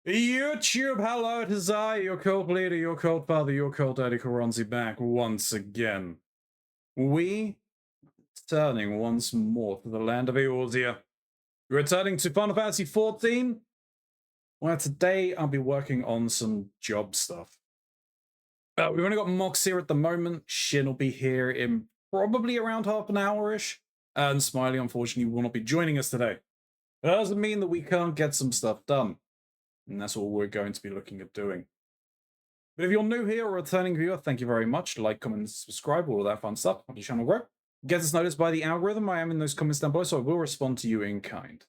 YouTube, hello, it is I, your cult leader, your cult father, your cult daddy, Keronzi, back once again. We turning once more to the land of Eorzea. Returning to Final Fantasy XIV, where today I'll be working on some job stuff. We've only got Mox here at the moment. Shin will be here in probably around half an hour-ish. And Smiley, unfortunately, will not be joining us today. That doesn't mean that we can't get some stuff done. And that's what we're going to be looking at doing. But if you're new here or a returning viewer, thank you very much. Like, comment, subscribe, all of that fun stuff. Help the channel grow. Get us noticed by the algorithm. I am in those comments down below, so I will respond to you in kind.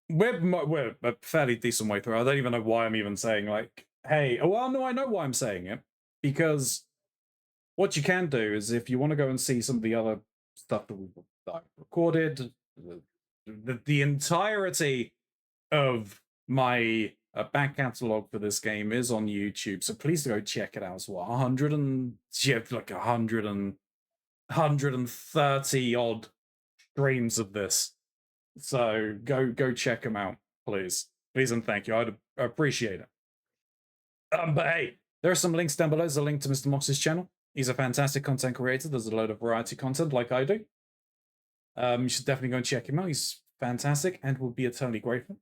We're a fairly decent way through. I don't even know why I'm even saying, like, hey, well, no, I know why I'm saying it. Because what you can do is if you want to go and see some of the other stuff that we've recorded, the entirety of my back catalog for this game is on YouTube, so please go check it out as well. 130 odd streams of this, so go check them out, please and thank you. I'd appreciate it. But hey, there are some links down below. There's a link to Mr. Mox's channel. He's a fantastic content creator. There's a load of variety content like I do. You should definitely go and check him out. He's fantastic and will be eternally grateful.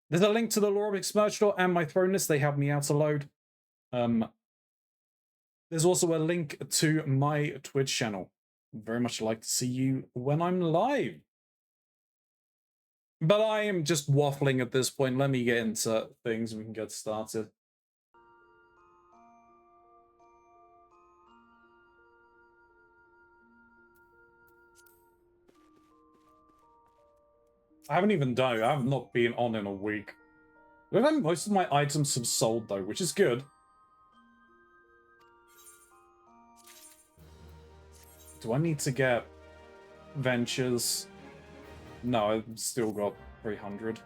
There's a link to the Lorbex merch store and my throne list. They help me out a load. There's also a link to my Twitch channel. I'd very much like to see you when I'm live. But I am just waffling at this point. Let me get into things and we can get started. I haven't even done it. I have not been on in a week. I think most of my items have sold though, which is good. Do I need to get ventures? No, I've still got 300.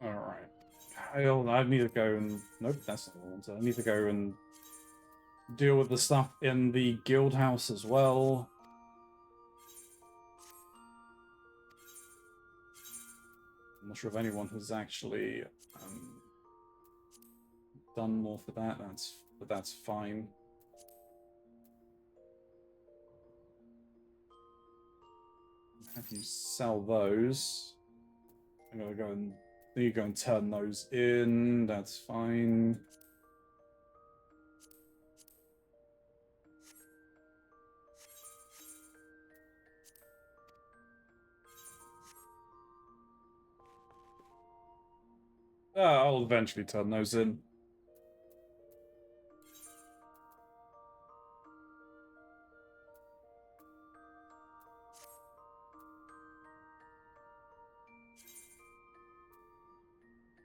Alright. I need to go and... Nope, that's not the one. So I need to go and deal with the stuff in the guild house as well. I'm not sure if anyone has actually done more for that. But that's fine. Have you sell those? I'm gonna go and you go and turn those in. That's fine. I'll eventually turn those in.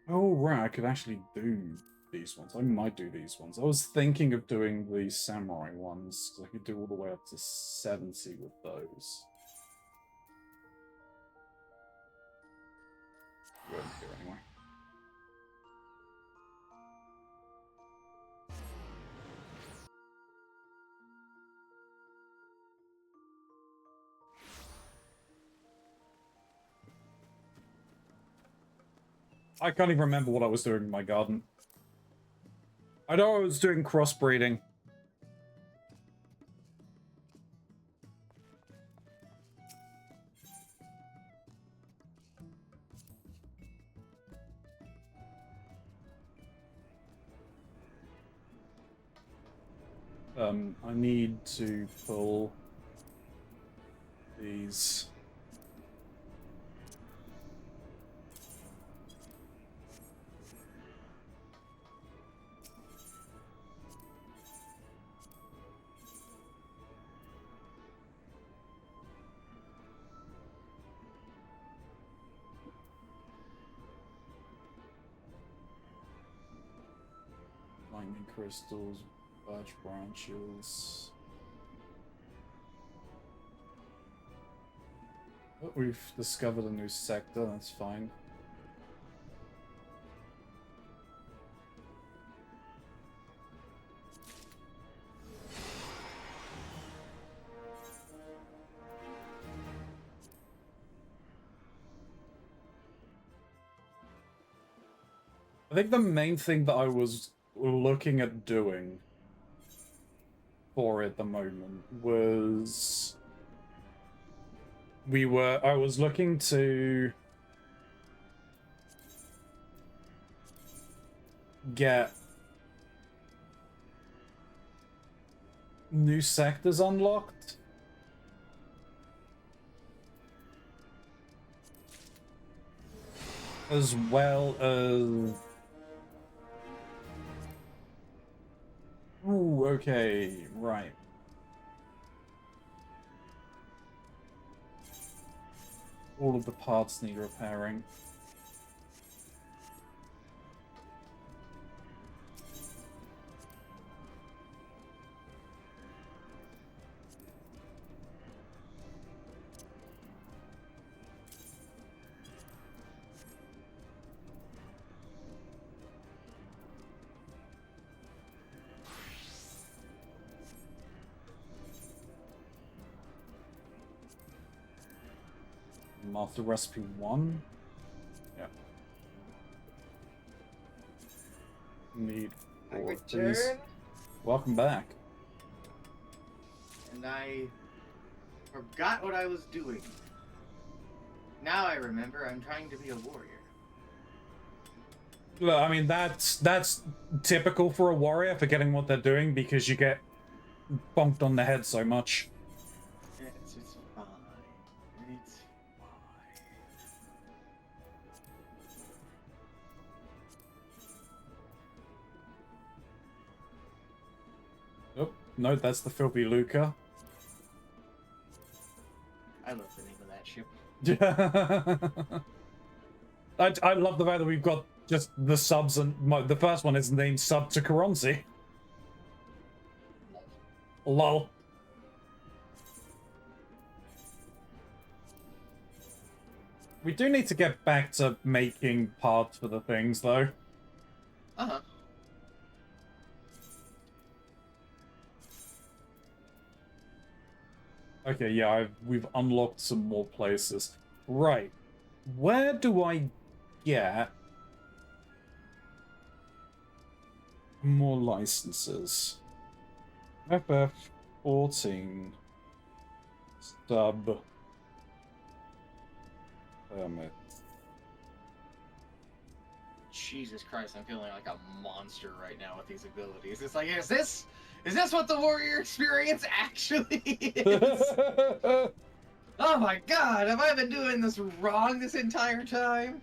Oh, right, I could actually do these ones. I might do these ones. I was thinking of doing the samurai ones, because I could do all the way up to 70 with those. Go ahead and do it anyway. I can't even remember what I was doing in my garden. I know I was doing crossbreeding. I need to pull these. Lightning crystals, birch branches. Oh, we've discovered a new sector, that's fine. I think the main thing that I was looking at doing for it at the moment was I was looking to get new sectors unlocked. As well as... Ooh, okay, right. All of the parts need repairing. Master Recipe 1? Yeah. Need I 4, please. return, Welcome back. and I forgot what I was doing. Now I remember I'm trying to be a warrior. Look, I mean, that's typical for a warrior, forgetting what they're doing because you get bonked on the head so much. It's fine. It's fine. Oh, no, that's the filthy Luca. I love the name of that ship. I love the fact that we've got just the subs, and the first one is named Sub to Keronzi. Lol. We do need to get back to making parts for the things, though. Uh-huh. Okay, yeah, we've unlocked some more places. Right. Where do I get more licenses? FF14 sub permit. Jesus Christ, I'm feeling like a monster right now with these abilities. It's like, is this what the warrior experience actually is? Oh my god, have I been doing this wrong this entire time?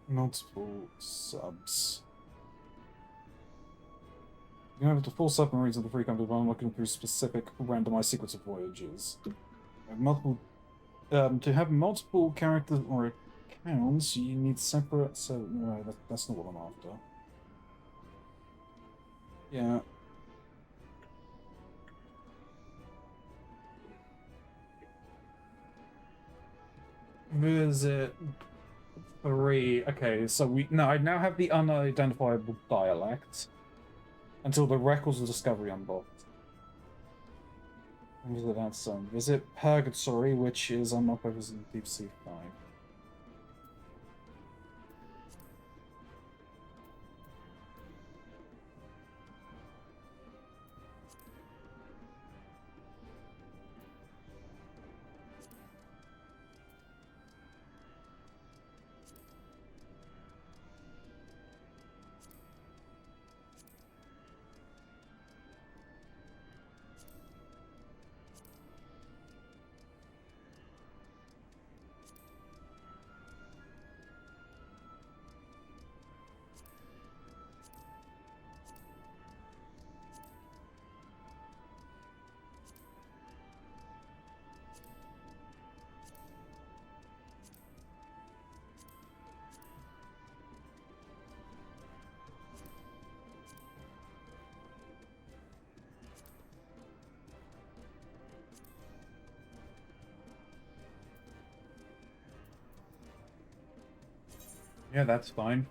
Multiple subs. You have the full submarines of the free company while looking through specific randomized sequence of voyages. Multiple to have multiple characters or accounts, you need separate. So no, that's not what I'm after. Yeah. Visit 3. Okay, so I now have the unidentifiable dialect until the records of discovery unlocked. Visit Purgatory, which is unlocked by visiting Deep Sea 5. Yeah, that's fine.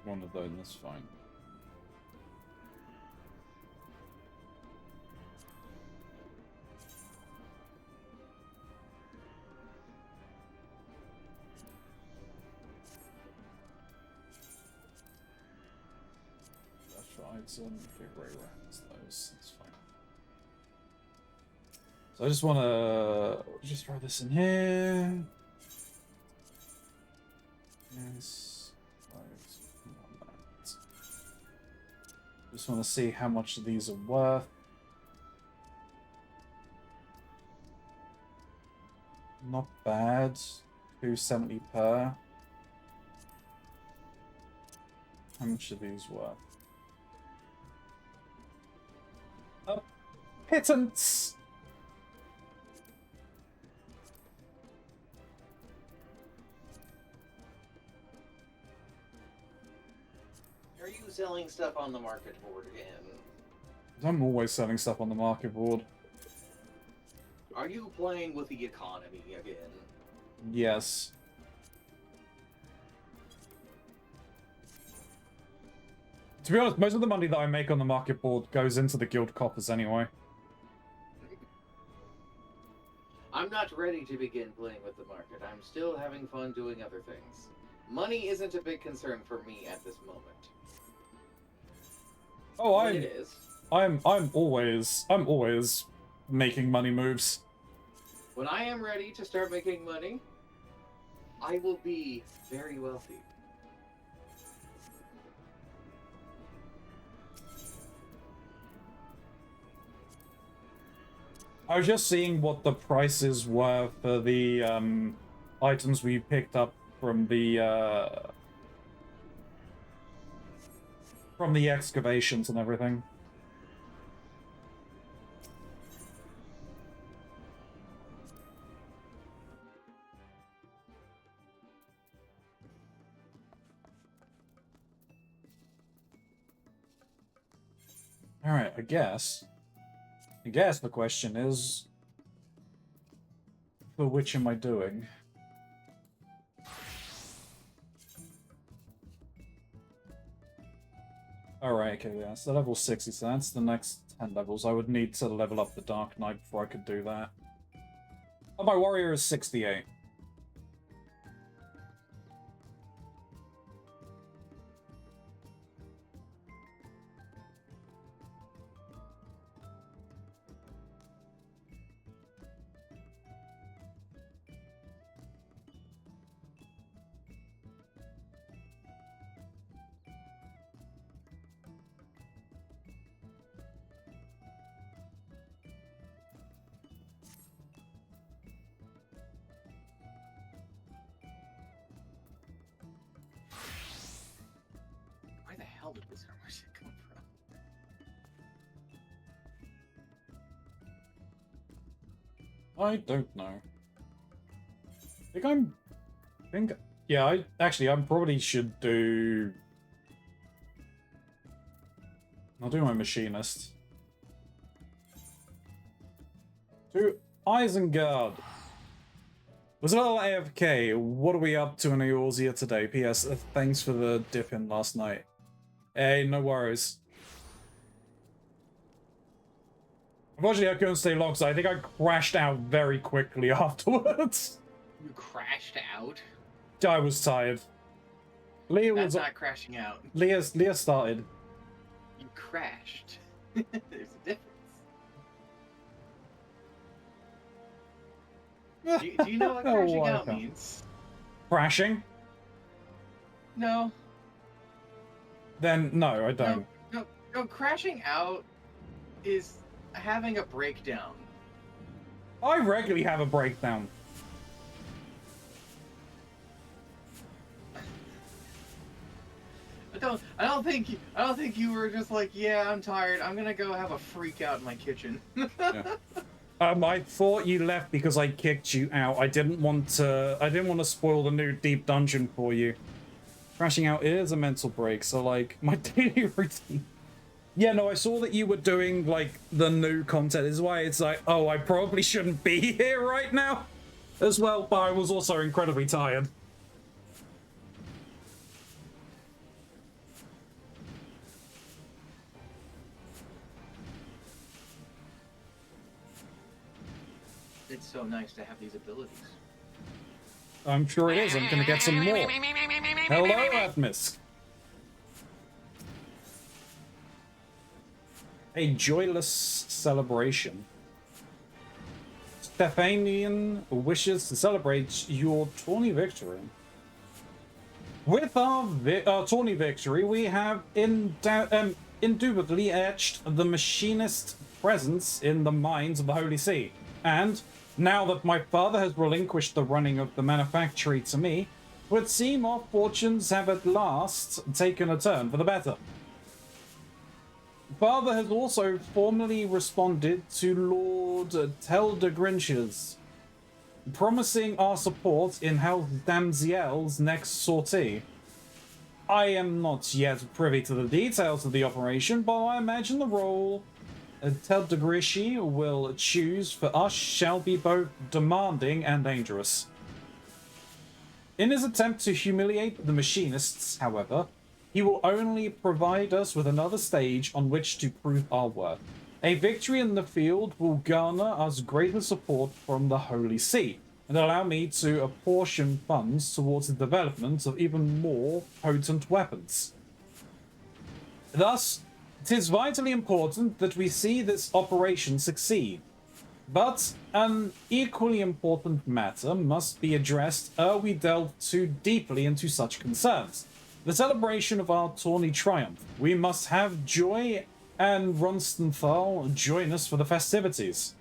One of those, that's fine. That's right, so figure around those, that's fine. So I just want to just throw this in here. Yes. Just want to see how much these are worth. Not bad. 270 per. How much are these worth? A pittance! Are you selling stuff on the market board again? I'm always selling stuff on the market board. Are you playing with the economy again? Yes. To be honest, most of the money that I make on the market board goes into the guild coffers anyway. I'm not ready to begin playing with the market. I'm still having fun doing other things. Money isn't a big concern for me at this moment. Oh, It is. I'm always making money moves. When I am ready to start making money, I will be very wealthy. I was just seeing what the prices were for the items we picked up from the excavations and everything. Alright, I guess the question is, for which am I doing? Alright, okay, yeah, so level 60, so that's the next 10 levels. I would need to level up the Dark Knight before I could do that. Oh, my warrior is 68. Where the hell did this armor set come from? I don't know. Yeah, I probably should do... I'll do my machinist. To Isengard. Was a little AFK. What are we up to in Eorzea today? P.S. Thanks for the dip in last night. Hey, no worries. Unfortunately, I couldn't stay long, so I think I crashed out very quickly afterwards. You crashed out? I was tired. Leah That's was not crashing out. Leah started. You crashed. There's a difference. Do you know what crashing out means? Crashing? No. Then no, I don't. No, crashing out is having a breakdown. I regularly have a breakdown. I don't think you were just like, yeah, I'm tired. I'm gonna go have a freak out in my kitchen. Yeah. I thought you left because I kicked you out. I didn't want to spoil the new deep dungeon for you. Crashing out is a mental break, so like my daily routine. Yeah, no, I saw that you were doing like the new content. This is why it's like, oh, I probably shouldn't be here right now as well, but I was also incredibly tired. It's so nice to have these abilities. I'm sure it is. I'm gonna get some more. Hello, Atmisk. A joyless celebration. Stephanian wishes to celebrate your tourney victory. With our tourney victory, we have indubitably etched the machinist presence in the minds of the Holy See. And now that my father has relinquished the running of the manufactory to me, it would seem our fortunes have at last taken a turn for the better. Father has also formally responded to Lord Teldegrinch's, promising our support in House Damziel's next sortie. I am not yet privy to the details of the operation, but I imagine the role Teldegrishi will choose for us shall be both demanding and dangerous. In his attempt to humiliate the machinists, however, he will only provide us with another stage on which to prove our worth. A victory in the field will garner us greater support from the Holy See, and allow me to apportion funds towards the development of even more potent weapons. Thus, it is vitally important that we see this operation succeed. But an equally important matter must be addressed ere we delve too deeply into such concerns. The celebration of our tourney triumph. We must have Joy and Ronstenthal join us for the festivities.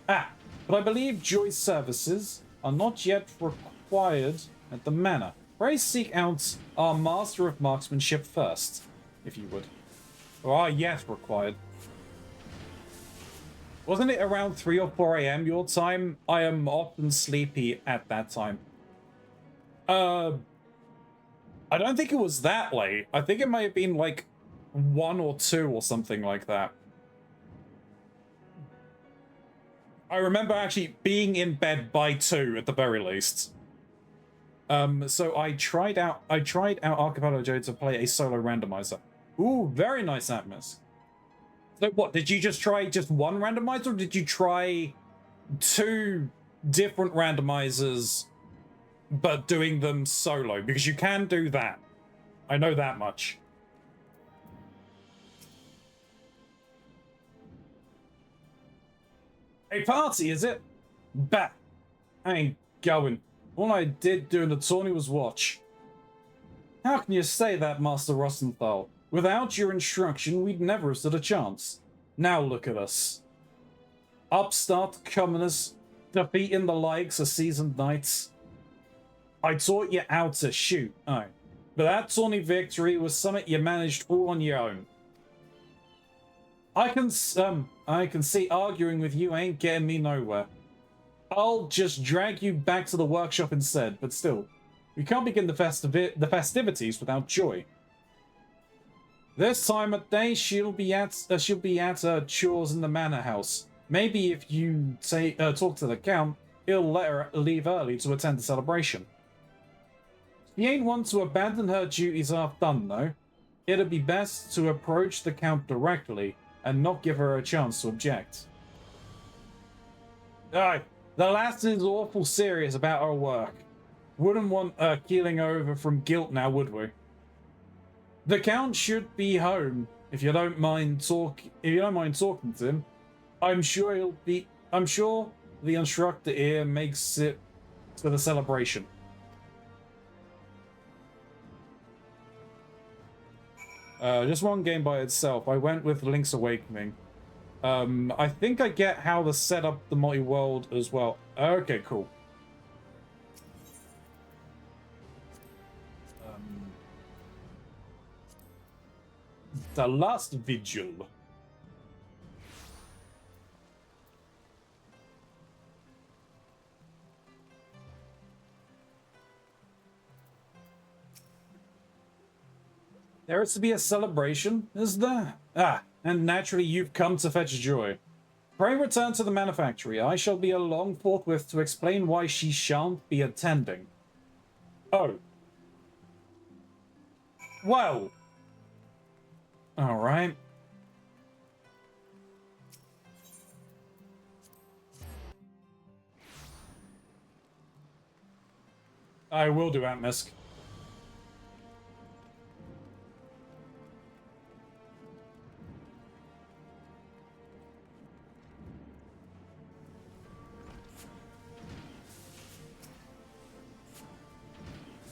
But I believe Joy's services are not yet required at the manor. Pray seek out our Master of Marksmanship first, if you would. Or are yet required. Wasn't it around 3 or 4 a.m. your time? I am often sleepy at that time. I don't think it was that late. I think it might have been like 1 or 2 or something like that. I remember actually being in bed by 2 at the very least. So I tried out Archipelago to play a solo randomizer. Ooh, very nice atmos. So what, did you just try just one randomizer, or did you try 2 different randomizers, but doing them solo? Because you can do that. I know that much. A party, is it? Bah, I ain't going. All I did during the tourney was watch. How can you say that, Master Rosenthal? Without your instruction, we'd never have stood a chance. Now look at us. Upstart commoners, defeating the likes of seasoned knights. I taught you how to shoot, aye. But that tourney victory was something you managed all on your own. I can see arguing with you ain't getting me nowhere. I'll just drag you back to the workshop instead, but still, we can't begin the festivities without joy. This time of day, she'll be at her chores in the manor house. Maybe if you talk to the count, he'll let her leave early to attend the celebration. She ain't one to abandon her duties half done, though. It'd be best to approach the count directly and not give her a chance to object. Aye, the lass is awful serious about her work. Wouldn't want her keeling over from guilt now, would we? The count should be home if you don't mind talking to him. I'm sure the instructor here makes it to the celebration. Just one game by itself. I went with Link's Awakening. I think I get how to set up the multi-world as well. Okay, cool. The Last Vigil. There is to be a celebration, is there? Ah, and naturally you've come to fetch joy. Pray return to the manufactory. I shall be along forthwith to explain why she shan't be attending. Oh. Well. Alright. I will do, Atmisk.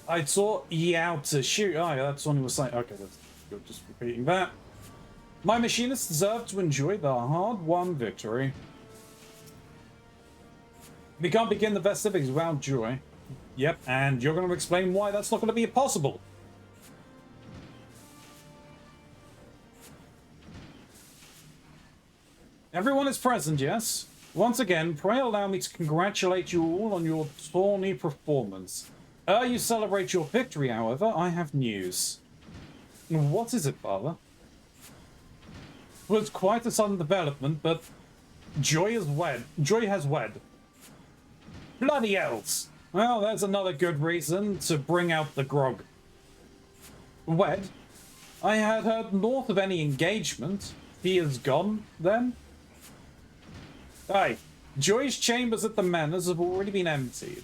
I taught ye out to shoot. Oh, yeah, that's one who was saying. Okay, that's good. Just repeating that. My machinists deserve to enjoy the hard-won victory. We can't begin the festivities without joy. Yep, and you're going to explain why that's not going to be possible. Everyone is present, yes? Once again, pray allow me to congratulate you all on your tourney performance. Ere you celebrate your victory, however, I have news. What is it, Father? It was quite a sudden development, but Joy has wed. Bloody hells! Well, there's another good reason to bring out the grog. Wed? I had heard naught of any engagement. He is gone, then? Aye, Joy's chambers at the manors have already been emptied.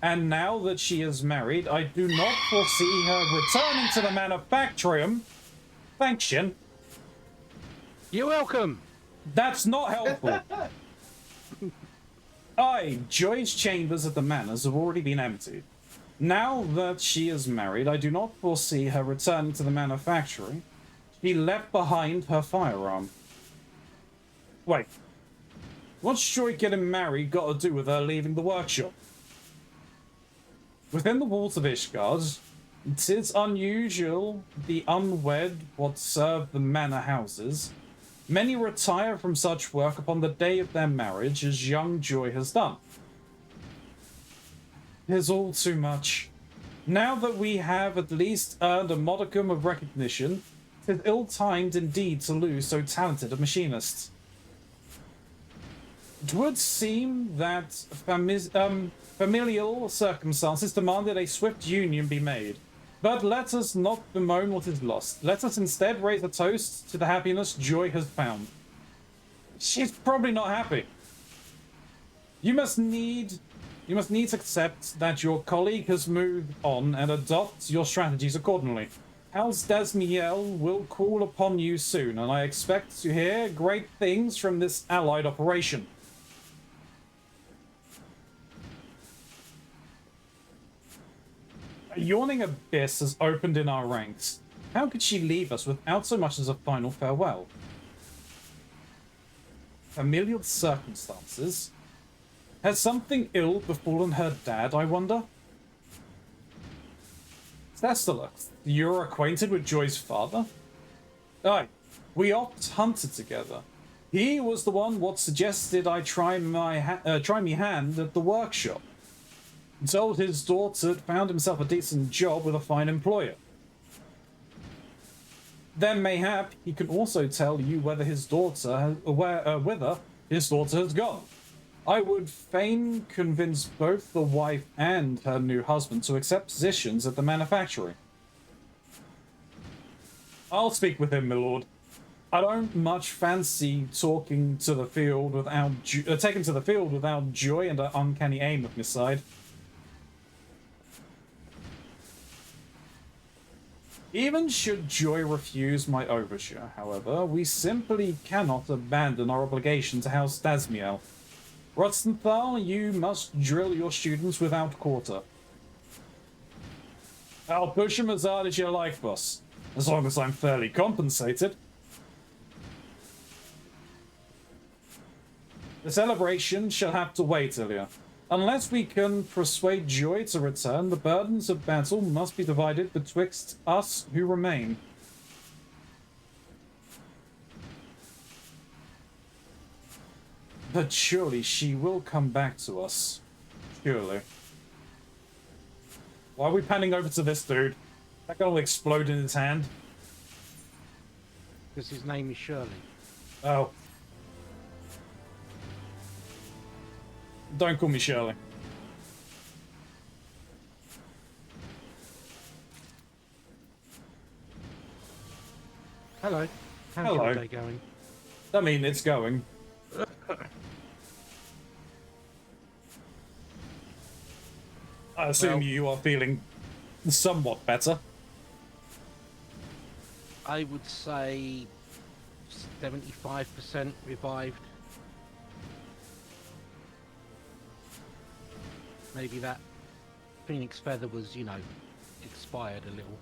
And now that she is married, I do not foresee her returning to the manufactorium. Thanks, Shin. You're welcome. That's not helpful. Aye, Joy's chambers at the manors have already been emptied. Now that she is married, I do not foresee her returning to the manufactory. She left behind her firearm. Wait. What's Joy getting married got to do with her leaving the workshop? Within the walls of Ishgard, it is unusual the unwed what serve the manor houses. Many retire from such work upon the day of their marriage, as young Joy has done. It is all too much. Now that we have at least earned a modicum of recognition, it is ill-timed indeed to lose so talented a machinist. It would seem that familial circumstances demanded a swift union be made. But let us not bemoan what is lost. Let us instead raise a toast to the happiness Joy has found. She's probably not happy. You must needs accept that your colleague has moved on and adopt your strategies accordingly. House Desmiel will call upon you soon, and I expect to hear great things from this allied operation. A yawning abyss has opened in our ranks. How could she leave us without so much as a final farewell? Familial circumstances? Has something ill befallen her dad, I wonder? Thessalux, you're acquainted with Joy's father? Aye, we oft hunted together. He was the one what suggested I try me hand at the workshop. He told his daughter had found himself a decent job with a fine employer. Then mayhap he can also tell you whether his daughter whither his daughter has gone. I would fain convince both the wife and her new husband to accept positions at the manufactory. I'll speak with him, my lord. I don't much fancy taking to the field without Joy and an uncanny aim at my side. Even should Joy refuse my overture, however, we simply cannot abandon our obligation to House Desmiel. Rotzenthal, you must drill your students without quarter. I'll push them as hard as you like, boss, as long as I'm fairly compensated. The celebration shall have to wait, Ilya. Unless we can persuade Joy to return, the burdens of battle must be divided betwixt us who remain. But surely she will come back to us. Surely. Why are we panning over to this dude? That guy will explode in his hand. Because his name is Shirley. Oh. Don't call me Shirley. Hello. How's Hello. your day going? I mean, it's going. I assume you are feeling somewhat better. I would say 75% revived. Maybe that Phoenix Feather was, you know, expired a little.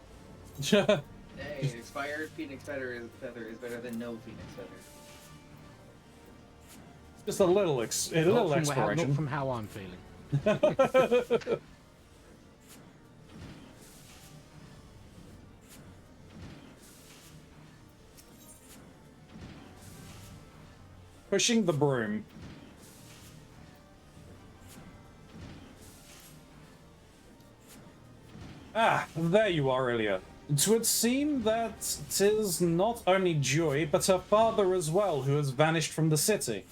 Hey, an expired Phoenix feather is better than no Phoenix feather. Just a little exploration. Not from how I'm feeling. Pushing the broom. Ah, there you are, Ilya. 'Twould seem that 'tis not only Joy, but her father as well, who has vanished from the city.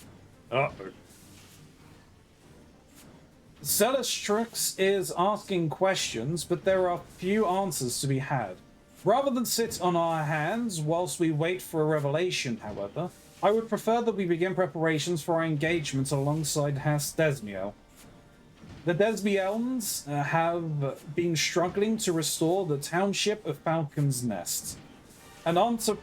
Uh-oh. Celestrix is asking questions, but there are few answers to be had. Rather than sit on our hands whilst we wait for a revelation, however, I would prefer that we begin preparations for our engagement alongside House Desmiel. The Desmielns have been struggling to restore the township of Falcon's Nest. An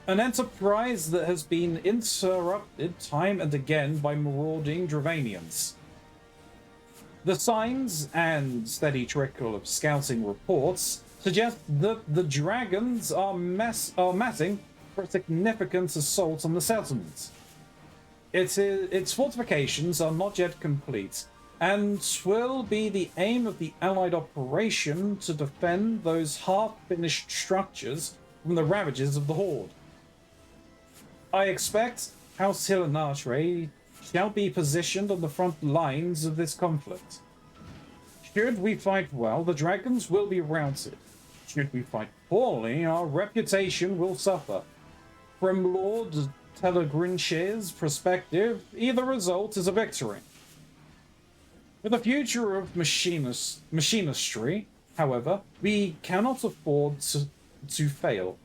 enterprise that has been interrupted time and again by marauding Dravanians. The signs and steady trickle of scouting reports suggest that the dragons are massing for a significant assault on the settlement. Its fortifications are not yet complete, and will be the aim of the Allied operation to defend those half-finished structures from the ravages of the Horde. I expect House Hilinatre shall be positioned on the front lines of this conflict. Should we fight well, the dragons will be routed. Should we fight poorly, our reputation will suffer. From Lord Telegrinche's perspective, either result is a victory. For the future of machinistry, However, we cannot afford to fail.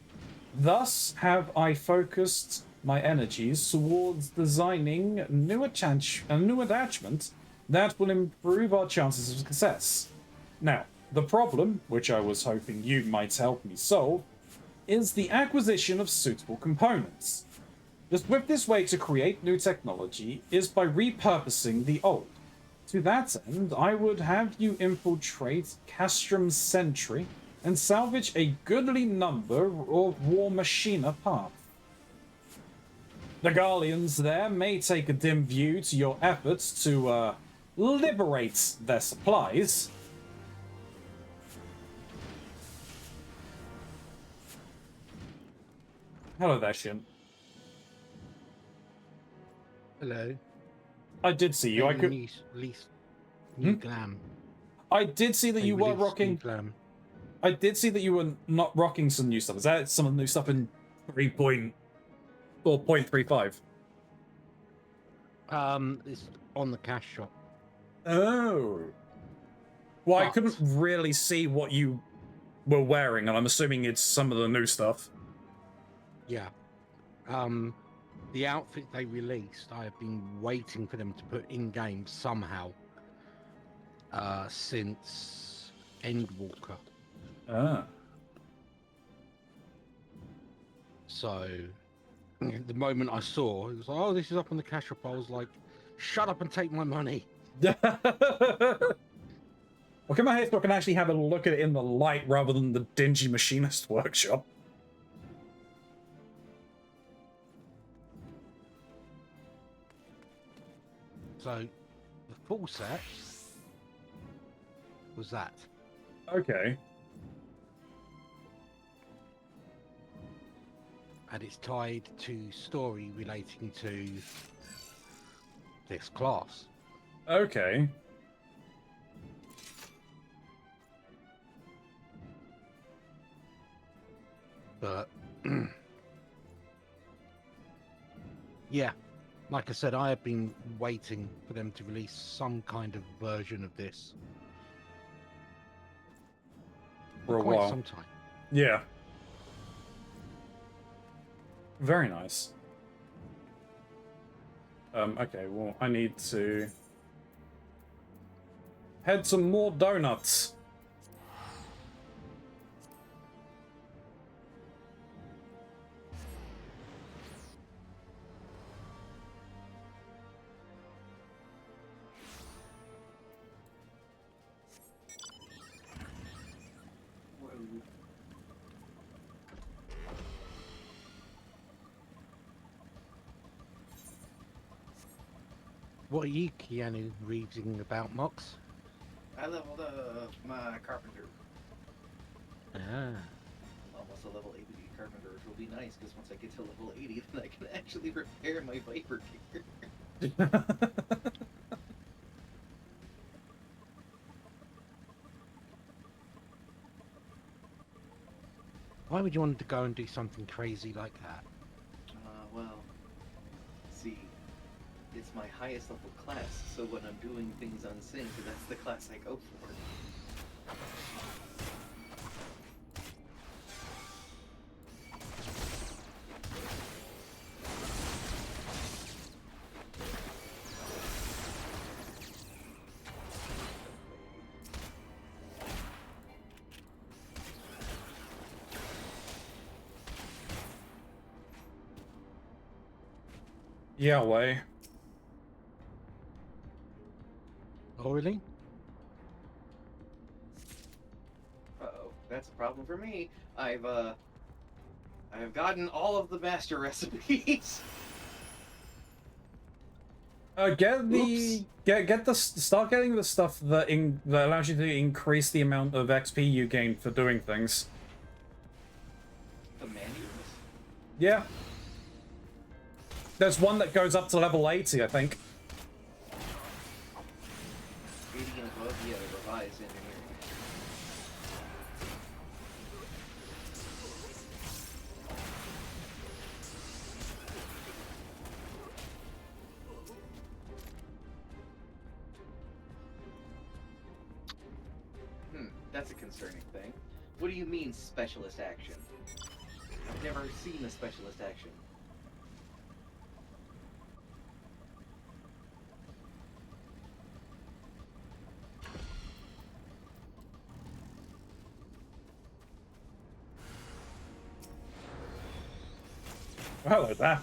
Thus have I focused my energies towards designing a new attachment that will improve our chances of success. Now, the problem, which I was hoping you might help me solve, is the acquisition of suitable components. The swiftest way to create new technology is by repurposing the old. To that end, I would have you infiltrate Castrum's Sentry and salvage a goodly number of War Machina parts. The Garleans there may take a dim view to your efforts to liberate their supplies. Hello there, Shin. Hello. I did see you. I could. New glam. I did see that They you were released new rocking. glam. I did see that you were not rocking some new stuff. Is that some of the new stuff in 3.4.35? It's on the cash shop. Oh. Well, I But- couldn't really see what you were wearing, and I'm assuming it's some of the new stuff. Yeah. The outfit they released, I have been waiting for them to put in game somehow. Since Endwalker. Ah. So the moment I saw it was like, oh, this is up on the cash shop, I was like, shut up and take my money. Well, come out here so I can actually have a look at it in the light rather than the dingy machinist workshop. So the full set was that. Okay. And it's tied to story relating to this class. Okay. But yeah, like I said, I have been waiting for them to release some kind of version of this For a quite while. some time. Yeah. Very nice. Okay, well, I need to head some more donuts. What are you, Keanu, reading about, Mox? I leveled up my carpenter. Ah. Almost a level 80 carpenter, which will be nice because once I get to level 80, then I can actually repair my Viper gear. Why would you want to go and do something crazy like that? Well, see, it's my highest level class, so when I'm doing things unsynced, that's the class I go for. Yeah, way. Oh, really? Uh-oh, that's a problem for me. I've gotten all of the master recipes. Start getting the stuff that allows you to increase the amount of XP you gain for doing things. The manuals? Yeah. There's one that goes up to level 80, I think. 80 and above, yeah, the revised engineering. That's a concerning thing. What do you mean specialist action? I've never seen a specialist action. Hello there.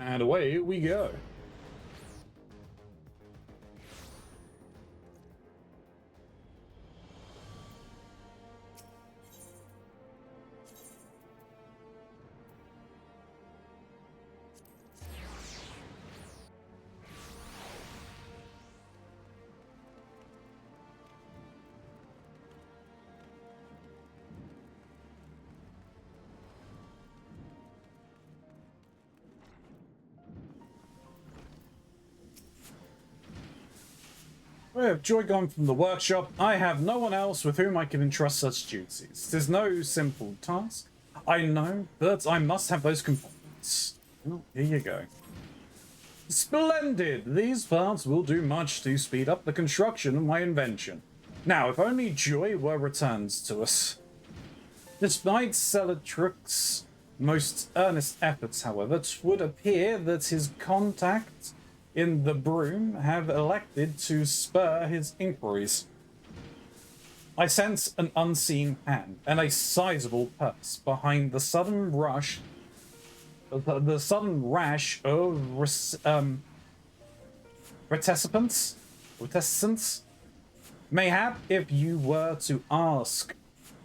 And away we go. I have Joy gone from the workshop. I have no one else with whom I can entrust such duties. 'Tis no simple task. I know, but I must have those components. Oh, here you go. Splendid! These parts will do much to speed up the construction of my invention. Now, if only Joy were returned to us. Despite Celatrix's most earnest efforts, however, it would appear that his contact in the broom have elected to spur his inquiries. I sense an unseen hand and a sizable purse behind the sudden rash of reticence. Mayhap if you were to ask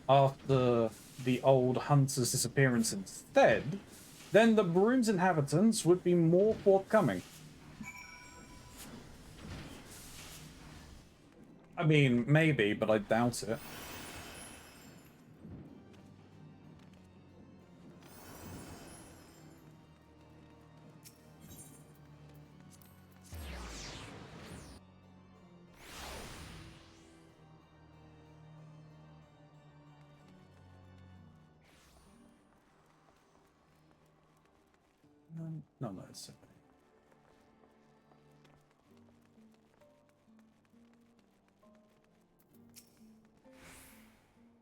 after the old hunter's disappearance instead, then the broom's inhabitants would be more forthcoming. I mean, maybe, but I doubt it. No, it's okay.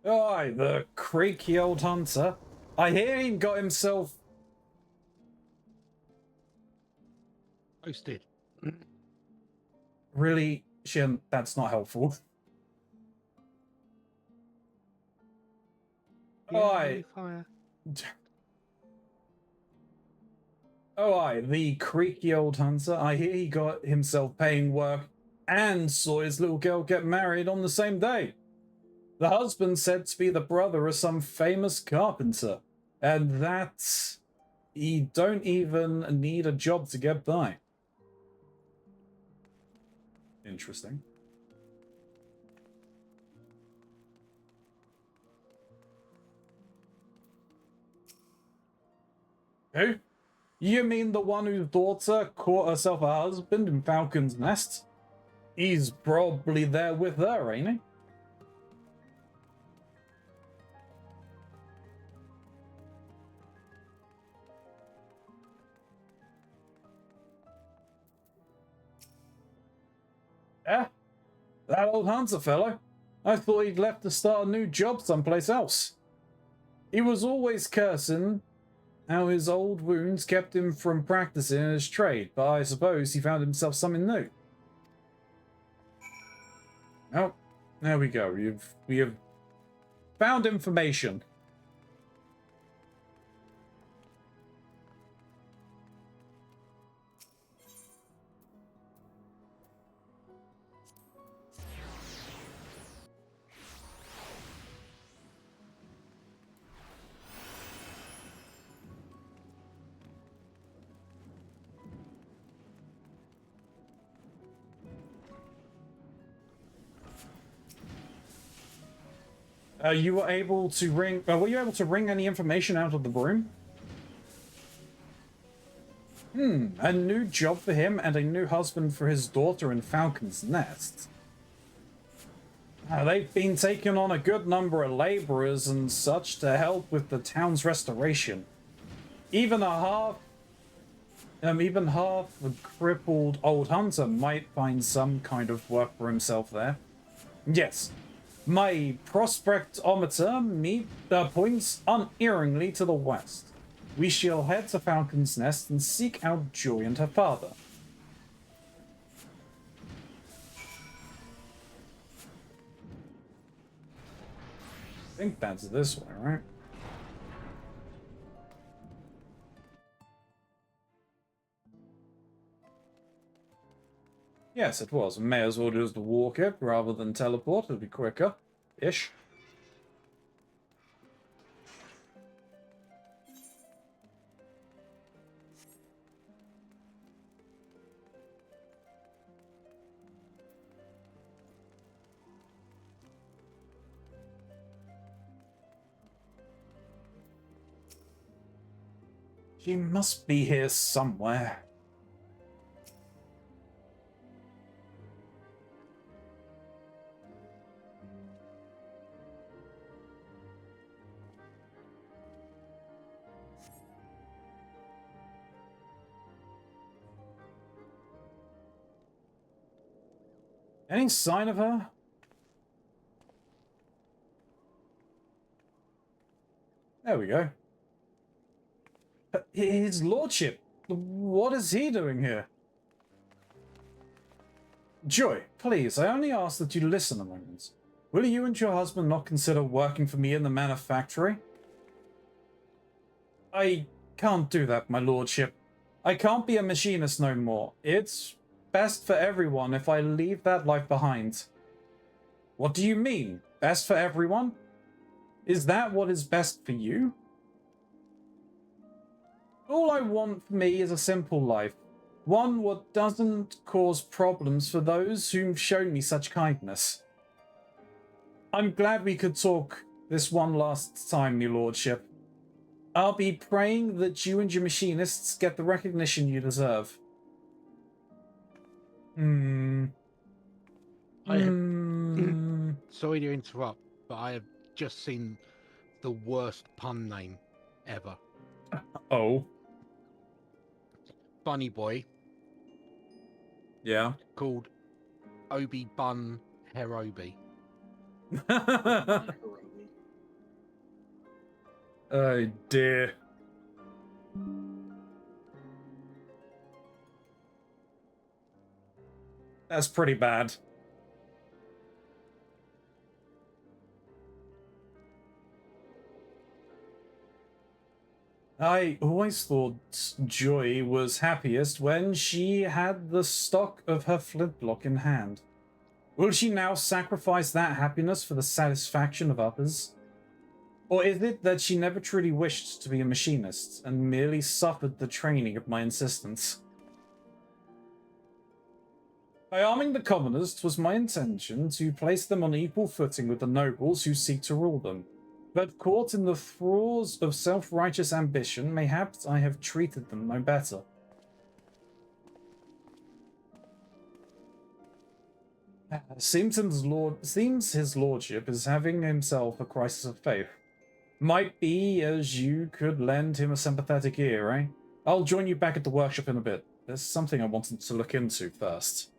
Aye, the creaky old hunter. I hear he got himself... Posted. Really? Shin, that's not helpful. Aye. Fire. Oh, aye, the creaky old hunter. I hear he got himself paying work and saw his little girl get married on the same day. The husband said to be the brother of some famous carpenter, and that he don't even need a job to get by. Interesting. Who? You mean the one whose daughter caught herself a husband in Falcon's Nest? He's probably there with her, ain't he? Yeah, that old hunter fellow. I thought he'd left to start a new job someplace else. He was always cursing how his old wounds kept him from practicing his trade, but I suppose he found himself something new. Oh, there we go. We have found information. You were able to wring... were you able to wring any information out of the broom? A new job for him and a new husband for his daughter in Falcon's Nest. They've been taking on a good number of laborers and such to help with the town's restoration. Even half a crippled old hunter might find some kind of work for himself there. Yes, my prospectometer points unerringly to the west. We shall head to Falcon's Nest and seek out Joy and her father. I think that's this way, right? Yes, it was. May as well just walk it rather than teleport. It'll be quicker-ish. She must be here somewhere. Any sign of her? There we go. His lordship, what is he doing here? Joy, please, I only ask that you listen a moment. Will you and your husband not consider working for me in the manufactory? I can't do that, my lordship. I can't be a machinist no more. It's best for everyone if I leave that life behind. What do you mean? Best for everyone? Is that what is best for you? All I want for me is a simple life. One what doesn't cause problems for those who've shown me such kindness. I'm glad we could talk this one last time, my lordship. I'll be praying that you and your machinists get the recognition you deserve. Sorry to interrupt, but I have just seen the worst pun name ever. Oh. Bunny Boy. Yeah. Called Obi-Bun Herobi. Oh dear. That's pretty bad. I always thought Joy was happiest when she had the stock of her flintlock in hand. Will she now sacrifice that happiness for the satisfaction of others? Or is it that she never truly wished to be a machinist and merely suffered the training of my insistence? By arming the commoners, 'twas my intention to place them on equal footing with the nobles who seek to rule them. But caught in the thralls of self-righteous ambition, mayhaps I have treated them no better. Seems his lordship is having himself a crisis of faith. Might be as you could lend him a sympathetic ear, eh? I'll join you back at the workshop in a bit. There's something I wanted to look into first.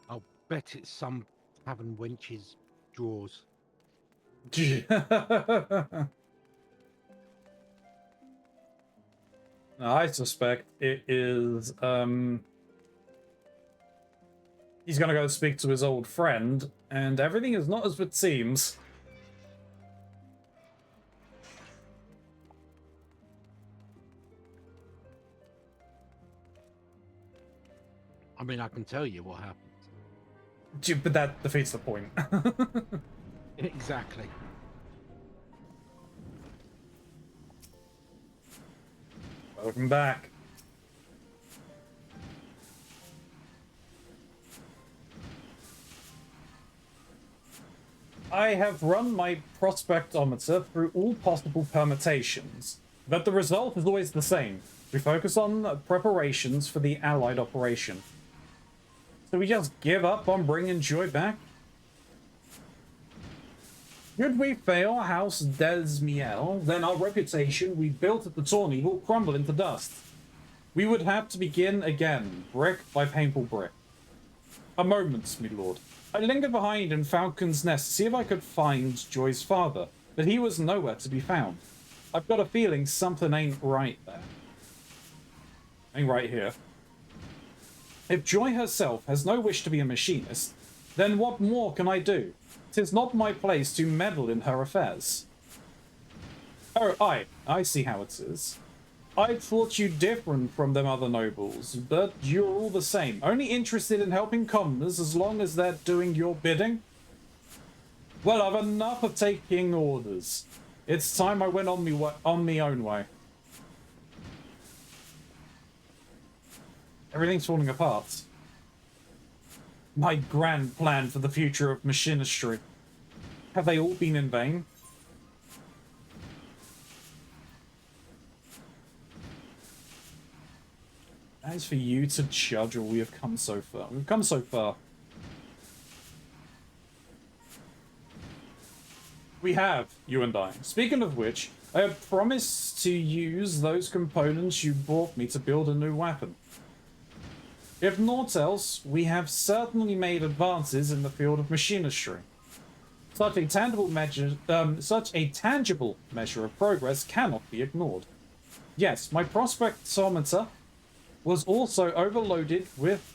I'll bet it's some tavern wench's drawers. I suspect it is, he's gonna go speak to his old friend, and everything is not as it seems. I mean, I can tell you what happened. But that defeats the point. Exactly. Welcome back. I have run my prospectometer through all possible permutations, but the result is always the same. We focus on preparations for the Allied operation. So we just give up on bringing Joy back? Should we fail House Desmiel, then our reputation we built at the tourney will crumble into dust. We would have to begin again, brick by painful brick. A moment, my lord. I lingered behind in Falcon's Nest to see if I could find Joy's father, but he was nowhere to be found. I've got a feeling something ain't right there. Ain't right here. If Joy herself has no wish to be a machinist, then what more can I do? 'Tis not my place to meddle in her affairs. Oh, I see how it is. I thought you different from them other nobles, but you're all the same. Only interested in helping commoners as long as they're doing your bidding? Well, I've enough of taking orders. It's time I went on me own way. Everything's falling apart. My grand plan for the future of machinistry. Have they all been in vain? That is for you to judge, or we have come so far. We've come so far. We have, you and I. Speaking of which, I have promised to use those components you brought me to build a new weapon. If naught else, we have certainly made advances in the field of machinistry. Such a tangible measure of progress cannot be ignored. Yes, my prospectometer was also overloaded with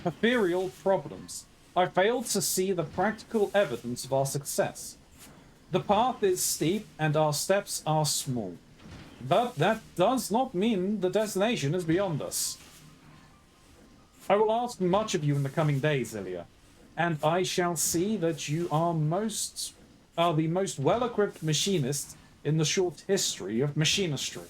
ethereal problems. I failed to see the practical evidence of our success. The path is steep and our steps are small. But that does not mean the destination is beyond us. I will ask much of you in the coming days, Ilya, and I shall see that you are the most well-equipped machinist in the short history of machinistry.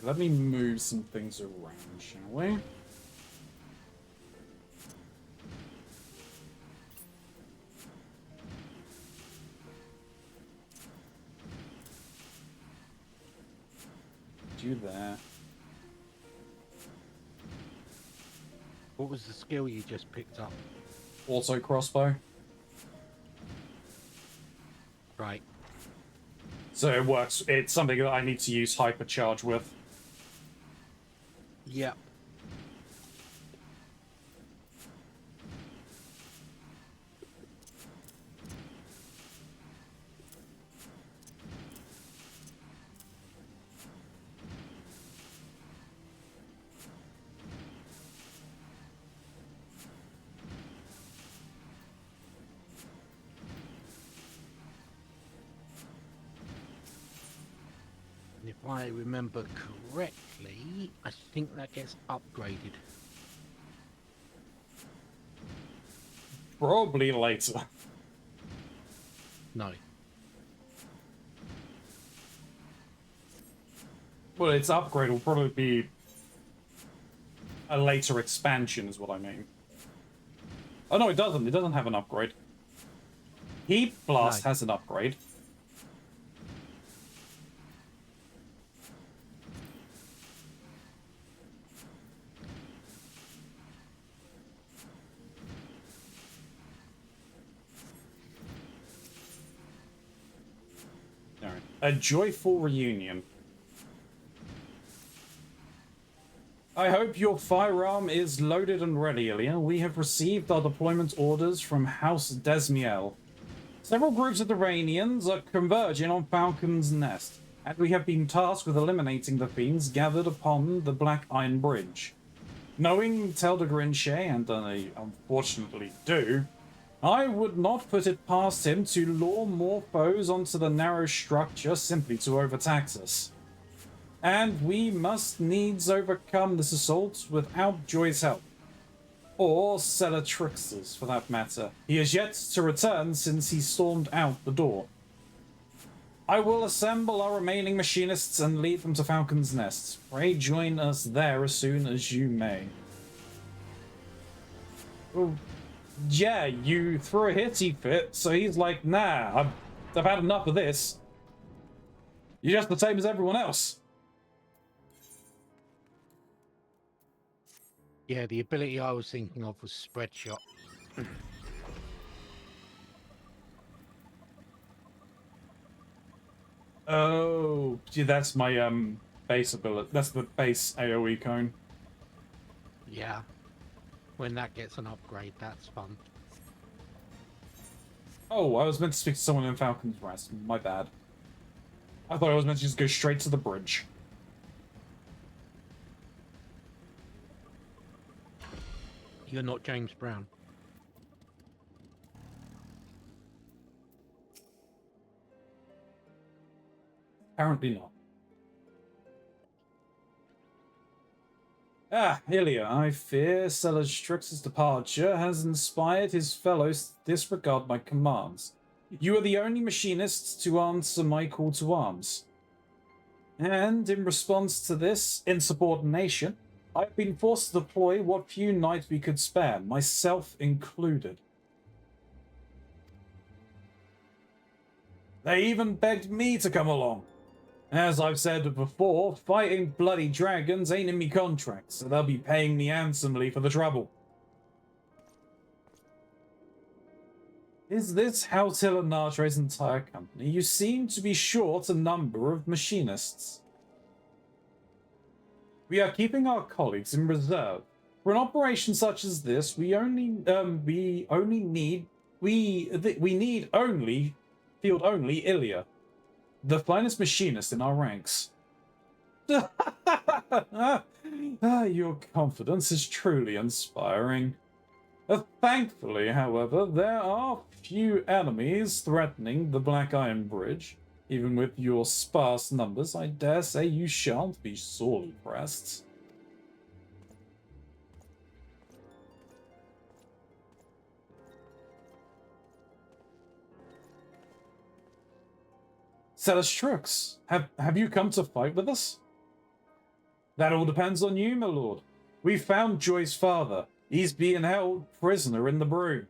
Let me move some things around, shall we? Do that. What was the skill you just picked up? Also crossbow. Right. So it works. It's something that I need to use hypercharge with. Yep. And if I remember correctly, I think that gets upgraded. Probably later. No. Well, its upgrade will probably be a later expansion, is what I mean. Oh, no, it doesn't. It doesn't have an upgrade. Heat Blast has an upgrade. Alright. A joyful reunion. I hope your firearm is loaded and ready, Ilya. We have received our deployment orders from House Desmiel. Several groups of Iranians are converging on Falcon's Nest, and we have been tasked with eliminating the fiends gathered upon the Black Iron Bridge. Knowing Telda Grinche, and I unfortunately do, I would not put it past him to lure more foes onto the narrow structure simply to overtax us. And we must needs overcome this assault without Joy's help. Or Cellatrix's, for that matter. He is yet to return since he stormed out the door. I will assemble our remaining machinists and lead them to Falcon's Nest. Pray join us there as soon as you may. Well, yeah, you threw a hitty fit, so he's like, nah, I've had enough of this. You're just the same as everyone else. Yeah, the ability I was thinking of was spread shot. Oh, gee, that's my base ability. That's the base AoE cone. Yeah. When that gets an upgrade, that's fun. Oh, I was meant to speak to someone in Falcon's Rest. My bad. I thought I was meant to just go straight to the bridge. You're not James Brown. Apparently not. Ah, Ilya, I fear Cellatrix's departure has inspired his fellows to disregard my commands. You are the only machinists to answer my call to arms. And in response to this insubordination, I have been forced to deploy what few knights we could spare, myself included. They even begged me to come along. As I've said before, fighting bloody dragons ain't in me contract, so they'll be paying me handsomely for the trouble. Is this House Hilanatre's entire company? You seem to be short a number of machinists. We are keeping our colleagues in reserve. For an operation such as this, we need field only Ilya, the finest machinist in our ranks. Your confidence is truly inspiring. Thankfully, however, there are few enemies threatening the Black Iron Bridge. Even with your sparse numbers, I dare say you shan't be sorely pressed. Cellatrix, have you come to fight with us? That all depends on you, my lord. We found Joy's father. He's being held prisoner in the brew.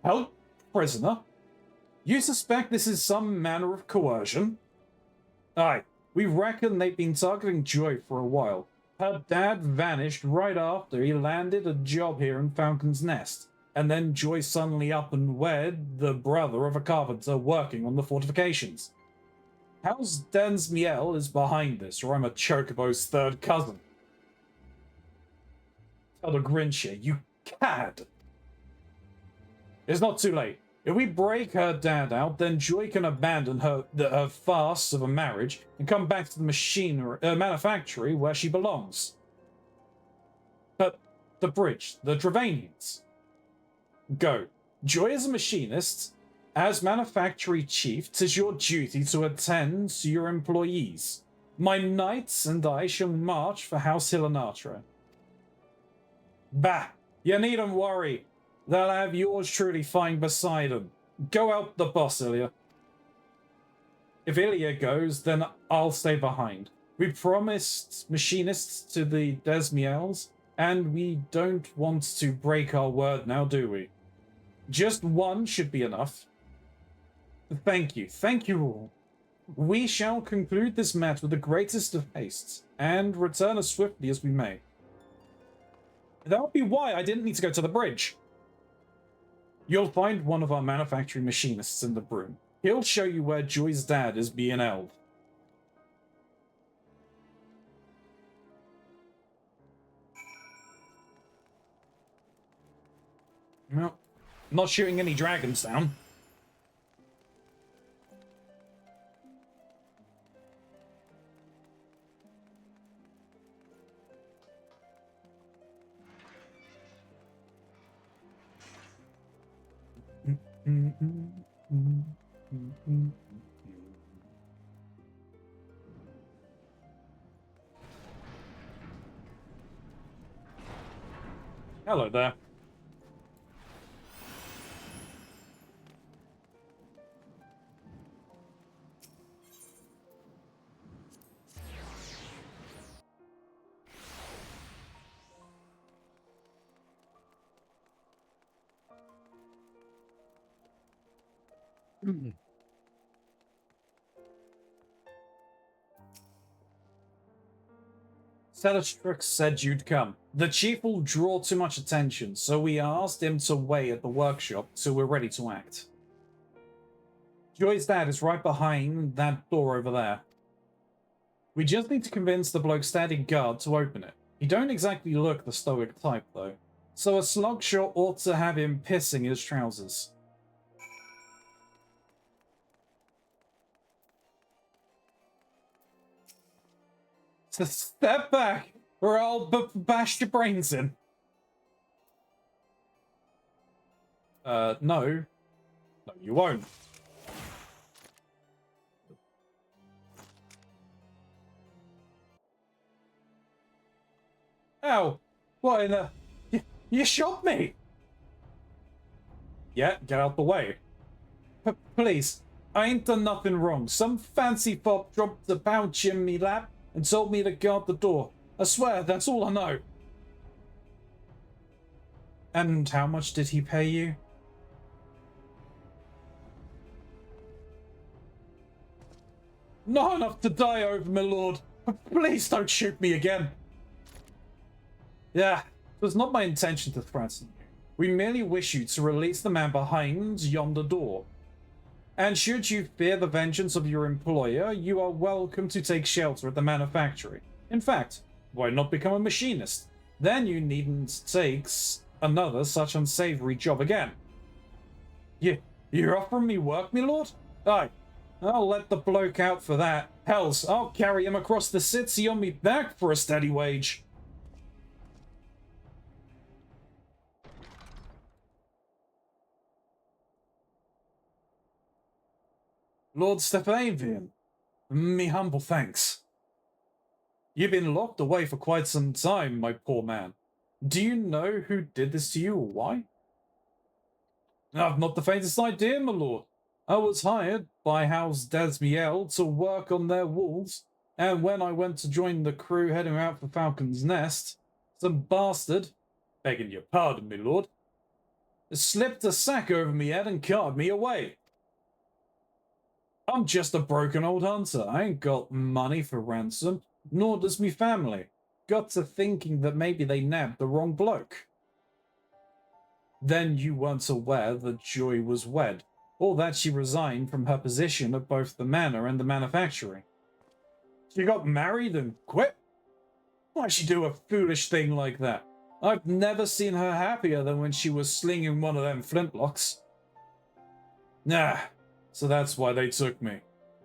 Held prisoner? You suspect this is some manner of coercion? Aye, we reckon they've been targeting Joy for a while. Her dad vanished right after he landed a job here in Falcon's Nest, and then Joy suddenly up and wed the brother of a carpenter working on the fortifications. House Desmiel is behind this, or I'm a Chocobo's third cousin. Tell the Grinche, you cad! It's not too late. If we break her dad out, then Joy can abandon her farce of a marriage and come back to the manufactory where she belongs. But the bridge, the Dravanians. Go. Joy is a machinist. As manufactory chief, 'tis your duty to attend to your employees. My knights and I shall march for House Hilanatre. Bah, you needn't worry. They'll have yours truly flying beside them. Go out the boss, Ilya. If Ilya goes, then I'll stay behind. We promised machinists to the Desmiels, and we don't want to break our word now, do we? Just one should be enough. Thank you all. We shall conclude this match with the greatest of hastes, and return as swiftly as we may. That would be why I didn't need to go to the bridge. You'll find one of our manufacturing machinists in the broom. He'll show you where Joy's dad is being held. Well, not shooting any dragons down. Hello there. Celastrix said you'd come. The chief will draw too much attention, so we asked him to wait at the workshop till we're ready to act. Joy's dad is right behind that door over there. We just need to convince the bloke standing guard to open it. He don't exactly look the stoic type, though, so a slugshot ought to have him pissing his trousers. So step back, or I'll bash your brains in. No. No, you won't. Ow! What in the... You shot me! Yeah, get out the way. Please, I ain't done nothing wrong. Some fancy fop dropped the pouch in me lap and told me to guard the door. I swear, that's all I know. And how much did he pay you? Not enough to die over, my lord. Please don't shoot me again. Yeah, it was not my intention to threaten you. We merely wish you to release the man behind yonder door. And should you fear the vengeance of your employer, you are welcome to take shelter at the manufactory. In fact, why not become a machinist? Then you needn't take another such unsavory job again. You're offering me work, my lord? Aye, I'll let the bloke out for that. Hells, I'll carry him across the city on me back for a steady wage. Lord Stephavian, me humble thanks. You've been locked away for quite some time, my poor man. Do you know who did this to you or why? I've not the faintest idea, my lord. I was hired by House Desmiel to work on their walls, and when I went to join the crew heading out for Falcon's Nest, some bastard, begging your pardon, my lord, slipped a sack over me head and carted me away. I'm just a broken old hunter. I ain't got money for ransom, nor does me family. Got to thinking that maybe they nabbed the wrong bloke. Then you weren't aware that Joy was wed, or that she resigned from her position at both the manor and the manufactory. She got married and quit? Why'd she do a foolish thing like that? I've never seen her happier than when she was slinging one of them flintlocks. Nah. So that's why they took me.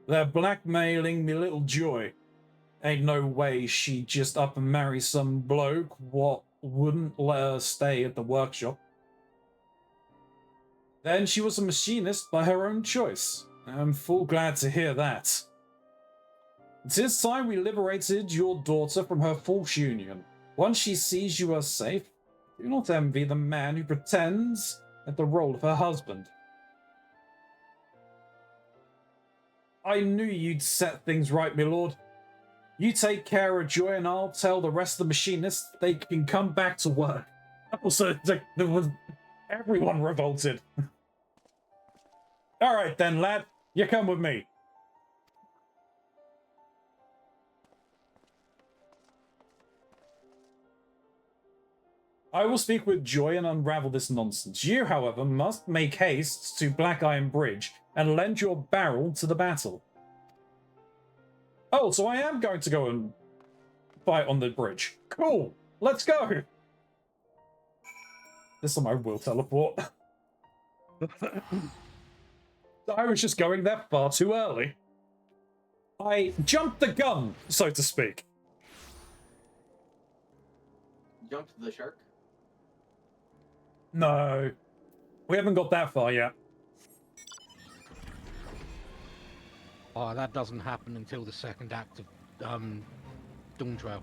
They're blackmailing me little Joy. Ain't no way she'd just up and marry some bloke what wouldn't let her stay at the workshop. Then she was a machinist by her own choice. I'm full glad to hear that. It's time we liberated your daughter from her false union. Once she sees you are safe, do not envy the man who pretends at the role of her husband. I knew you'd set things right, my lord. You take care of Joy and I'll tell the rest of the machinists they can come back to work. Also, there was everyone revolted. Alright then, lad. You come with me. I will speak with Joy and unravel this nonsense. You, however, must make haste to Black Iron Bridge and lend your barrel to the battle. Oh, so I am going to go and fight on the bridge. Cool. Let's go. This time I will teleport. I was just going there far too early. I jumped the gun, so to speak. Jumped the shark? No. We haven't got that far yet. Oh, that doesn't happen until the second act of Dawn Trail.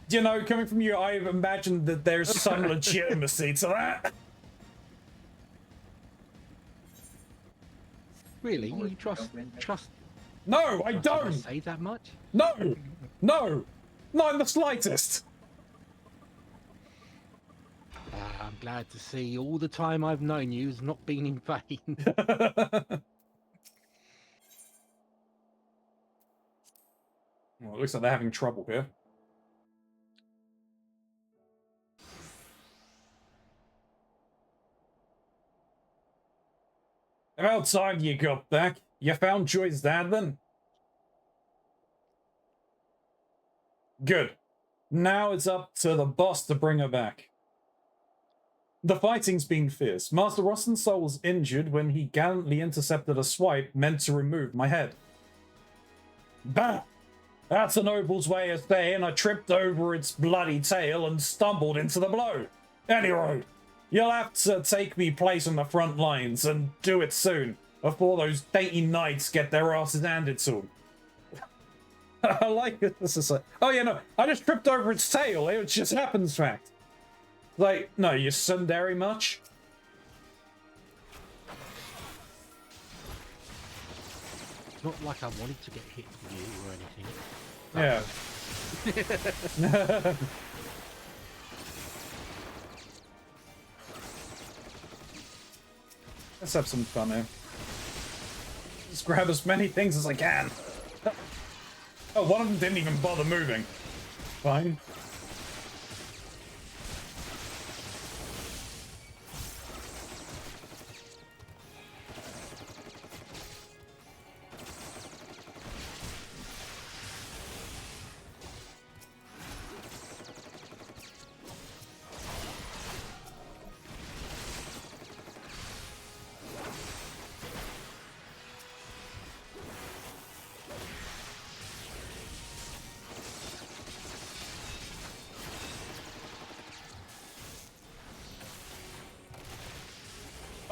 You know, coming from you, I've imagined that there's some legitimacy to that. Really? You trust? No, I Did I don't. say that much? No, no, not in the slightest. I'm glad to see all the time I've known you has not been in vain. Well, it looks like they're having trouble here. About time you got back. You found Joy's dad then? Good. Now it's up to the boss to bring her back. The fighting's been fierce. Master Rostensoul was injured when he gallantly intercepted a swipe meant to remove my head. Bah! That's a noble's way of saying I tripped over its bloody tail and stumbled into the blow. Anyway, you'll have to take me place on the front lines and do it soon, before those dainty knights get their asses handed to them. I like it. This is like, oh yeah, no, I just tripped over its tail. It just happens fact. Like, no, you tsundere much? It's not like I wanted to get hit with you or anything. Yeah. Let's have some fun here. Just grab as many things as I can. Oh, one of them didn't even bother moving. Fine.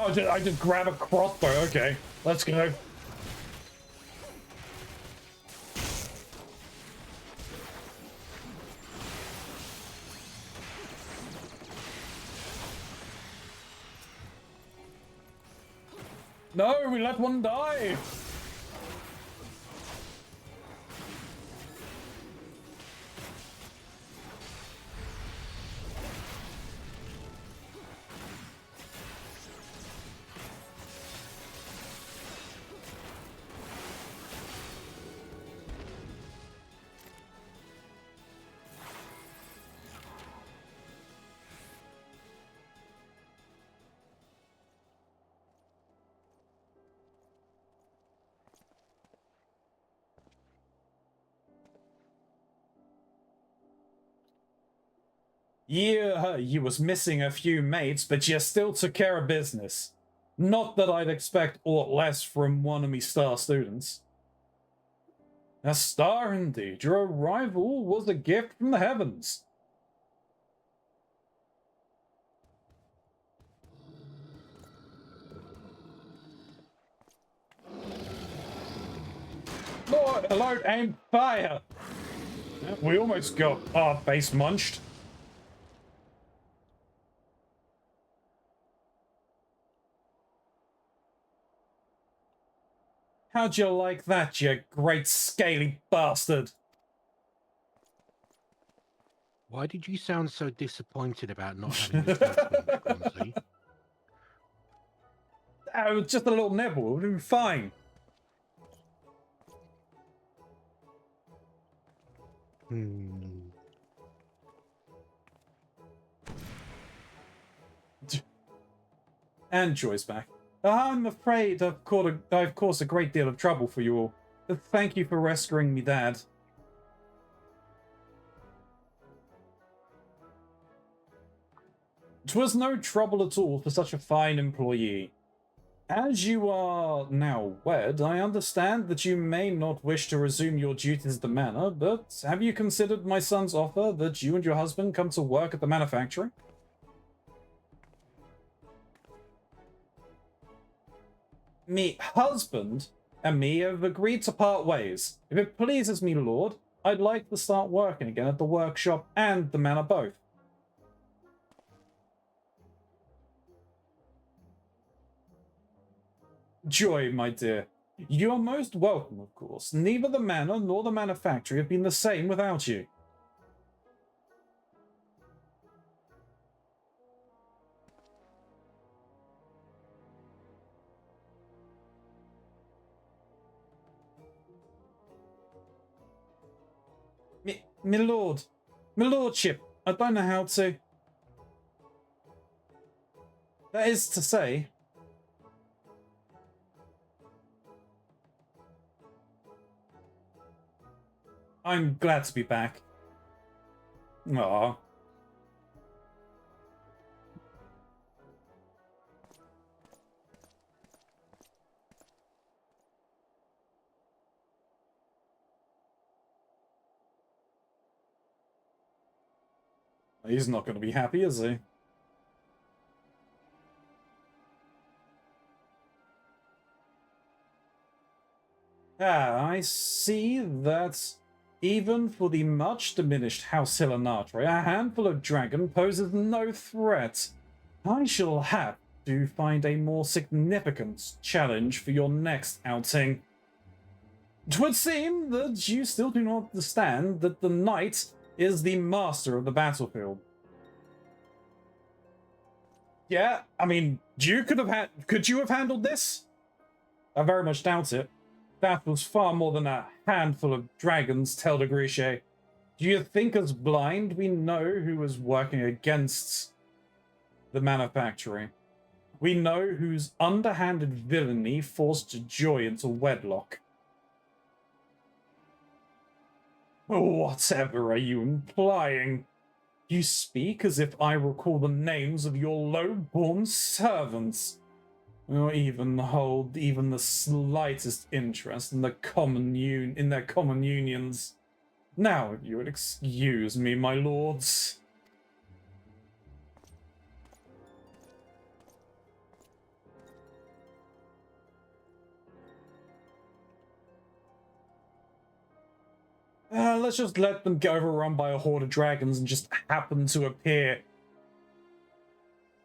Oh, I just grab a crossbow. Okay, let's go. No, we let one die. Yeah, you was missing a few mates, but you still took care of business. Not that I'd expect aught less from one of me star students. A star indeed. Your arrival was a gift from the heavens. Lord, alert, aim, fire! We almost got our face munched. How'd you like that, you great scaly bastard? Why did you sound so disappointed about not having the first one, Keronzi? It was just a little nibble. It would have been fine. And Joy's back. I'm afraid I've caused a great deal of trouble for you all. But thank you for rescuing me, Dad. 'Twas no trouble at all for such a fine employee. As you are now wed, I understand that you may not wish to resume your duties at the manor, but have you considered my son's offer that you and your husband come to work at the manufactory? Me husband and me have agreed to part ways. If it pleases me, lord, I'd like to start working again at the workshop and the manor both. Joy, my dear. You are most welcome, of course. Neither the manor nor the manufactory have been the same without you. My lordship, I don't know how to... That is to say... I'm glad to be back. Aww. He's not going to be happy, is he? Ah, I see that even for the much diminished House Hilanatre, a handful of dragon poses no threat. I shall have to find a more significant challenge for your next outing. It would seem that you still do not understand that the knight is the master of the battlefield. Yeah, I mean, could you have handled this? I very much doubt it. That was far more than a handful of dragons, Tel de Grisha. Do you think us blind we know who was working against the manufactory? We know whose underhanded villainy forced Joy into wedlock. Whatever are you implying? You speak as if I recall the names of your low-born servants, or even hold even the slightest interest in their common unions. Now, if you would excuse me, my lords. Let's just let them get overrun by a horde of dragons and just happen to appear.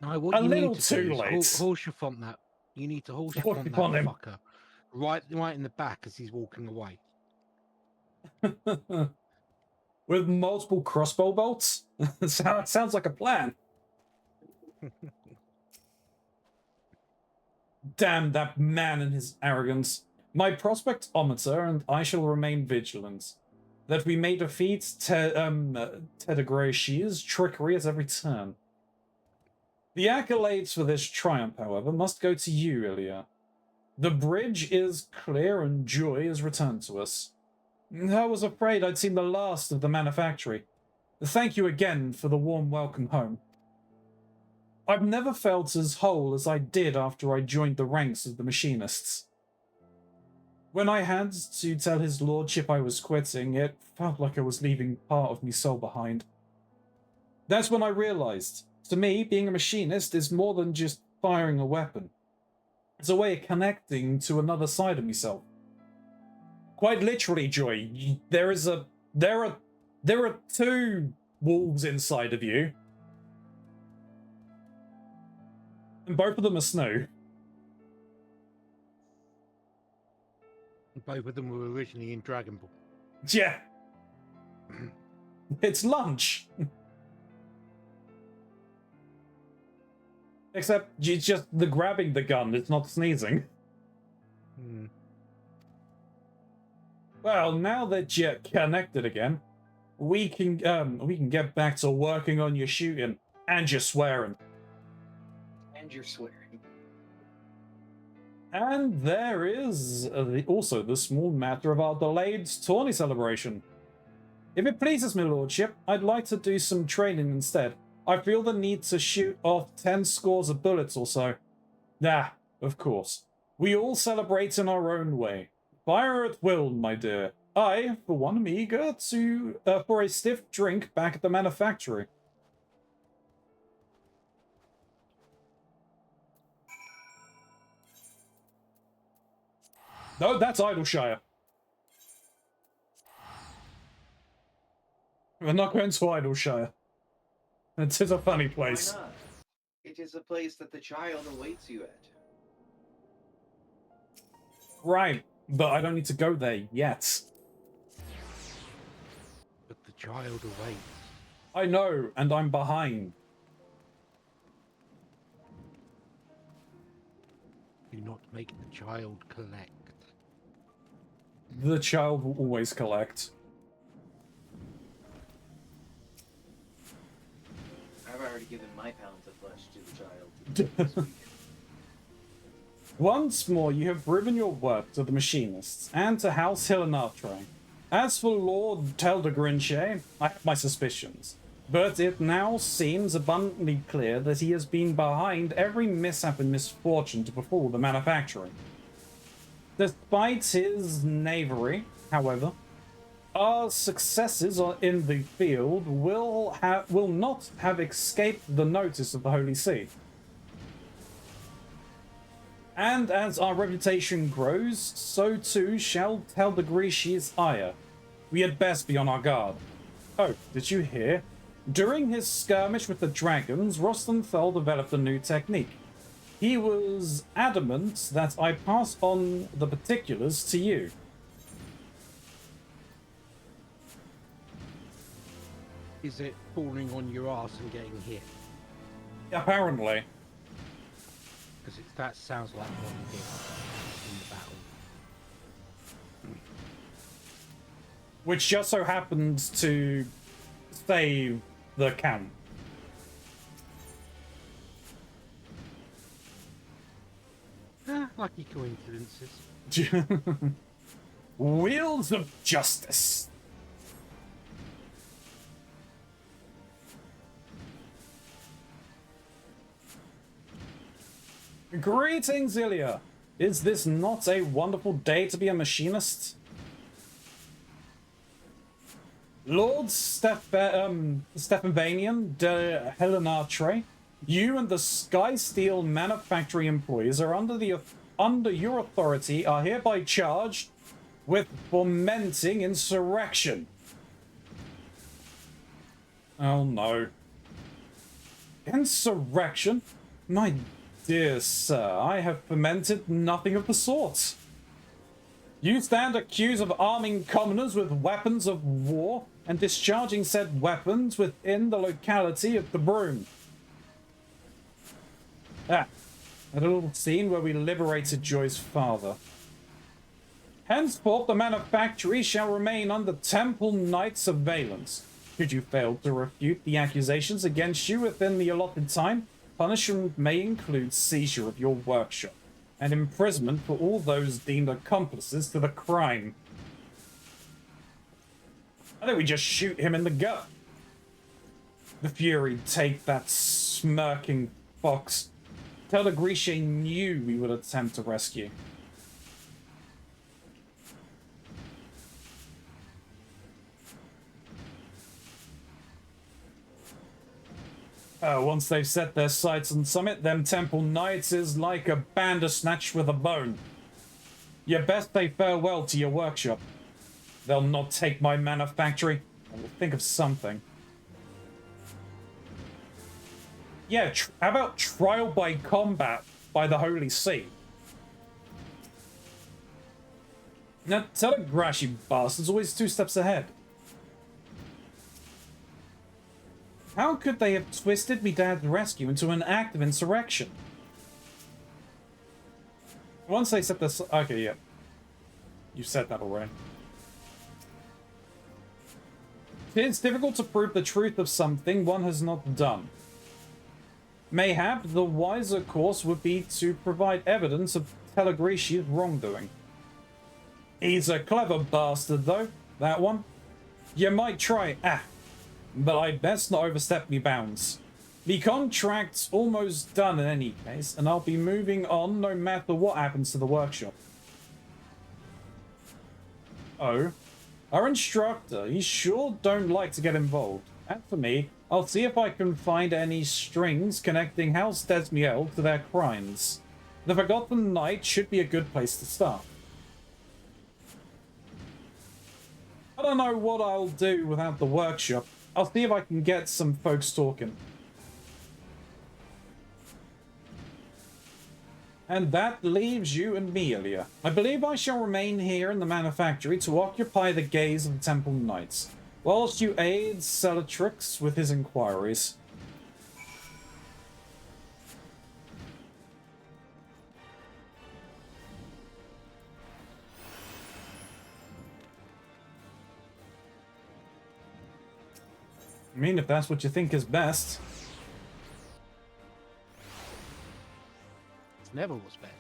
No, what A you little need to too do late. is horse your font that. You need to horse your Horse font your that font him. fucker. Right in the back as he's walking away. With multiple crossbow bolts? Sounds like a plan. Damn that man and his arrogance. My prospectometer and I shall remain vigilant, that we may defeat Tedegrati's trickery at every turn. The accolades for this triumph, however, must go to you, Ilya. The bridge is clear and Joy is returned to us. I was afraid I'd seen the last of the manufactory. Thank you again for the warm welcome home. I've never felt as whole as I did after I joined the ranks of the machinists. When I had to tell his lordship I was quitting, it felt like I was leaving part of me soul behind. That's when I realized, to me, being a machinist is more than just firing a weapon. It's a way of connecting to another side of myself. Quite literally, Joy, there are two wolves inside of you. And both of them are snow. Both of them were originally in Dragon Ball. Yeah. It's lunch. Except it's just the grabbing the gun, it's not sneezing. Well, now that you're connected again, we can get back to working on your shooting and your swearing. And you're swearing. And there is also the small matter of our delayed tourney celebration. If it pleases my lordship, I'd like to do some training instead. I feel the need to shoot off 10 scores of bullets or so. Ah, of course. We all celebrate in our own way. Fire at will, my dear. I, for one, am eager for a stiff drink back at the manufactory. No, that's Idleshire. We're not going to Idleshire. It is a funny place. Why not? It is a place that the child awaits you at. Right, but I don't need to go there yet. But the child awaits. I know, and I'm behind. Do not make the child collect. The child will always collect. I've already given my pounds of flesh to the child. Once more, you have proven your worth to the machinists and to House Hillenatre. As for Lord Teldegrinche, I have my suspicions, but it now seems abundantly clear that he has been behind every mishap and misfortune to befall the manufactory. Despite his knavery, however, our successes in the field will not have escaped the notice of the Holy See. And as our reputation grows, so too shall Teldegrishi's ire. We had best be on our guard. Oh, did you hear? During his skirmish with the dragons, Rostenfeld developed a new technique. He was adamant that I pass on the particulars to you. Is it falling on your ass and getting hit? Apparently. Because that sounds like one hit in the battle. Which just so happens to save the camp. Lucky coincidences. Wheels of justice. Greetings, Ilya. Is this not a wonderful day to be a machinist? Lord Stephanvanian de Helenatre, you and the Sky Steel manufacturing employees are under your authority are hereby charged with fomenting insurrection. Oh no. Insurrection? My dear sir, I have fomented nothing of the sort. You stand accused of arming commoners with weapons of war and discharging said weapons within the locality of the Broom. A little scene where we liberated Joy's father. Henceforth, the manufactory shall remain under Temple Knight surveillance. Should you fail to refute the accusations against you within the allotted time, punishment may include seizure of your workshop and imprisonment for all those deemed accomplices to the crime. I think we just shoot him in the gut. The Fury take that smirking fox. Tell the Grisha knew we would attempt to rescue. Once they've set their sights on Summit, them Temple Knights is like a bandersnatch with a bone. You best say farewell to your workshop. They'll not take my manufactory. I will think of something. Yeah, how about trial by combat by the Holy See? Now, Telegrashi bastards always 2 steps ahead. How could they have twisted me dad's rescue into an act of insurrection? Once they set this... Okay, yeah. You said that already. It's difficult to prove the truth of something one has not done. Mayhap the wiser course would be to provide evidence of Telegrishi's wrongdoing. He's a clever bastard, though, that one. You might try, but I'd best not overstep me bounds. The contract's almost done in any case, and I'll be moving on no matter what happens to the workshop. Oh, our instructor, he sure don't like to get involved. And for me, I'll see if I can find any strings connecting House Desmiel to their crimes. The Forgotten Knight should be a good place to start. I don't know what I'll do without the workshop. I'll see if I can get some folks talking. And that leaves you and me, Ilya. I believe I shall remain here in the manufactory to occupy the gaze of the Temple Knights, whilst you aid Celatrix with his inquiries. I mean, if that's what you think is best. It's never what's best.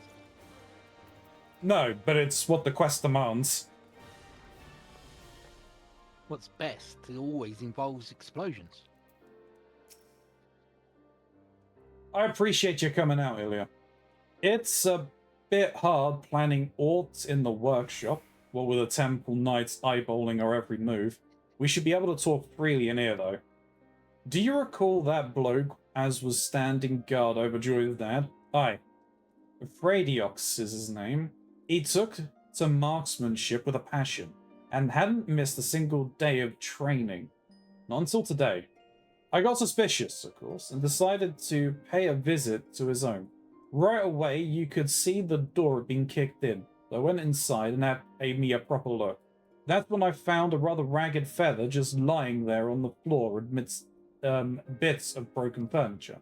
No, but it's what the quest demands. What's best always involves explosions. I appreciate you coming out, Ilya. It's a bit hard planning aught in the workshop, what with the Temple Knights eyeballing our every move. We should be able to talk freely in here, though. Do you recall that bloke as was standing guard over Joy's dad? Aye. Fradiox is his name. He took to marksmanship with a passion, and hadn't missed a single day of training. Not until today. I got suspicious, of course, and decided to pay a visit to his home. Right away, you could see the door had been kicked in. I went inside and had me a proper look. That's when I found a rather ragged feather just lying there on the floor amidst bits of broken furniture.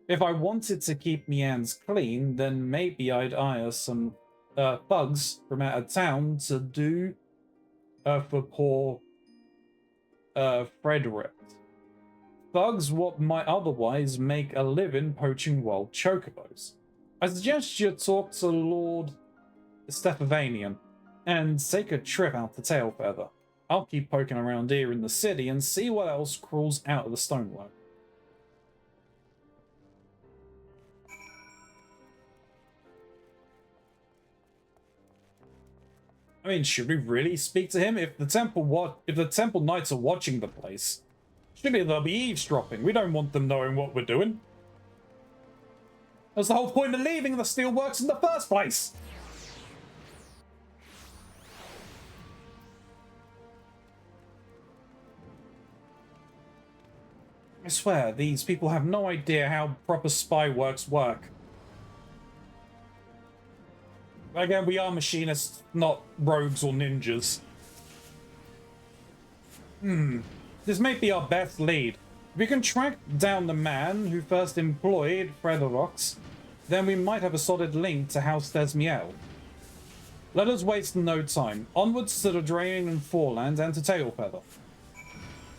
If I wanted to keep me hands clean, then maybe I'd hire some thugs from out of town to do for poor Frederick. Thugs what might otherwise make a living poaching wild chocobos. I suggest you talk to Lord Stephanian and take a trip out to Tailfeather. I'll keep poking around here in the city and see what else crawls out of the stonework. I mean, should we really speak to him? If the Temple Knights are watching the place, surely they'll be eavesdropping. We don't want them knowing what we're doing. That's the whole point of leaving the steelworks in the first place. I swear, these people have no idea how proper spy works work. Again, we are machinists, not rogues or ninjas. This may be our best lead. If we can track down the man who first employed Fredorox, then we might have a solid link to House Desmiel. Let us waste no time. Onwards to the Drain and Foreland and to Tailfeather.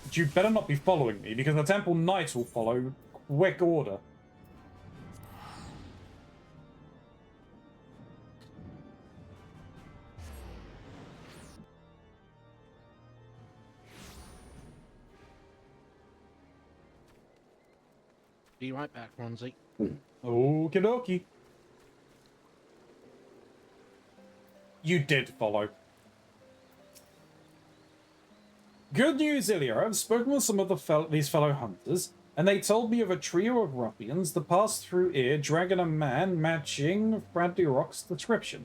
But you better not be following me, because the Temple Knights will follow. Quick order. Be right back, Keronzi. Okie dokie. You did follow. Good news, Ilya. I've spoken with some of these fellow hunters, and they told me of a trio of ruffians that passed through here dragging a man matching Fradyrok's description.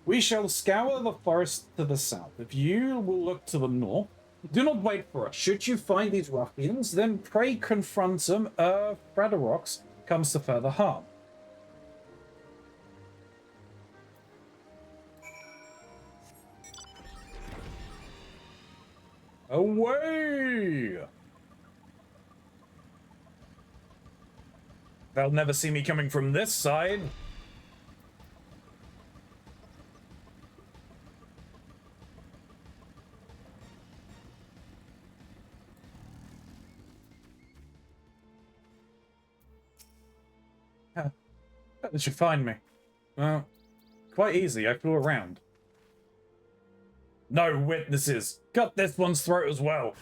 We shall scour the forest to the south. If you will look to the north, do not wait for us. Should you find these ruffians, then pray confront them ere Fradyrok's comes to further harm. Away! They'll never see me coming from this side. How did you find me? Well, quite easy. I flew around. No witnesses. Cut this one's throat as well.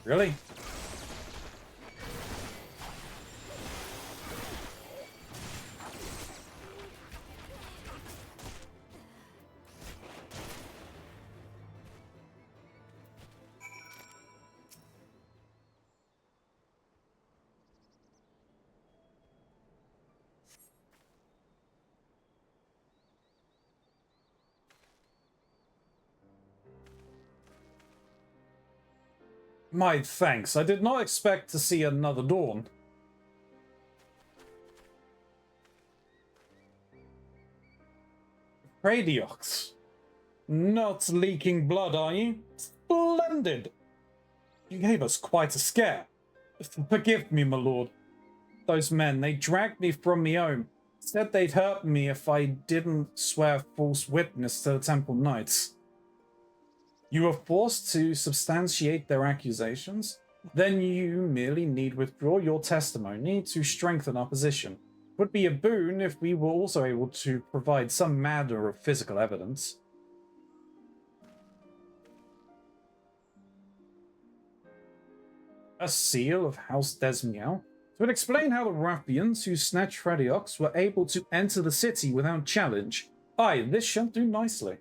Really? My thanks. I did not expect to see another dawn. Radiox. Not leaking blood, are you? Splendid! You gave us quite a scare. Forgive me, my lord. Those men, they dragged me from me home. Said they'd hurt me if I didn't swear false witness to the Temple Knights. You were forced to substantiate their accusations? Then you merely need withdraw your testimony to strengthen our position. It would be a boon if we were also able to provide some manner of physical evidence. A seal of House Desmiel? It would explain how the ruffians who snatched Radiox were able to enter the city without challenge. Aye, this shall do nicely.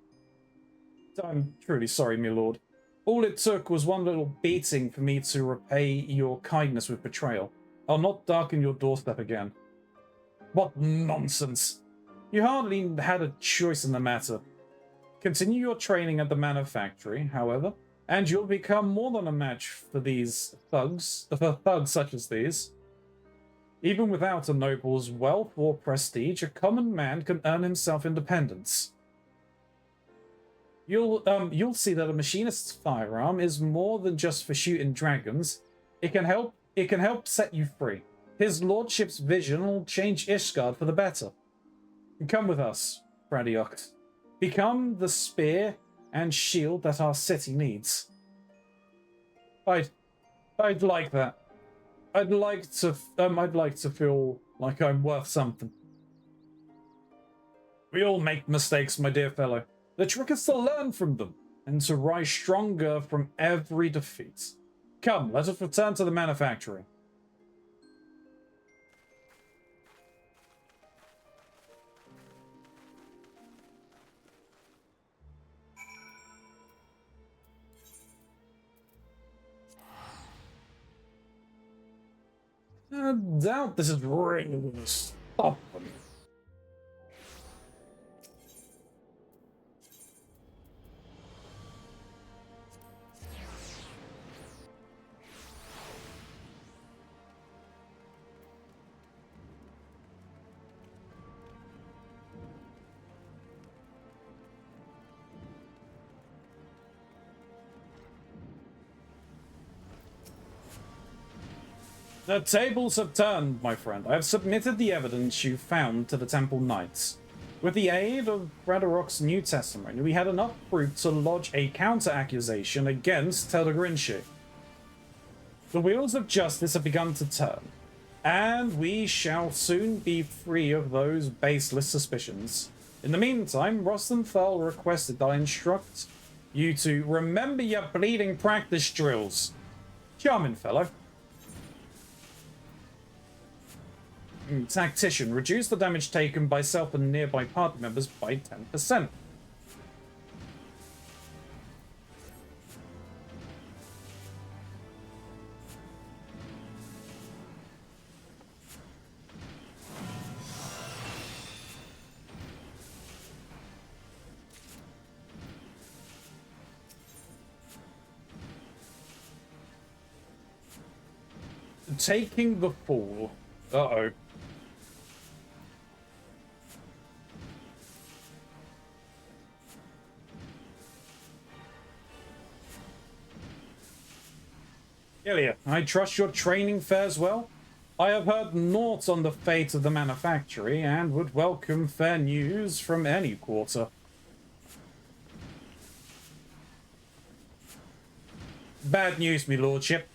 I'm truly sorry, my lord. All it took was one little beating for me to repay your kindness with betrayal. I'll not darken your doorstep again. What nonsense! You hardly had a choice in the matter. Continue your training at the manufactory, however, and you'll become more than a match for these thugs, for thugs such as these. Even without a noble's wealth or prestige, a common man can earn himself independence. You'll see that a machinist's firearm is more than just for shooting dragons. It can help set you free. His lordship's vision will change Ishgard for the better. Come with us, Radiox. Become the spear and shield that our city needs. I'd like that. I'd like to feel like I'm worth something. We all make mistakes, my dear fellow. The trick is to learn from them, and to rise stronger from every defeat. Come, let us return to the manufactory. I doubt this is really going to stop them. The tables have turned, my friend. I have submitted the evidence you found to the Temple Knights. With the aid of Radorok's new testimony, we had enough proof to lodge a counter-accusation against Tel'Grinshi. The wheels of justice have begun to turn, and we shall soon be free of those baseless suspicions. In the meantime, Rostenthal requested that I instruct you to remember your bleeding practice drills. Charming fellow. Tactician, reduce the damage taken by self and nearby party members by 10%. Taking the fall. Uh-oh. Ilya, I trust your training fares well. I have heard naught on the fate of the manufactory, and would welcome fair news from any quarter. Bad news, me lordship.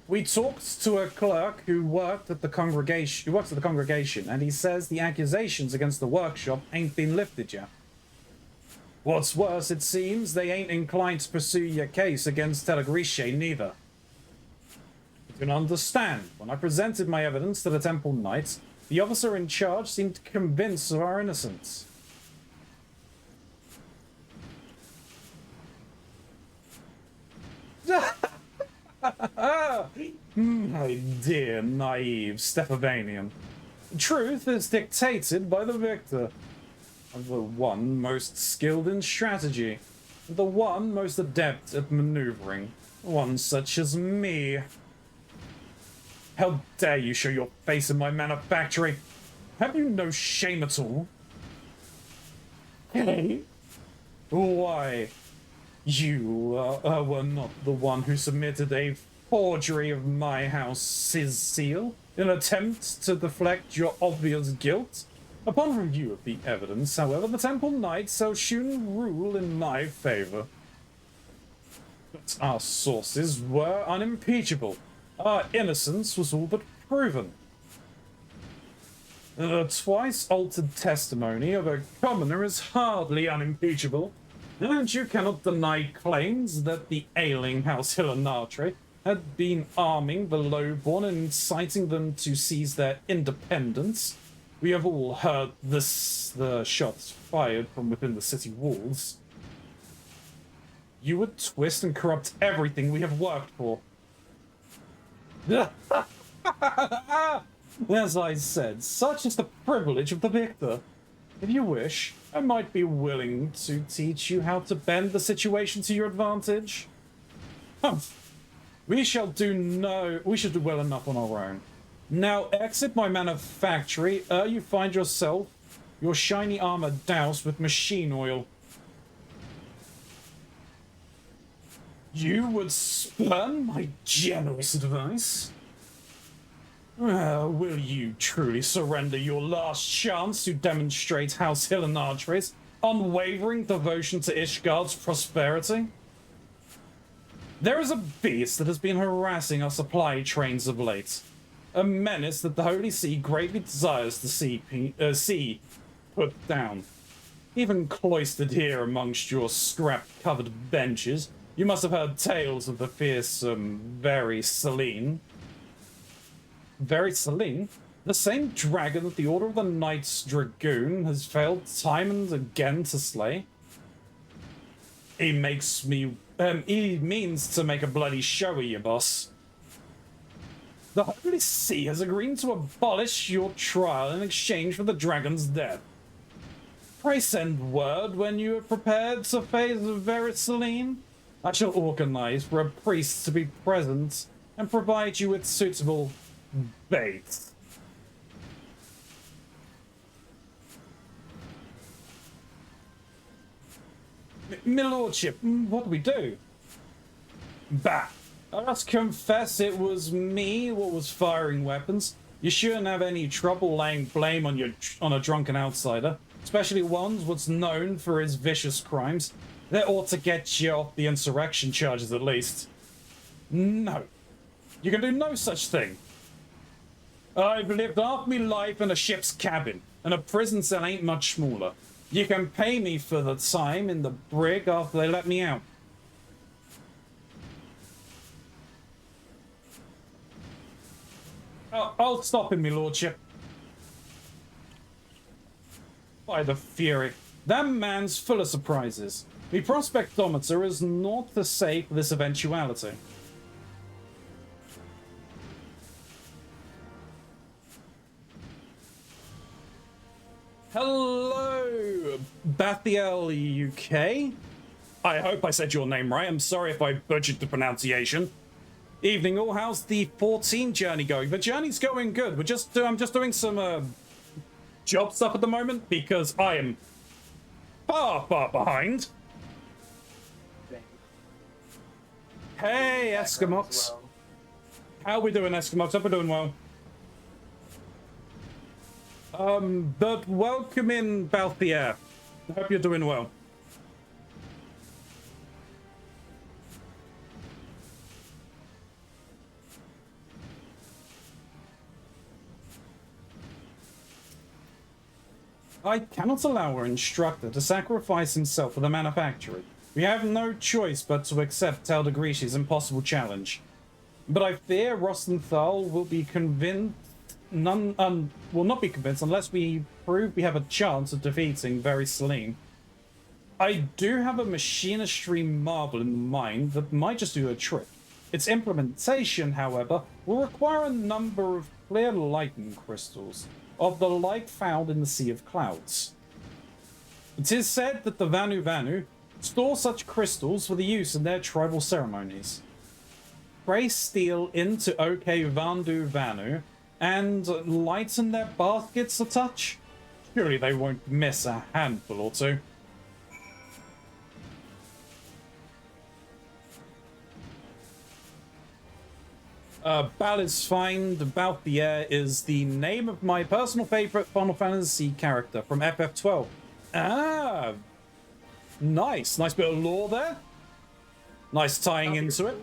We talked to a clerk who worked at the congregation, and he says the accusations against the workshop ain't been lifted yet. What's worse, it seems they ain't inclined to pursue your case against Tel'Grinshi neither. You can understand, when I presented my evidence to the Temple Knights, the officer in charge seemed convinced of our innocence. My dear, naive Stephanian. Truth is dictated by the victor. The one most skilled in strategy. The one most adept at maneuvering. one such as me. How dare you show your face in my manufactory? Have you no shame at all? Hey? Why? You were not the one who submitted a forgery of my house's seal in an attempt to deflect your obvious guilt? Upon review of the evidence, however, the Temple Knights shall soon rule in my favor. But our sources were unimpeachable. Our innocence was all but proven. The twice altered testimony of a commoner is hardly unimpeachable, and you cannot deny claims that the ailing House Hillenatre had been arming the lowborn and inciting them to seize their independence. We have all heard the shots fired from within the city walls. You would twist and corrupt everything we have worked for. As I said, such is the privilege of the victor. If you wish, I might be willing to teach you how to bend the situation to your advantage. Humph. We shall do well enough on our own. Now exit my manufactory ere you find yourself, your shiny armor doused with machine oil. You would spurn my generous advice? Will you truly surrender your last chance to demonstrate House Hillenatre's unwavering devotion to Ishgard's prosperity? There is a beast that has been harassing our supply trains of late. A menace that the Holy See greatly desires to see put down. Even cloistered here amongst your scrap-covered benches, you must have heard tales of the fearsome Very Celine. Very Celine? The same dragon that the Order of the Knights Dragoon has failed time and again to slay? He means to make a bloody show of you, boss. The Holy See has agreed to abolish your trial in exchange for the dragon's death. Pray send word when you are prepared to face Very Celine. I shall organize for a priest to be present and provide you with suitable bait. My lordship, what do we do? Bah! I must confess it was me what was firing weapons. You shouldn't have any trouble laying blame on a drunken outsider, especially one what's known for his vicious crimes. That ought to get you off the insurrection charges at least. No. You can do no such thing. I've lived half my life in a ship's cabin, and a prison cell ain't much smaller. You can pay me for the time in the brig after they let me out. I'll stop him, my lordship. By the fury, that man's full of surprises. My prospectometer is naught to say for this eventuality. Hello, Bathiel UK. I hope I said your name right. I'm sorry if I butchered the pronunciation. Evening all, how's the 14 journey going? The journey's going good. I'm just doing some job stuff at the moment because I am far behind. Hey, Eskimox. Well. How we doing, Eskimox? Hope we're doing well. But welcome in, Balthier. I hope you're doing well. I cannot allow our instructor to sacrifice himself for the manufactory. We have no choice but to accept Teldegrishi's impossible challenge. But I fear Rostenthal will be convinced will not be convinced unless we prove we have a chance of defeating Very Celine. I do have a machinistry marvel in mind that might just do a trick. Its implementation, however, will require a number of clear lightning crystals, of the like found in the Sea of Clouds. It is said that the Vanu Vanu store such crystals for the use in their tribal ceremonies. trace steel into OK Vandu Vanu and lighten their baskets a touch? Surely they won't miss a handful or two. Bal is fine. About the Air is the name of my personal favorite Final Fantasy character from FF12. Ah, nice. Nice bit of lore there. Nice tying into it.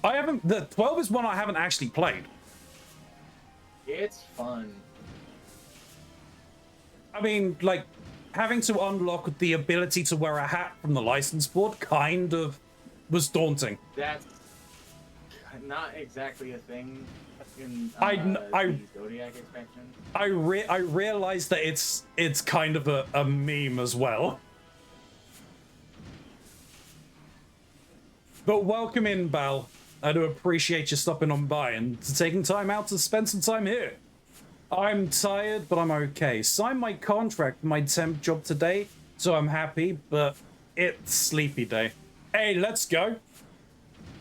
I haven't... The 12 is one I haven't actually played. It's fun. I mean, like, having to unlock the ability to wear a hat from the license board kind of was daunting. That's not exactly a thing in I Zodiac expansion. I realized that it's kind of a meme as well. But welcome in, Bal. I do appreciate you stopping on by and taking time out to spend some time here. I'm tired, but I'm okay. Signed my contract for my temp job today, so I'm happy, but it's sleepy day. Hey, let's go.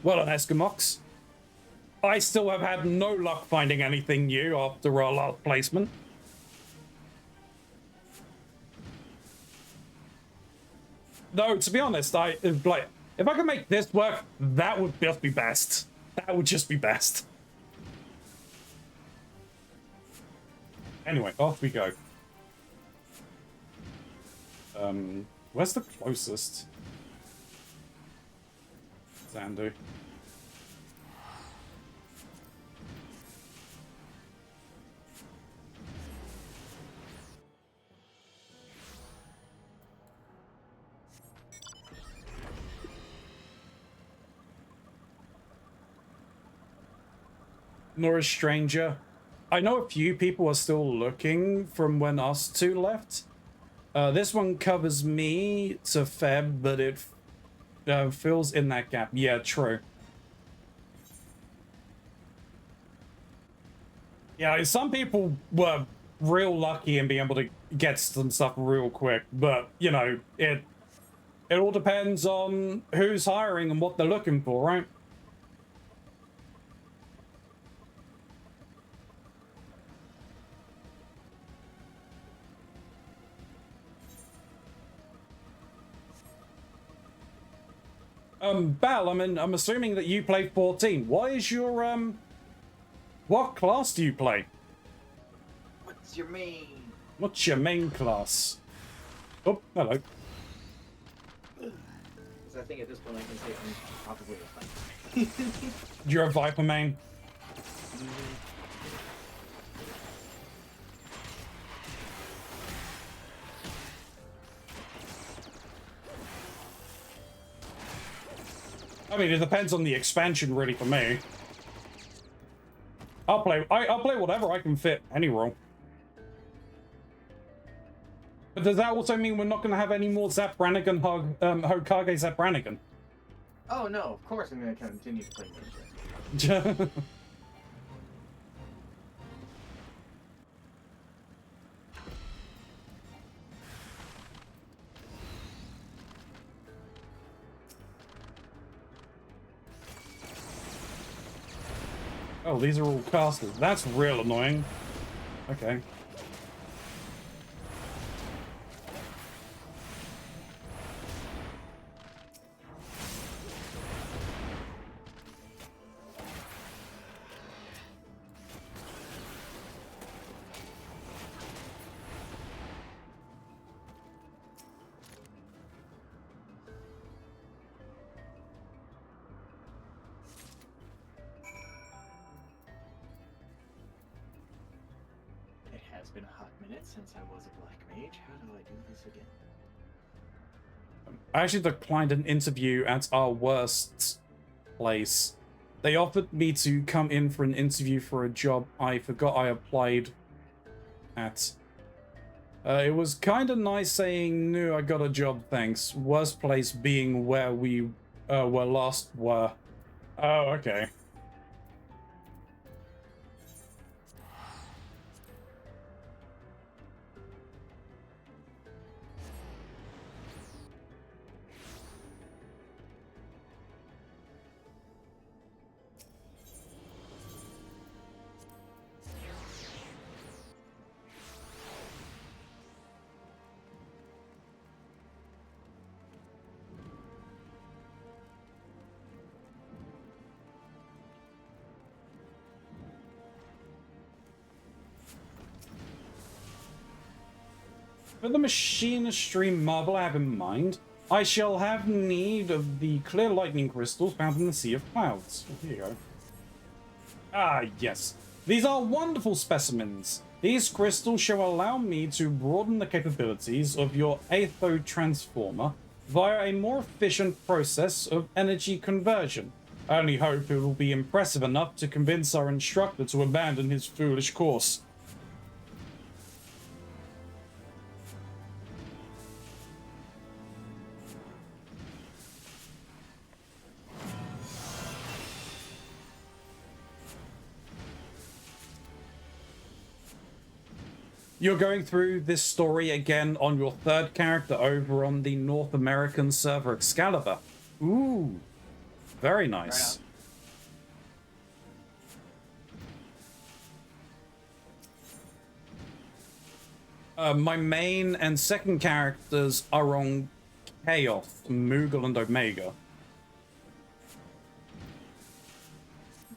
Well done, Eskimox. I still have had no luck finding anything new after our last placement. No, to be honest, if I could make this work, that would just be best. That would just be best. Anyway, off we go. Where's the closest? Zandu. Nor a stranger. I know a few people are still looking from when us two left. This one covers me to Feb, but it fills in that gap. Yeah, true. Yeah, some people were real lucky in being able to get some stuff real quick, but, you know, it all depends on who's hiring and what they're looking for, right? Bal, I'm assuming that you play 14. What is your, what class do you play? What's your main? What's your main class? Oh, hello. Because I think at this point I can say I'm probably a fighter. You're a Viper main? I mean, it depends on the expansion, really, for me. I'll play whatever I can fit any role. But does that also mean we're not going to have any more Zap Brannigan Hokage Zap Brannigan? Oh no, of course I'm going to continue to play Ninja. Oh, these are all casters. That's real annoying. Okay. It's been a hot minute since I was a black mage. How do I do this again? I actually declined an interview at our worst place. They offered me to come in for an interview for a job I forgot I applied at. It was kind of nice saying, no, I got a job, thanks. Worst place being where we were last were. Oh, okay. For the machinistry marvel I have in mind, I shall have need of the clear lightning crystals found in the Sea of Clouds. Here you go. Ah, yes. These are wonderful specimens. These crystals shall allow me to broaden the capabilities of your Aetho transformer via a more efficient process of energy conversion. I only hope it will be impressive enough to convince our instructor to abandon his foolish course. You're going through this story again on your third character over on the North American server Excalibur. Ooh, very nice. My main and second characters are on Chaos, Moogle, and Omega.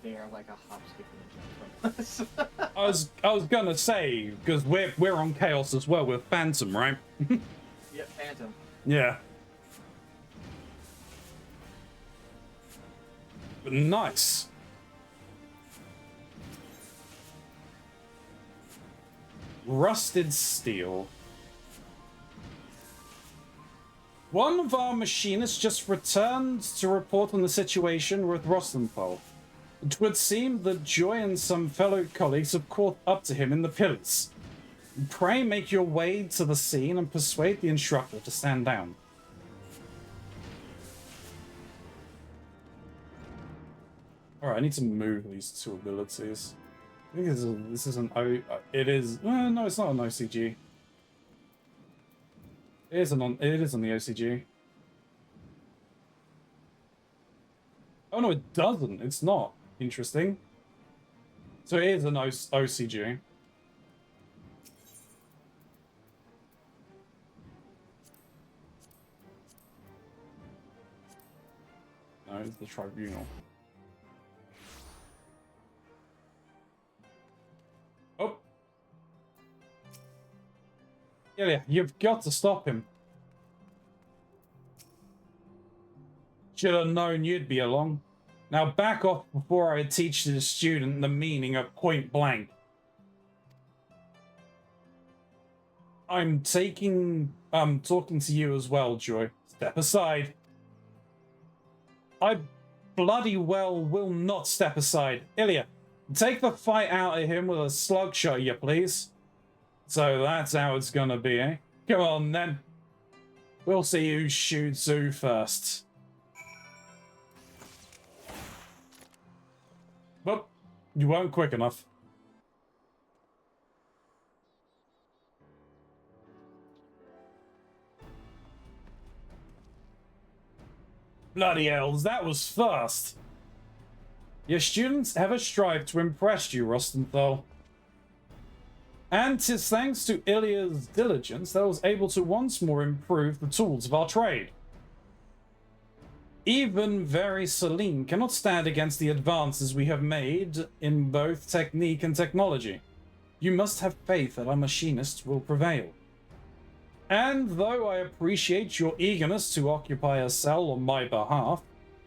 They are like a hop, skip, and a jump from us. I was gonna say, because we're on Chaos as well with Phantom, right? Yeah, Phantom. Yeah. But nice. Rusted steel. One of our machinists just returned to report on the situation with Rostenthal. It would seem that Joy and some fellow colleagues have caught up to him in the pillars. Pray make your way to the scene and persuade the instructor to stand down. Alright, I need to move these two abilities. I think this is an O... It is... no, it's not an OCG. It is on the OCG. Oh no, it doesn't. It's not. Interesting. So it is an OCG. No, it's the Tribunal. Oh. Yeah, you've got to stop him. Should have known you'd be along. Now back off before I teach the student the meaning of point blank. I'm talking to you as well, Joy. Step aside. I bloody well will not step aside. Ilya, take the fight out of him with a slug shot, you please. So that's how it's gonna be, eh? Come on, then. We'll see who shoots who first. But you weren't quick enough. Bloody hells, that was fast. Your students ever strive to impress you, Rostenthal. And 'tis thanks to Ilya's diligence that I was able to once more improve the tools of our trade. Even very Celine cannot stand against the advances we have made in both technique and technology. You must have faith that our machinists will prevail. And though I appreciate your eagerness to occupy a cell on my behalf,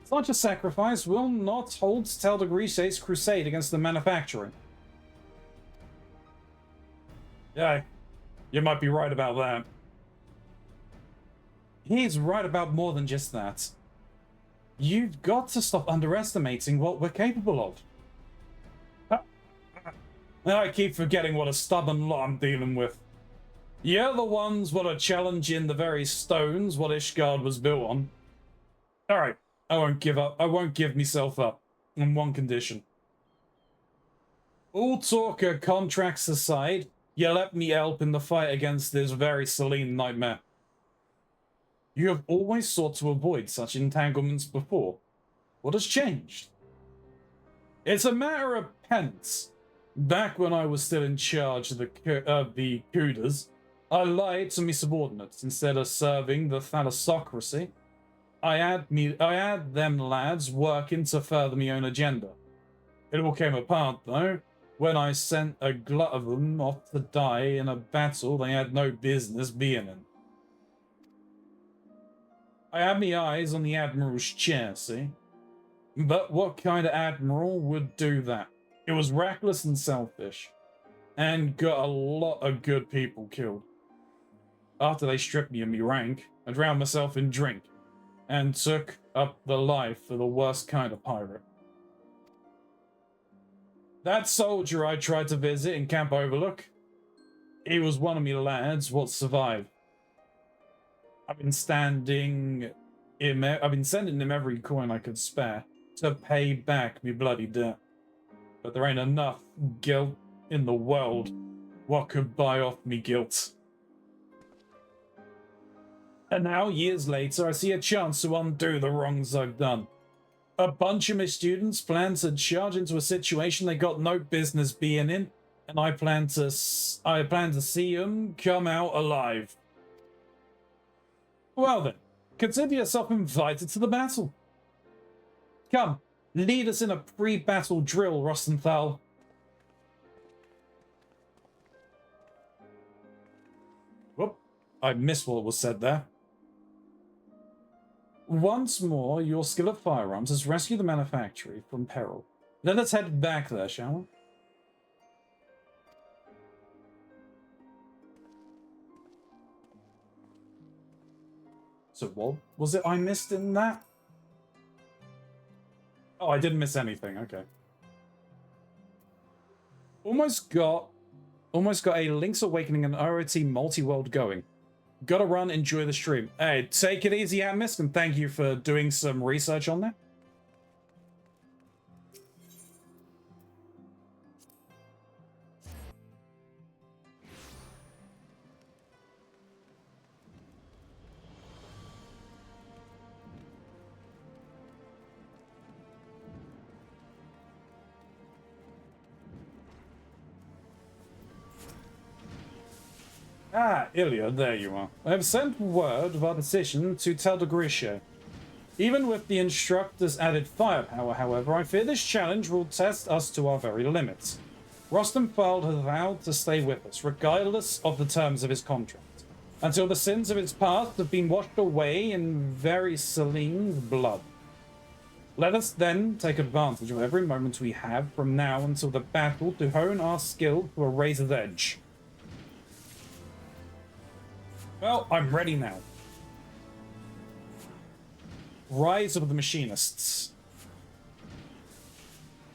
such a sacrifice will not hold Tel Grise's crusade against the manufacturing. Yeah, you might be right about that. He's right about more than just that. You've got to stop underestimating what we're capable of. I keep forgetting what a stubborn lot I'm dealing with. You're the ones what are challenging the very stones what Ishgard was built on. Alright, I won't give up. I won't give myself up. On one condition. All talk of contracts aside, you let me help in the fight against this very Celine nightmare. You have always sought to avoid such entanglements before. What has changed? It's a matter of pence. Back when I was still in charge of the Kudas, I lied to me subordinates instead of serving the thalassocracy. I had them lads working to further my own agenda. It all came apart, though, when I sent a glut of them off to die in a battle they had no business being in. I had my eyes on the Admiral's chair, see? But what kind of Admiral would do that? It was reckless and selfish, and got a lot of good people killed. After they stripped me of my rank, I drowned myself in drink, and took up the life of the worst kind of pirate. That soldier I tried to visit in Camp Overlook, he was one of me lads what survived. I've been sending him every coin I could spare to pay back me bloody debt. But there ain't enough guilt in the world what could buy off me guilt. And now, years later, I see a chance to undo the wrongs I've done. A bunch of my students plan to charge into a situation they got no business being in, and I plan to see them come out alive. Well then, consider yourself invited to the battle. Come, lead us in a pre-battle drill, Rostenthal. Whoop, I missed what was said there. Once more, your skill at firearms has rescued the manufactory from peril. Let us head back there, shall we? So what was it I missed in that? Oh, I didn't miss anything, okay. Almost got a Link's Awakening and OOT multi-world going. Gotta run, enjoy the stream. Hey, take it easy, Atmist, and thank you for doing some research on that. Ah, Ilya, there you are. I have sent word of our decision to Teldegrisha. Even with the instructor's added firepower, however, I fear this challenge will test us to our very limits. Rostenfeld has vowed to stay with us, regardless of the terms of his contract, until the sins of his past have been washed away in very Celine's blood. Let us then take advantage of every moment we have from now until the battle to hone our skill to a razor's edge. Well, I'm ready now. Rise of the Machinists.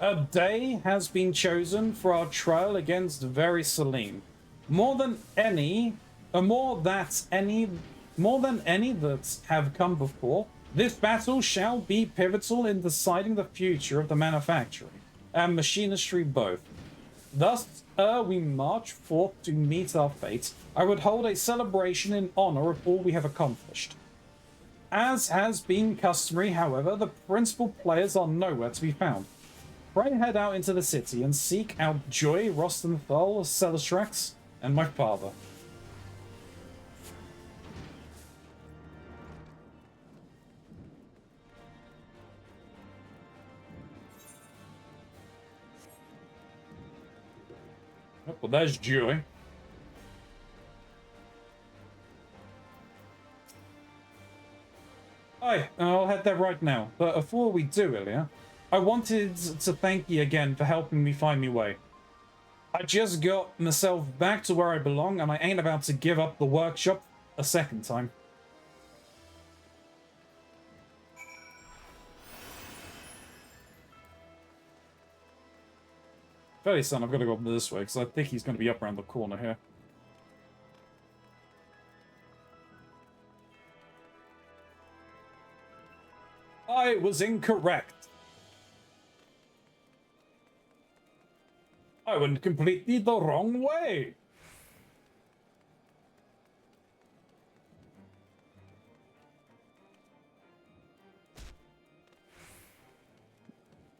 A day has been chosen for our trial against very Celine. More than any that have come before, this battle shall be pivotal in deciding the future of the manufacturing and machinistry both. Thus, we march forth to meet our fate. I would hold a celebration in honor of all we have accomplished. As has been customary, however, the principal players are nowhere to be found. Pray head out into the city and seek out Joy, Rostenthal, Celestrax, and my father. Well, there's Joy. Hi, I'll head there right now. But before we do, Ilya, I wanted to thank you again for helping me find my way. I just got myself back to where I belong, and I ain't about to give up the workshop a second time. Fairly son, I've got to go up this way, because I think he's going to be up around the corner here. I was incorrect. I went completely the wrong way.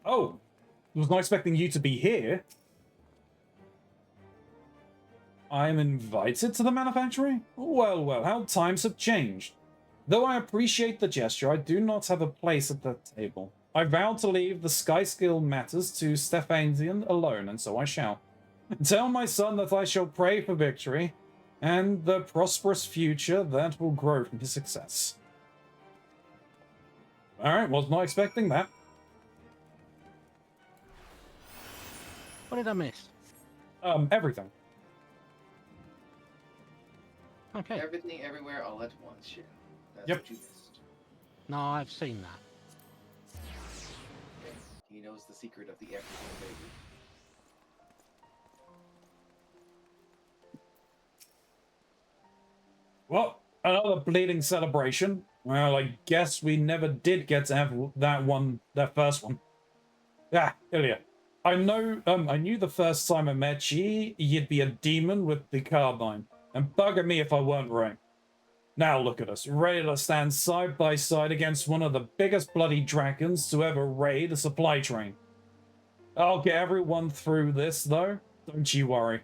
Oh, I was not expecting you to be here. I am invited to the manufactory? Well, well, how times have changed. Though I appreciate the gesture, I do not have a place at that table. I vow to leave the sky skill matters to Stephanian alone, and so I shall. Tell my son that I shall pray for victory, and the prosperous future that will grow from his success. Alright, was not expecting that. What did I miss? Everything. Okay. Everything, everywhere, all at once. Shit. That's Yep. what you missed. No, I've seen that. He knows the secret of the everything baby. Well, another bleeding celebration. Well, I guess we never did get to have that first one. Ah, Ilya. I knew the first time I met you, you'd be a demon with the carbine. And bugger me if I weren't right. Now look at us, ready to stand side by side against one of the biggest bloody dragons to ever raid a supply train. I'll get everyone through this, though. Don't you worry.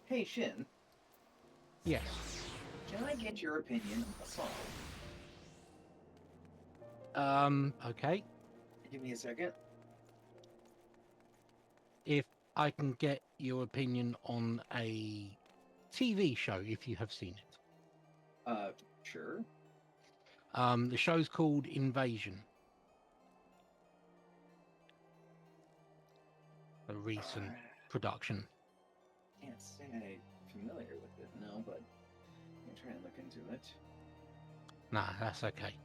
Hey, Shin, Yes. can I get your opinion on the song? Okay. Give me a second. If I can get your opinion on a TV show, if you have seen it. Sure. The show's called Invasion. A recent production. Can't say I'm familiar with it, no, but I'm trying to look into it. Nah, that's okay.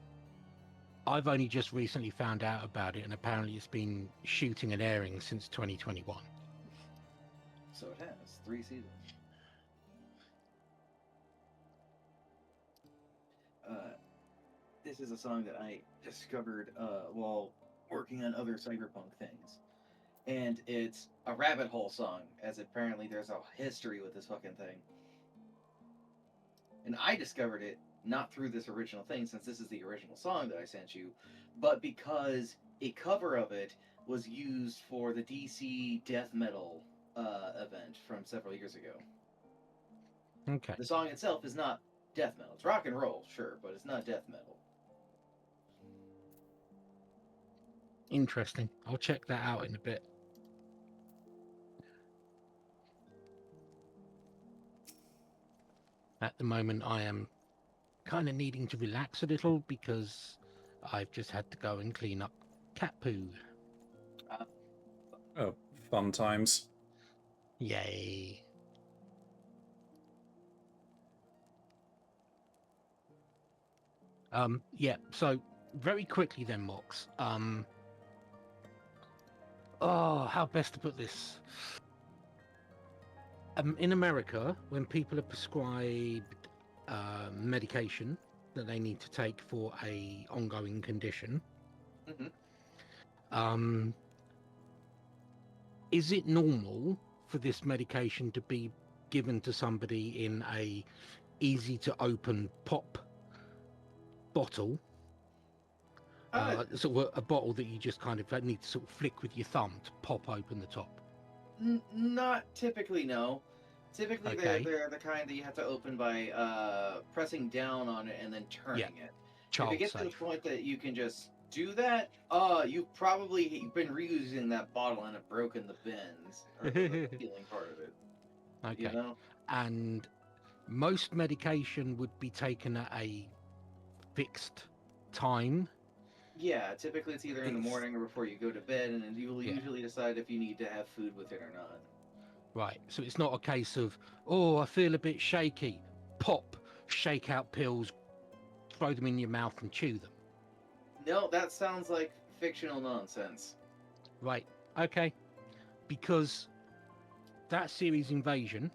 I've only just recently found out about it, and apparently it's been shooting and airing since 2021. So it has 3 seasons. This is a song that I discovered while working on other cyberpunk things. And it's a rabbit hole song, as apparently there's a history with this fucking thing. And I discovered it not through this original thing, since this is the original song that I sent you, but because a cover of it was used for the DC death metal event from several years ago. Okay. The song itself is not death metal. It's rock and roll, sure, but it's not death metal. Interesting. I'll check that out in a bit. At the moment, I am kind of needing to relax a little because I've just had to go and clean up cat poo. Oh, fun times. Yay. Yeah, so very quickly then, Mox. How best to put this? In America, when people are prescribed medication that they need to take for a ongoing condition, is it normal for this medication to be given to somebody in a easy to open pop bottle? Sort of a bottle that you just kind of need to sort of flick with your thumb to pop open the top? Not typically, no. Typically, Okay. they're the kind that you have to open by pressing down on it and then turning it. Child If it gets to the safe. point that you can just do that, you've been reusing that bottle and have broken the bins, or the healing part of it. Okay. You know? And most medication would be taken at a fixed time. Yeah, typically it's either in the It's- morning or before you go to bed, and then you will Yeah. usually decide if you need to have food with it or not. Right. So it's not a case of, oh, I feel a bit shaky. Pop, shake out pills, throw them in your mouth and chew them. No, that sounds like fictional nonsense. Right. Okay. Because that series Invasion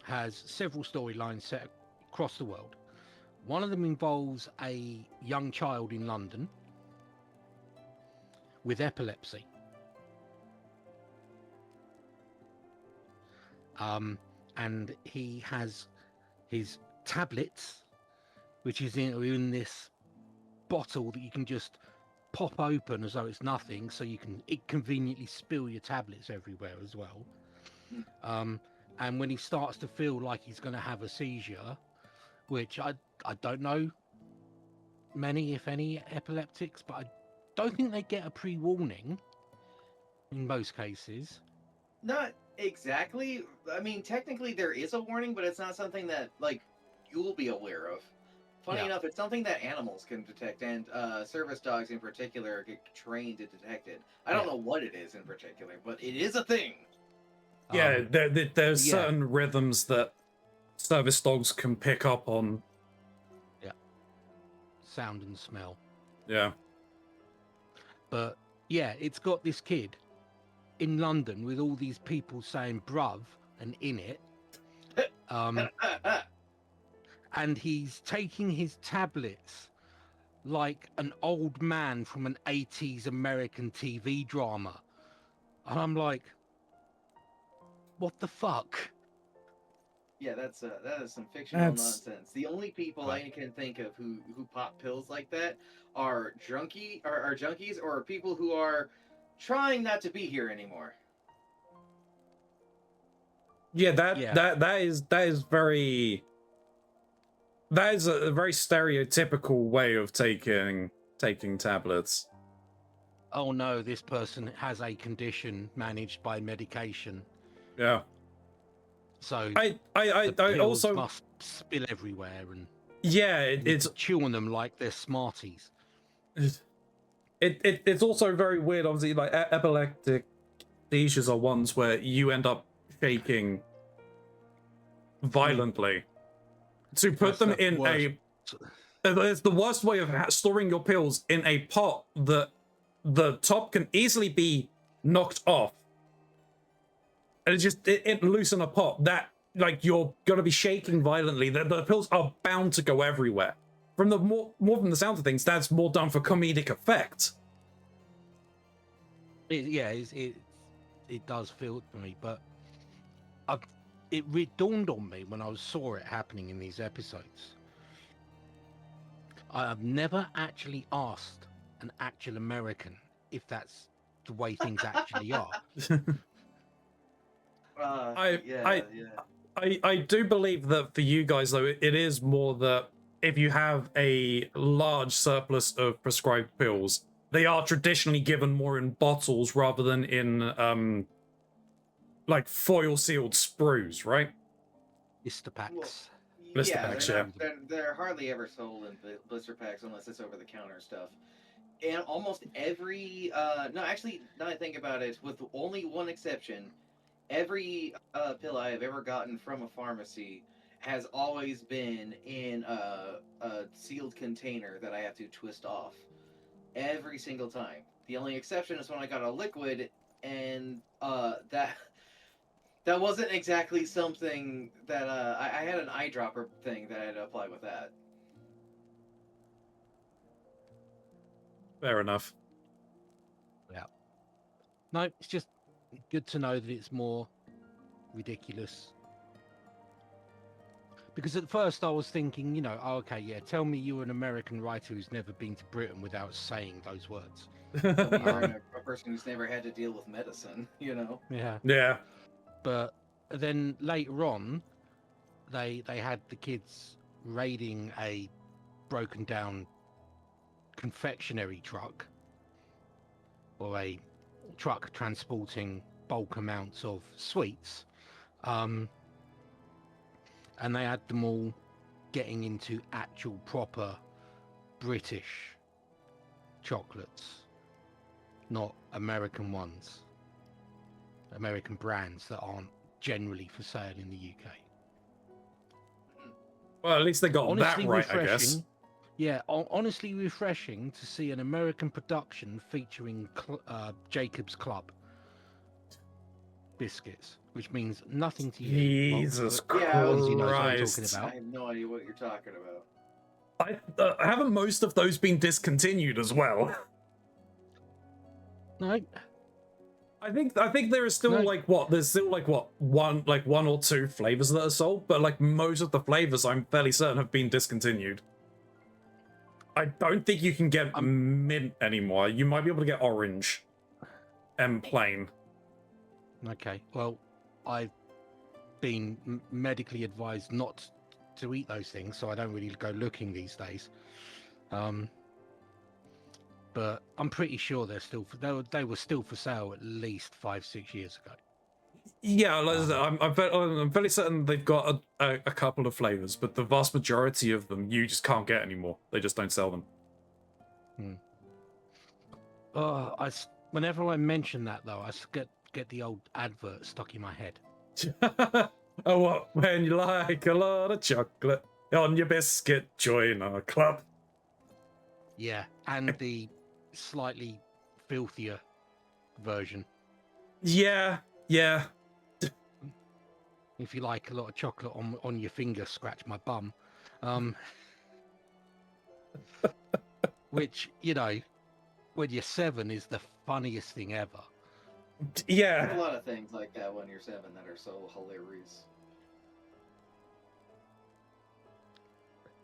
has several storylines set across the world. One of them involves a young child in London with epilepsy. And he has his tablets, which is in this bottle that you can just pop open as though it's nothing, so it conveniently spill your tablets everywhere as well. And when he starts to feel like he's going to have a seizure, which I don't know many, if any, epileptics, but I don't think they get a pre-warning in most cases. Not exactly. I mean, technically there is a warning, but it's not something that like you'll be aware of. Funny enough, it's something that animals can detect, and service dogs in particular get trained to detect it. I don't know what it is in particular, but it is a thing. Yeah, there's yeah. certain rhythms that service dogs can pick up on. Yeah. Sound and smell. Yeah. But yeah, it's got this kid in London with all these people saying bruv and in it. And he's taking his tablets like an old man from an 80s American TV drama. And I'm like, what the fuck? Yeah, that is some fictional nonsense. The only people I can think of who pop pills like that are junkies or people who are trying not to be here anymore. Yeah, that is a very stereotypical way of taking tablets. Oh no, this person has a condition managed by medication. Yeah. So I also must spill everywhere and it's chew on them like they're Smarties. It's also very weird. Obviously, like epileptic seizures are ones where you end up shaking violently. To put them in it's the worst way of storing your pills in a pot that the top can easily be knocked off. And it's just it loose in a pot that like you're gonna be shaking violently. The pills are bound to go everywhere. From the more from the sound of things, that's more done for comedic effect. It does feel for me, but it dawned on me when I saw it happening in these episodes. I've never actually asked an actual American if that's the way things actually are. I do believe that for you guys though, it is more that if you have a large surplus of prescribed pills, they are traditionally given more in bottles rather than in like foil sealed sprues, right? Blister packs. Blister packs, they're hardly ever sold in blister packs unless it's over the counter stuff. And almost every no, actually, now I think about it, with only one exception, every pill I have ever gotten from a pharmacy has always been in a sealed container that I have to twist off every single time. The only exception is when I got a liquid, and that wasn't exactly something that I had an eyedropper thing that I had to apply with that. Fair enough. Yeah. No, it's just good to know that it's more ridiculous. Because at first I was thinking, you know, oh, okay, yeah, tell me you're an American writer who's never been to Britain without saying those words. You're a person who's never had to deal with medicine, you know? Yeah. Yeah. But then later on, they had the kids raiding a broken down confectionery truck, or a truck transporting bulk amounts of sweets, and they had them all getting into actual proper British chocolates, not American ones, American brands that aren't generally for sale in the UK. Well, at least they got honestly that right, I guess. Yeah, honestly refreshing to see an American production featuring Jacob's Club biscuits, which means nothing to you. Jesus Christ. You know what I'm talking about. I have no idea what you're talking about. Haven't most of those been discontinued as well? No. I think there is still there's still one or two flavors that are sold, but like most of the flavors I'm fairly certain have been discontinued. I don't think you can get mint anymore. You might be able to get orange and plain. Okay, well, I've been medically advised not to eat those things, so I don't really go looking these days. But I'm pretty sure they were still for sale at least 5-6 years ago. Yeah, I'm fairly certain they've got a couple of flavors, but the vast majority of them you just can't get anymore. They just don't sell them. Whenever I mention that though, I get the old advert stuck in my head. Oh, what? When you like a lot of chocolate on your biscuit, join our club. Yeah, and the slightly filthier version. Yeah. If you like a lot of chocolate on your finger, scratch my bum. Which, you know, when you're 7 is the funniest thing ever. There's a Yeah. lot of things like that when you're 7 that are so hilarious.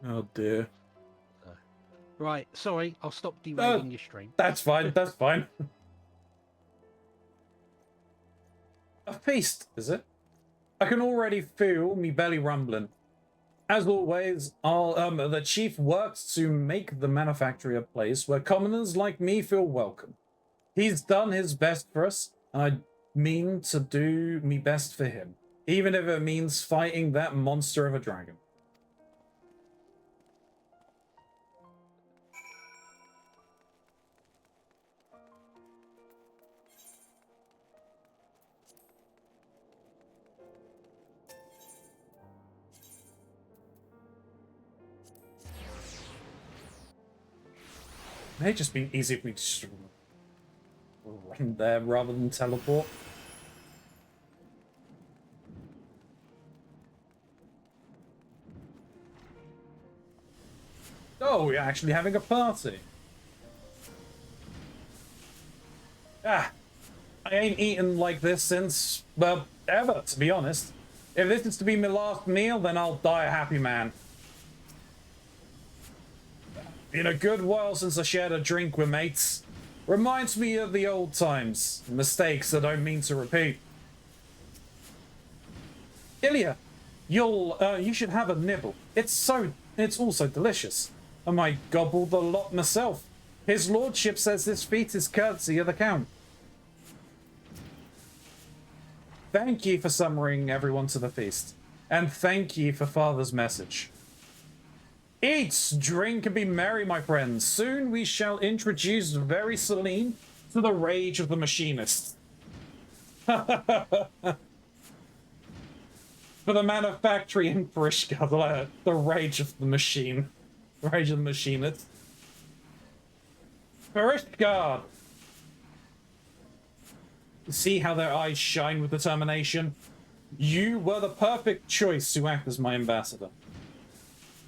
Oh dear. Right, sorry, I'll stop derailing your stream. That's fine. That's fine. A feast, is it? I can already feel me belly rumbling. As always, the chief works to make the manufactory a place where commoners like me feel welcome. He's done his best for us, and I mean to do me best for him, even if it means fighting that monster of a dragon. It may just be easier for me to just run there rather than teleport. Oh, we're actually having a party. I ain't eaten like this since, well, ever, to be honest. If this is to be my last meal, then I'll die a happy man. Been a good while since I shared a drink with mates. Reminds me of the old times. Mistakes I don't mean to repeat. Ilya, you should have a nibble. It's also delicious. I might gobble the lot myself. His lordship says this feat is courtesy of the count. Thank ye for summoning everyone to the feast. And thank ye for father's message. Eat, drink, and be merry, my friends. Soon we shall introduce very Celine to the rage of the machinist. For the manufactory in Prishka, the rage of the machine. The rage of the machinist. Prishka! See how their eyes shine with determination? You were the perfect choice to act as my ambassador.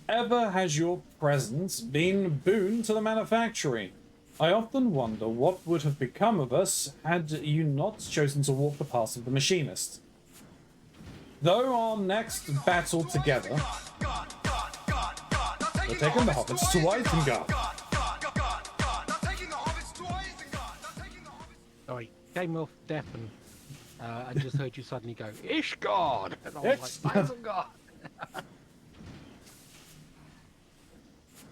Ever has your presence been a boon to the manufactory. I often wonder what would have become of us had you not chosen to walk the path of the machinist. Though our next battle together, we're taking the hobbits to Isengard. Sorry, came off deaf and I just heard you suddenly go, Ishgard! And I was like, Isengard!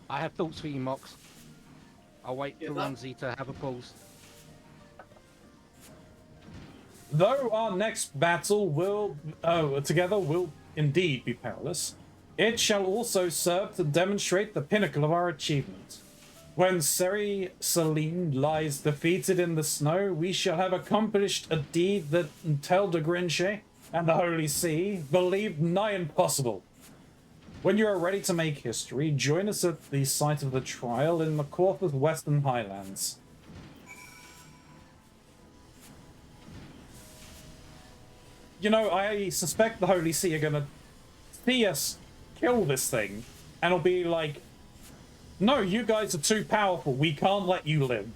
I have thoughts for you, Mox. I'll wait for Keronzi to have a pause. Though our next battle together will indeed be perilous, it shall also serve to demonstrate the pinnacle of our achievement. When Seri Celine lies defeated in the snow, we shall have accomplished a deed that Tel de Grinche and the Holy See believed nigh impossible. When you are ready to make history, join us at the site of the trial in the Corford Western Highlands. You know, I suspect the Holy See are gonna see us kill this thing, and it'll be like, no, you guys are too powerful, we can't let you live.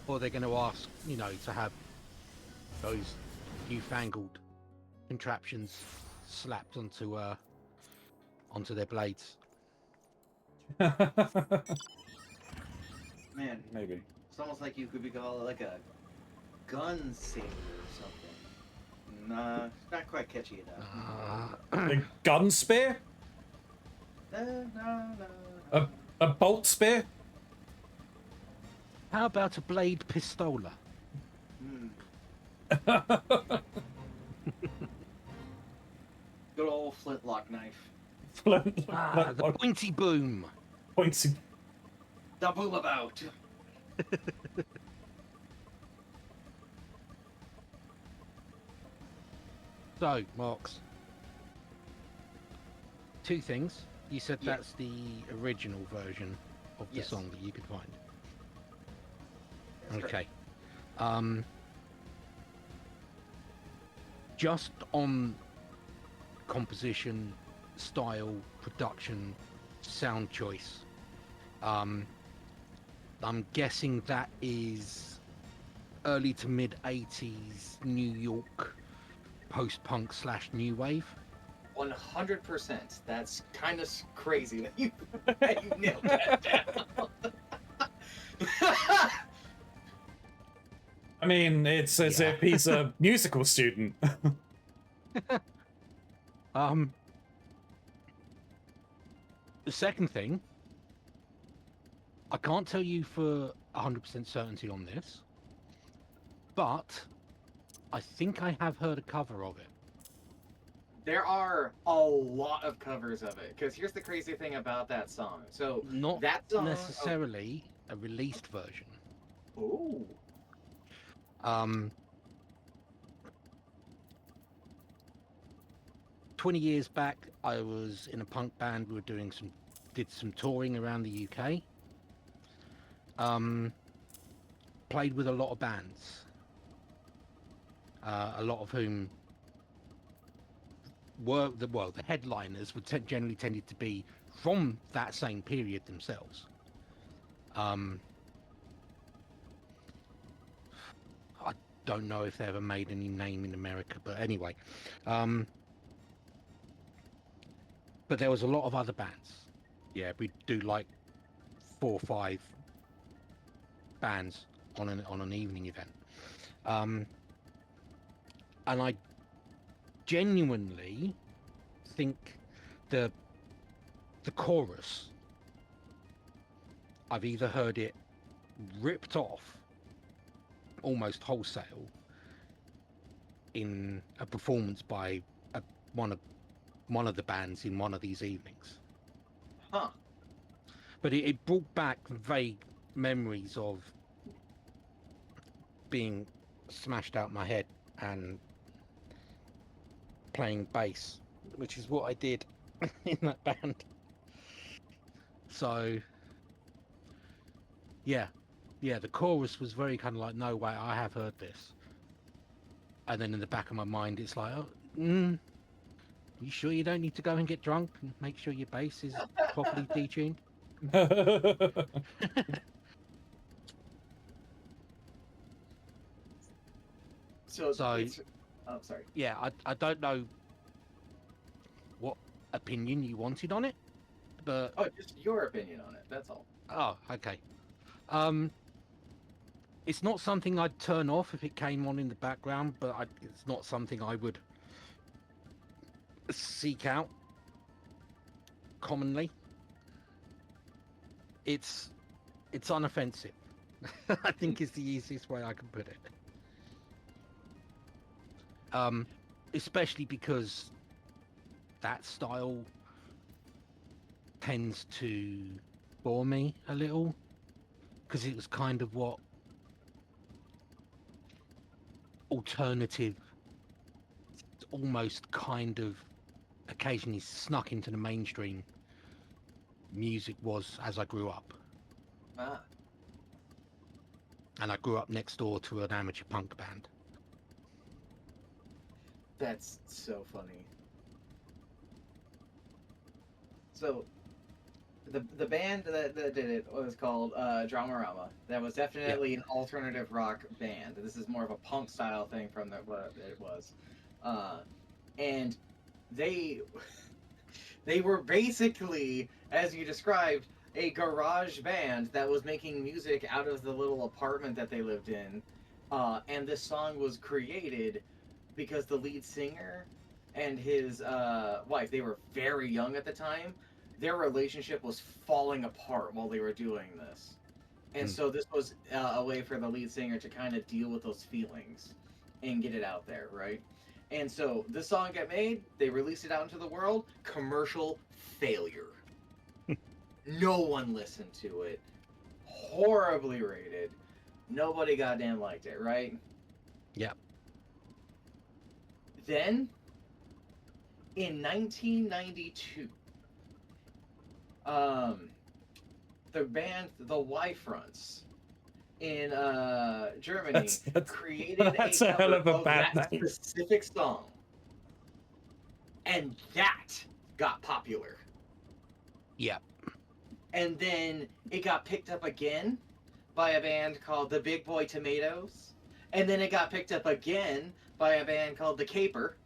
Or they're going to ask, you know, to have those newfangled contraptions slapped onto their blades. Man, Maybe. it's almost like you could be called like a gun saver or something. Nah, not quite catchy enough. A gun spear? No. A bolt spear? How about a blade pistola? Good old flintlock knife. The pointy boom. Pointy. The boom about. So, Marks. Two things. You said Yeah. that's the original version of the Yes. song that you could find. That's Okay. Just on composition, style, production, sound choice. I'm guessing that is early to mid 80s New York post-punk / new wave. 100%. That's kind of crazy that you, that you nailed that down. I mean, it's as Yeah. if he's a musical student. The second thing, I can't tell you for 100% certainty on this, but I think I have heard a cover of it. There are a lot of covers of it, because here's the crazy thing about that song. So Not that song necessarily a released version. Oh. 20 years back, I was in a punk band. We were did some touring around the UK. Played with a lot of bands, a lot of whom were the headliners would generally tended to be from that same period themselves. I don't know if they ever made any name in America, but anyway. But there was a lot of other bands. Yeah, we do like 4 or 5 bands on an evening event. And I genuinely think the chorus, I've either heard it ripped off almost wholesale in a performance by one of the bands in one of these evenings. Huh. But it brought back vague memories of being smashed out my head and playing bass, which is what I did in that band. So yeah, the chorus was very kind of like, no way, I have heard this. And then in the back of my mind, it's like, oh, you sure you don't need to go and get drunk and make sure your bass is properly detuned? So So- oh, sorry. Yeah, I don't know what opinion you wanted on it, but Oh, just your opinion on it. That's all. oh, okay. It's not something I'd turn off if it came on in the background, but it's not something I would seek out commonly. It's unoffensive. I think is the easiest way I can put it. Especially because that style tends to bore me a little, because it was kind of what alternative, almost kind of occasionally snuck into the mainstream music was as I grew up. Ah. And I grew up next door to an amateur punk band. That's so funny. So, the band that did it was called Dramarama. That was definitely an alternative rock band. This is more of a punk style thing from what it was, and they they were basically, as you described, a garage band that was making music out of the little apartment that they lived in, And this song was created because the lead singer and his wife, they were very young at the time. Their relationship was falling apart while they were doing this. And Hmm. so this was a way for the lead singer to kind of deal with those feelings and get it out there, right? And so this song got made, they released it out into the world, commercial failure. No one listened to it. Horribly rated. Nobody goddamn liked it, right? Yeah. Then in 1992, um, the band The Y-Fronts in Germany That's created a that's a hell cover of a of bad that name. specific song, and that got popular. Yeah. And then it got picked up again by a band called the Big Boy Tomatoes, and then it got picked up again by a band called the Caper,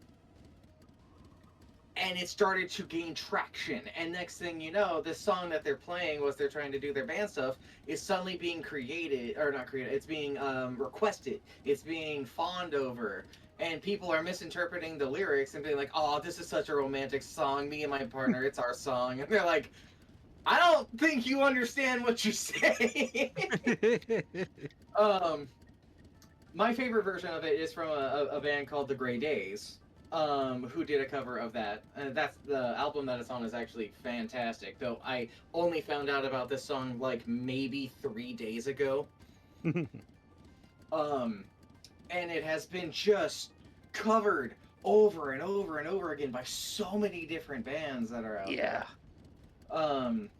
and it started to gain traction. And next thing you know, this song that they're playing was they're trying to do their band stuff is suddenly being created, or not created, it's being requested, it's being fawned over, and people are misinterpreting the lyrics and being like, oh, this is such a romantic song, me and my partner, it's our song. And they're like, I don't think you understand what you say. um my favorite version of it is from a band called the Gray Days, who did a cover of that. And that's the album that it's on is actually fantastic. Though I only found out about this song like maybe 3 days ago. Um, and it has been just covered over and over and over again by so many different bands that are out Yeah. there. Um,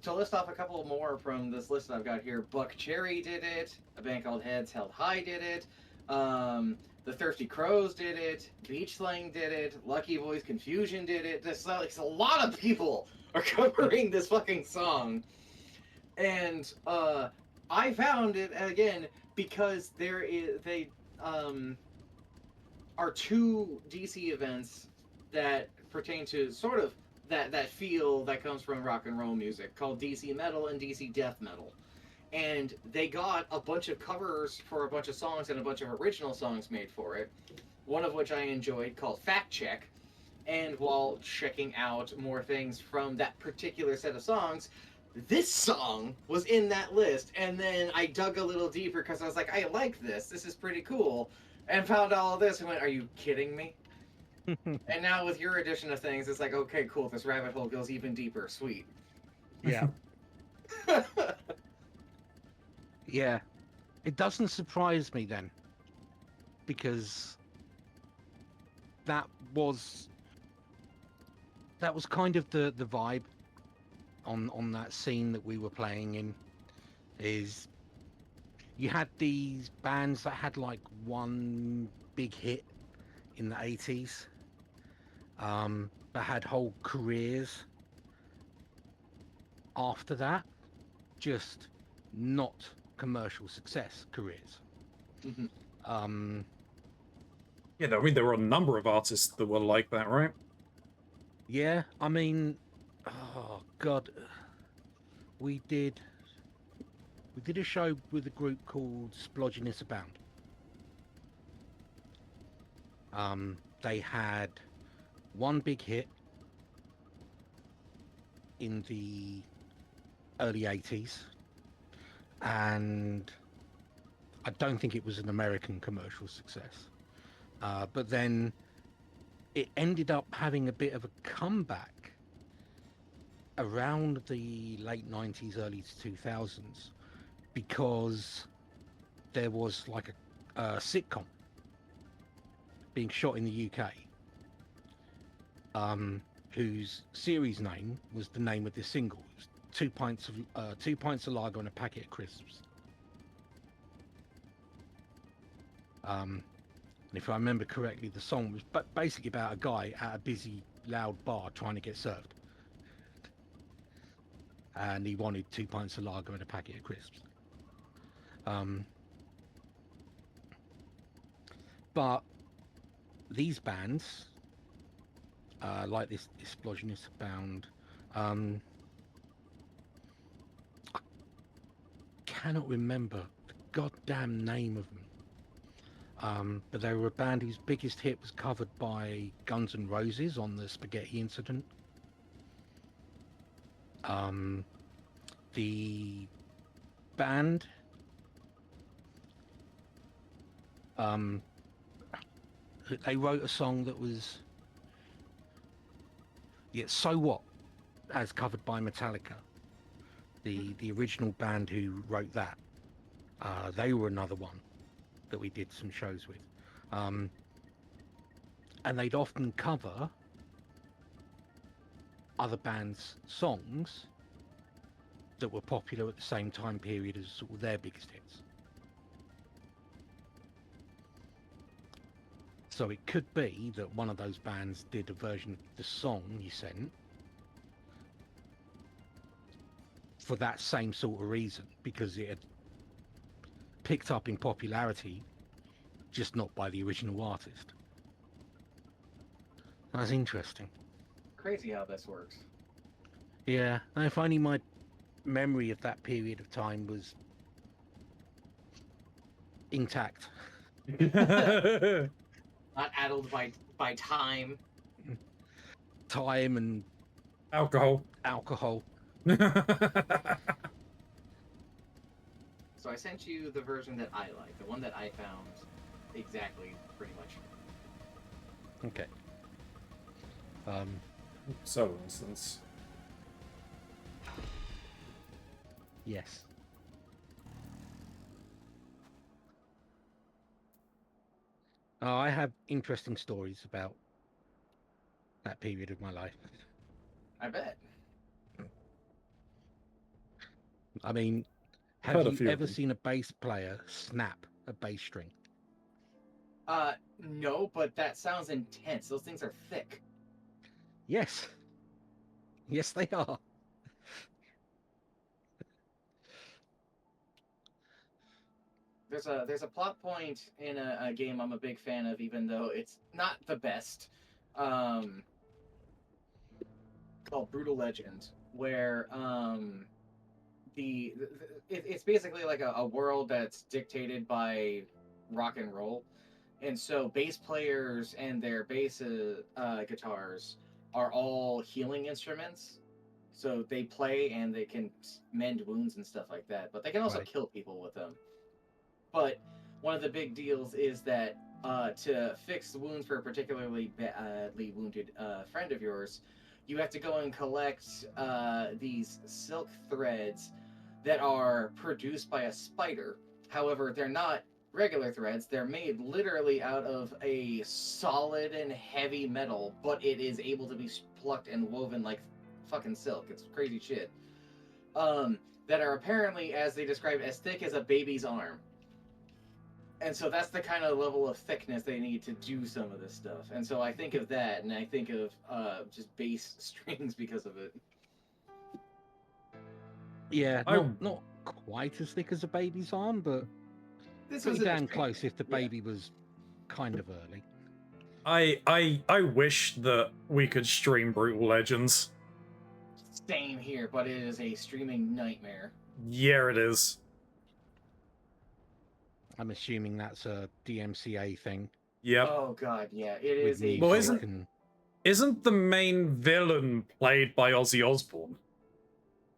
to list off a couple more from this list I've got here, Buck Cherry did it. A band called Heads Held High did it. The Thirsty Crows did it. Beach Slang did it. Lucky Boys Confusion did it. There's like a lot of people are covering this fucking song, and I found it again because they um, are two DC events that pertain to sort of that feel that comes from rock and roll music called DC metal and DC death metal. And they got a bunch of covers for a bunch of songs and a bunch of original songs made for it. One of which I enjoyed called Fact Check. And while checking out more things from that particular set of songs, this song was in that list. And then I dug a little deeper because I was like, I like this. This is pretty cool. And found all of this and went, are you kidding me? And now with your edition of things, it's like, okay, cool. This rabbit hole goes even deeper. Sweet. Yeah. Yeah. It doesn't surprise me then, because that was kind of the vibe on that scene that we were playing in. Is you had these bands that had like one big hit in the 80s, that had whole careers after that, just not commercial success careers. Mhm. Yeah, I mean, there were a number of artists that were like that, right? Yeah, I mean, oh god, we did a show with a group called Splodginess Abound. They had one big hit in the early 80s, and I don't think it was an American commercial success. But then it ended up having a bit of a comeback around the late 90s, early 2000s, because there was like a sitcom being shot in the UK, whose series name was the name of this single. It was two pints of lager and a packet of crisps. And if I remember correctly, the song was basically about a guy at a busy, loud bar trying to get served, and he wanted 2 pints of lager and a packet of crisps. But these bands, like this Explosionist Bound, I cannot remember the goddamn name of them. But they were a band whose biggest hit was covered by Guns N' Roses on the Spaghetti Incident. The band they wrote a song that was So What, as covered by Metallica. The original band who wrote that, they were another one that we did some shows with. And they'd often cover other bands' songs that were popular at the same time period as sort of their biggest hits. So it could be that one of those bands did a version of the song you sent for that same sort of reason, because it had picked up in popularity, just not by the original artist. That's interesting. Crazy how this works. Yeah, and if only my memory of that period of time was intact. Not addled by time. Time and Alcohol. alcohol. So I sent you the version that I like, the one that I found exactly, pretty much. Okay. So, for instance. Yes. I have interesting stories about that period of my life. I bet. I mean, Heard have a you few of ever them. seen a bass player snap a bass string? No, but that sounds intense. Those things are thick. Yes. Yes, they are. There's a plot point in a game I'm a big fan of, even though it's not the best, called Brutal Legend, where it's basically like a world that's dictated by rock and roll, and so bass players and their bass guitars are all healing instruments. So they play and they can mend wounds and stuff like that, but they can also Right. kill people with them. But one of the big deals is that to fix the wounds for a particularly badly wounded friend of yours, you have to go and collect these silk threads that are produced by a spider. However, they're not regular threads. They're made literally out of a solid and heavy metal, but it is able to be plucked and woven like fucking silk. It's crazy shit. That are apparently, as they describe, as thick as a baby's arm. And so that's the kind of level of thickness they need to do some of this stuff. And so I think of that, and I think of just bass strings because of it. Yeah, I- not quite as thick as a baby's arm, but This pretty was damn close if the baby was kind of early. I wish that we could stream Brutal Legends. Same here, but it is a streaming nightmare. Yeah, it is. I'm assuming that's a DMCA thing. Yep. Oh god, yeah, it with is a. Well, music isn't- and Isn't the main villain played by Ozzy Osbourne?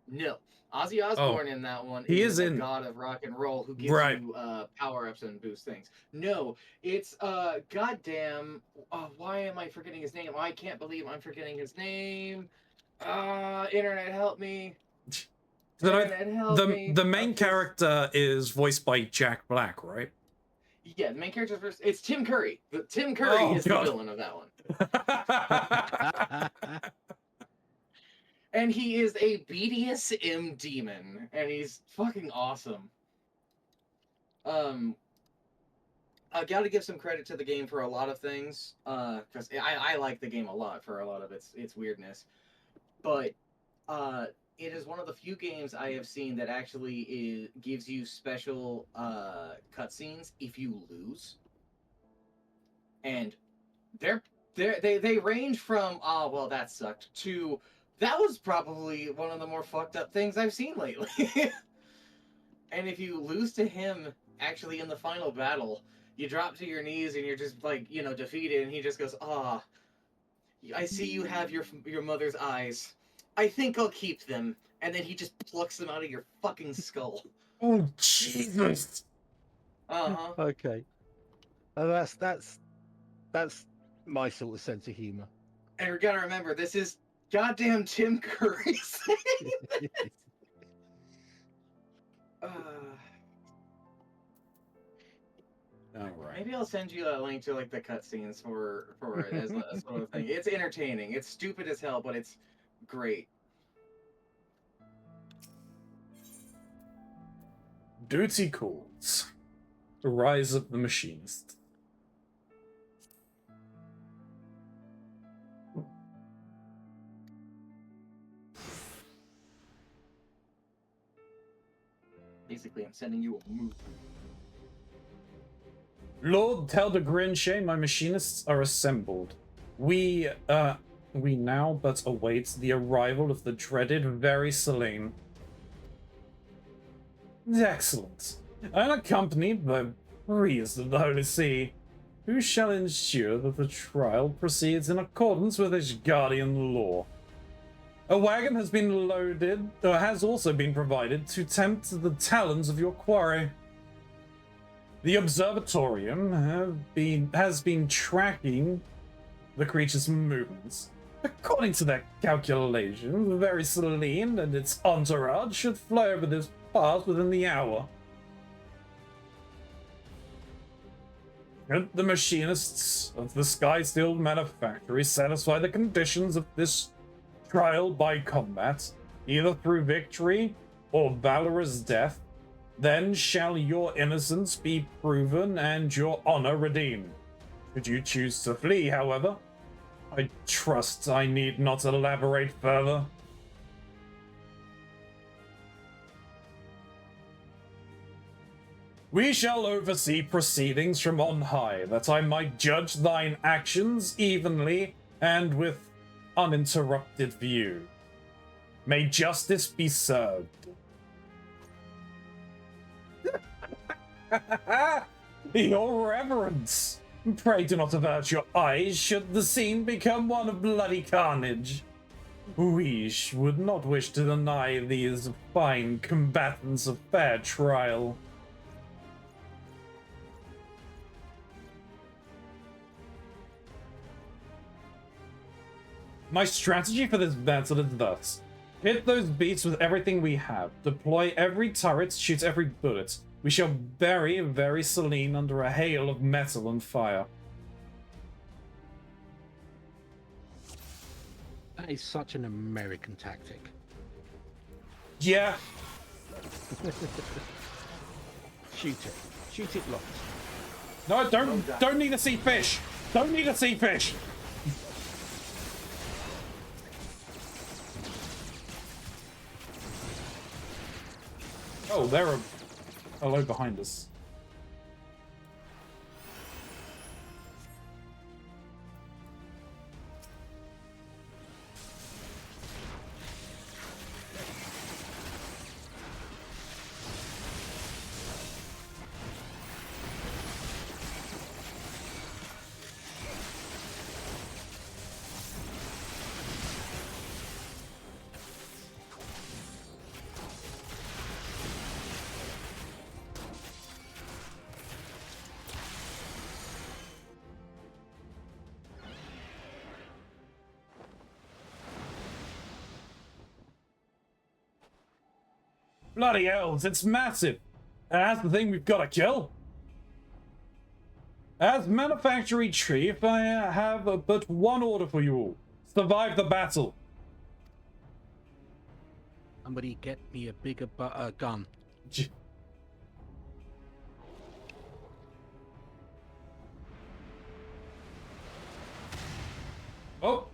No, Ozzy Osbourne in that one He is is the in- god of rock and roll who gives Right. you power ups and boost things. No, it's goddamn. Why am I forgetting his name? I can't believe I'm forgetting his name. Internet, help me. Internet, help me. The main Just- character is voiced by Jack Black, right? Yeah, the main character first. It's Tim Curry. Tim Curry Oh, is God. the villain of that one. And he is a BDSM demon, and he's fucking awesome. I gotta give some credit to the game for a lot of things, because I like the game a lot for a lot of its weirdness, but it is one of the few games I have seen that actually gives you special cutscenes if you lose, and they range from well that sucked to that was probably one of the more fucked up things I've seen lately. And if you lose to him actually in the final battle, you drop to your knees and you're just like, defeated, and he just goes, "Ah, I see you have your mother's eyes. I think I'll keep them." And then he just plucks them out of your fucking skull. Oh, Jesus! Uh-huh. Okay. That's my sort of sense of humor. And we gotta remember, this is goddamn Tim Curry. uh, Alright. maybe I'll send you a link to like the cutscenes for it as a sort of thing. It's entertaining. It's stupid as hell, but it's great. Duty calls. The Rise of the Machinist. Basically, I'm sending you a movie. Lord, tell the Grinche my machinists are assembled. We now but await the arrival of the dreaded Very Selene. Excellent. Unaccompanied by priests of the Holy See, who shall ensure that the trial proceeds in accordance with its guardian law. A wagon has been loaded, or has also been provided to tempt the talons of your quarry. The observatorium has been tracking the creature's movements. According to their calculations, the Very Selene and its entourage should fly over this pass within the hour. Should the machinists of the Sky Steel Manufactory satisfy the conditions of this trial by combat, either through victory or valorous death, then shall your innocence be proven and your honor redeemed. Should you choose to flee, however, I trust I need not elaborate further. We shall oversee proceedings from on high, that I might judge thine actions evenly and with uninterrupted view. May justice be served. Your reverence, pray do not avert your eyes should the scene become one of bloody carnage. We would not wish to deny these fine combatants a fair trial. My strategy for this battle is thus. Hit those beasts with everything we have. Deploy every turret, shoot every bullet. We shall bury Very Selene under a hail of metal and fire. That is such an American tactic. Yeah. Shoot it. Shoot it locked. No, don't need to see fish. Don't need to see fish. Oh, they're a load behind us. Bloody hells, it's massive! And that's the thing we've got to kill. As Manufactory Chief, I have but one order for you all. Survive the battle. Somebody get me a bigger gun. Oh!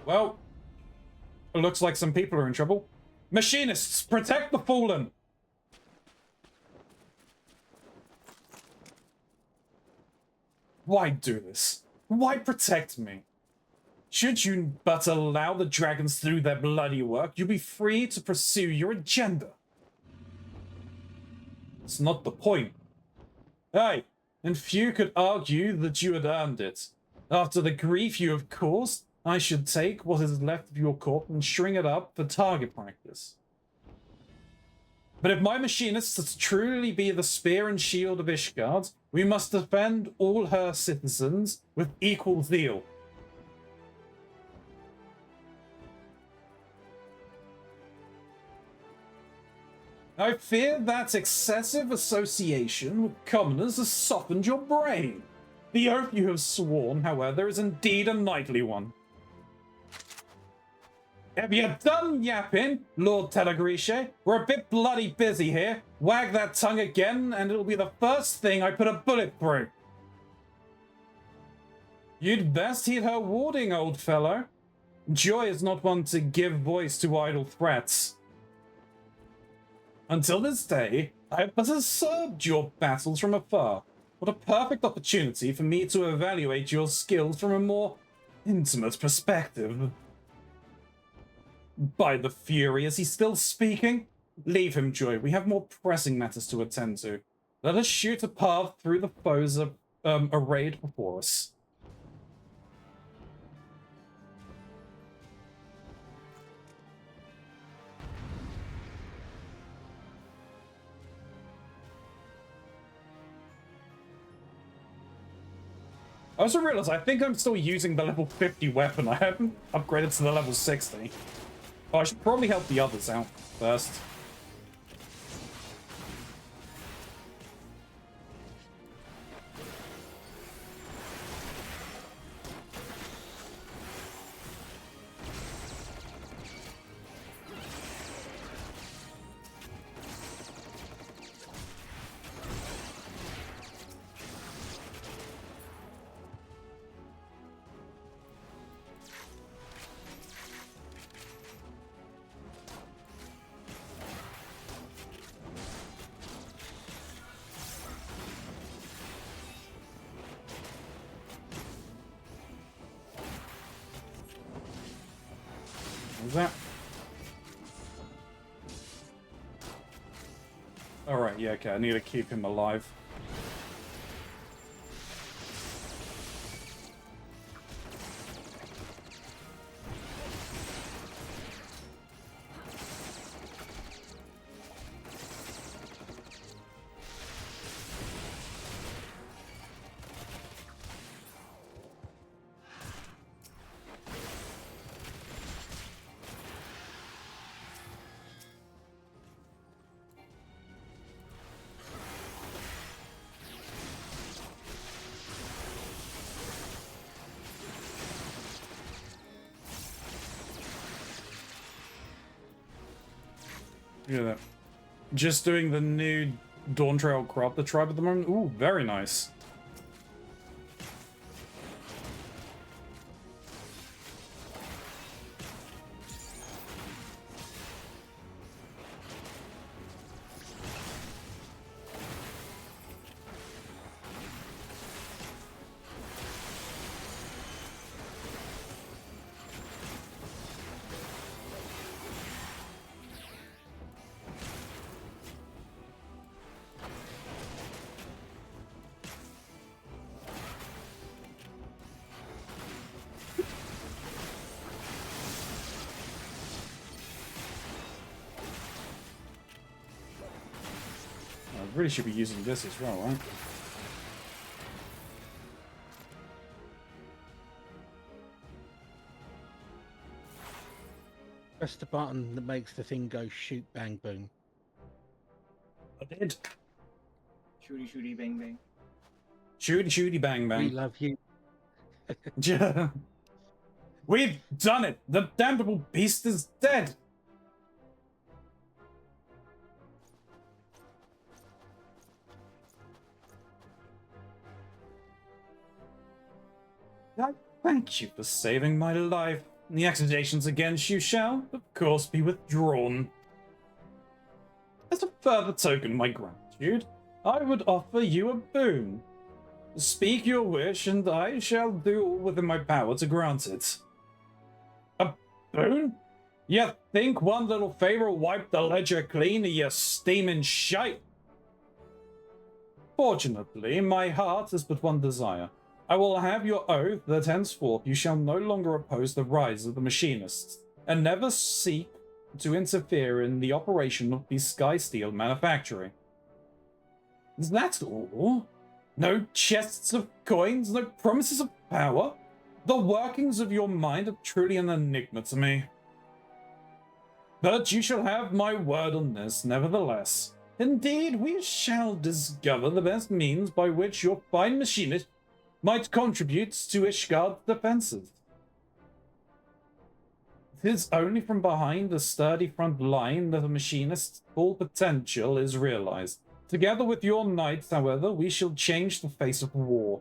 Well, it looks like some people are in trouble. Machinists, protect the fallen! Why do this? Why protect me? Should you but allow the dragons to do their bloody work, you'll be free to pursue your agenda. It's not the point. Hey, and few could argue that you had earned it. After the grief you have caused, I should take what is left of your corpse and string it up for target practice. But if my machinist is to truly be the spear and shield of Ishgard, we must defend all her citizens with equal zeal. I fear that excessive association with commoners has softened your brain. The oath you have sworn, however, is indeed a knightly one. Have you done yapping, Lord Telagrice? We're a bit bloody busy here. Wag that tongue again, and it'll be the first thing I put a bullet through. You'd best heed her warning, old fellow. Joy is not one to give voice to idle threats. Until this day, I have but observed your battles from afar. What a perfect opportunity for me to evaluate your skills from a more intimate perspective. By the Fury, is he still speaking? Leave him, Joy. We have more pressing matters to attend to. Let us shoot a path through the foes arrayed before us. I also realized I think I'm still using the level 50 weapon. I haven't upgraded to the level 60. Oh, I should probably help the others out first. Is that? Alright, yeah, okay, I need to keep him alive. Look at that. Just doing the new Dawn Trail crop, the tribe at the moment. Ooh, very nice. I really should be using this as well, right? Press the button that makes the thing go shoot, bang, boom. I did. Shooty, shooty, bang, bang. Shooty, shooty, bang, We bang. love you. Yeah. We've done it! The damnable beast is dead! I thank you for saving my life. The accusations against you shall, of course, be withdrawn. As a further token of my gratitude, I would offer you a boon. Speak your wish, and I shall do all within my power to grant it. A boon? You think one little favor will wipe the ledger clean of your steaming shite? Fortunately, my heart has but one desire. I will have your oath that henceforth you shall no longer oppose the rise of the machinists, and never seek to interfere in the operation of the Sky Steel manufactory. Is that all? No chests of coins, no promises of power? The workings of your mind are truly an enigma to me. But you shall have my word on this, nevertheless. Indeed, we shall discover the best means by which your fine machinist might contribute to Ishgard's defenses. It is only from behind a sturdy front line that a machinist's full potential is realized. Together with your knights, however, we shall change the face of war.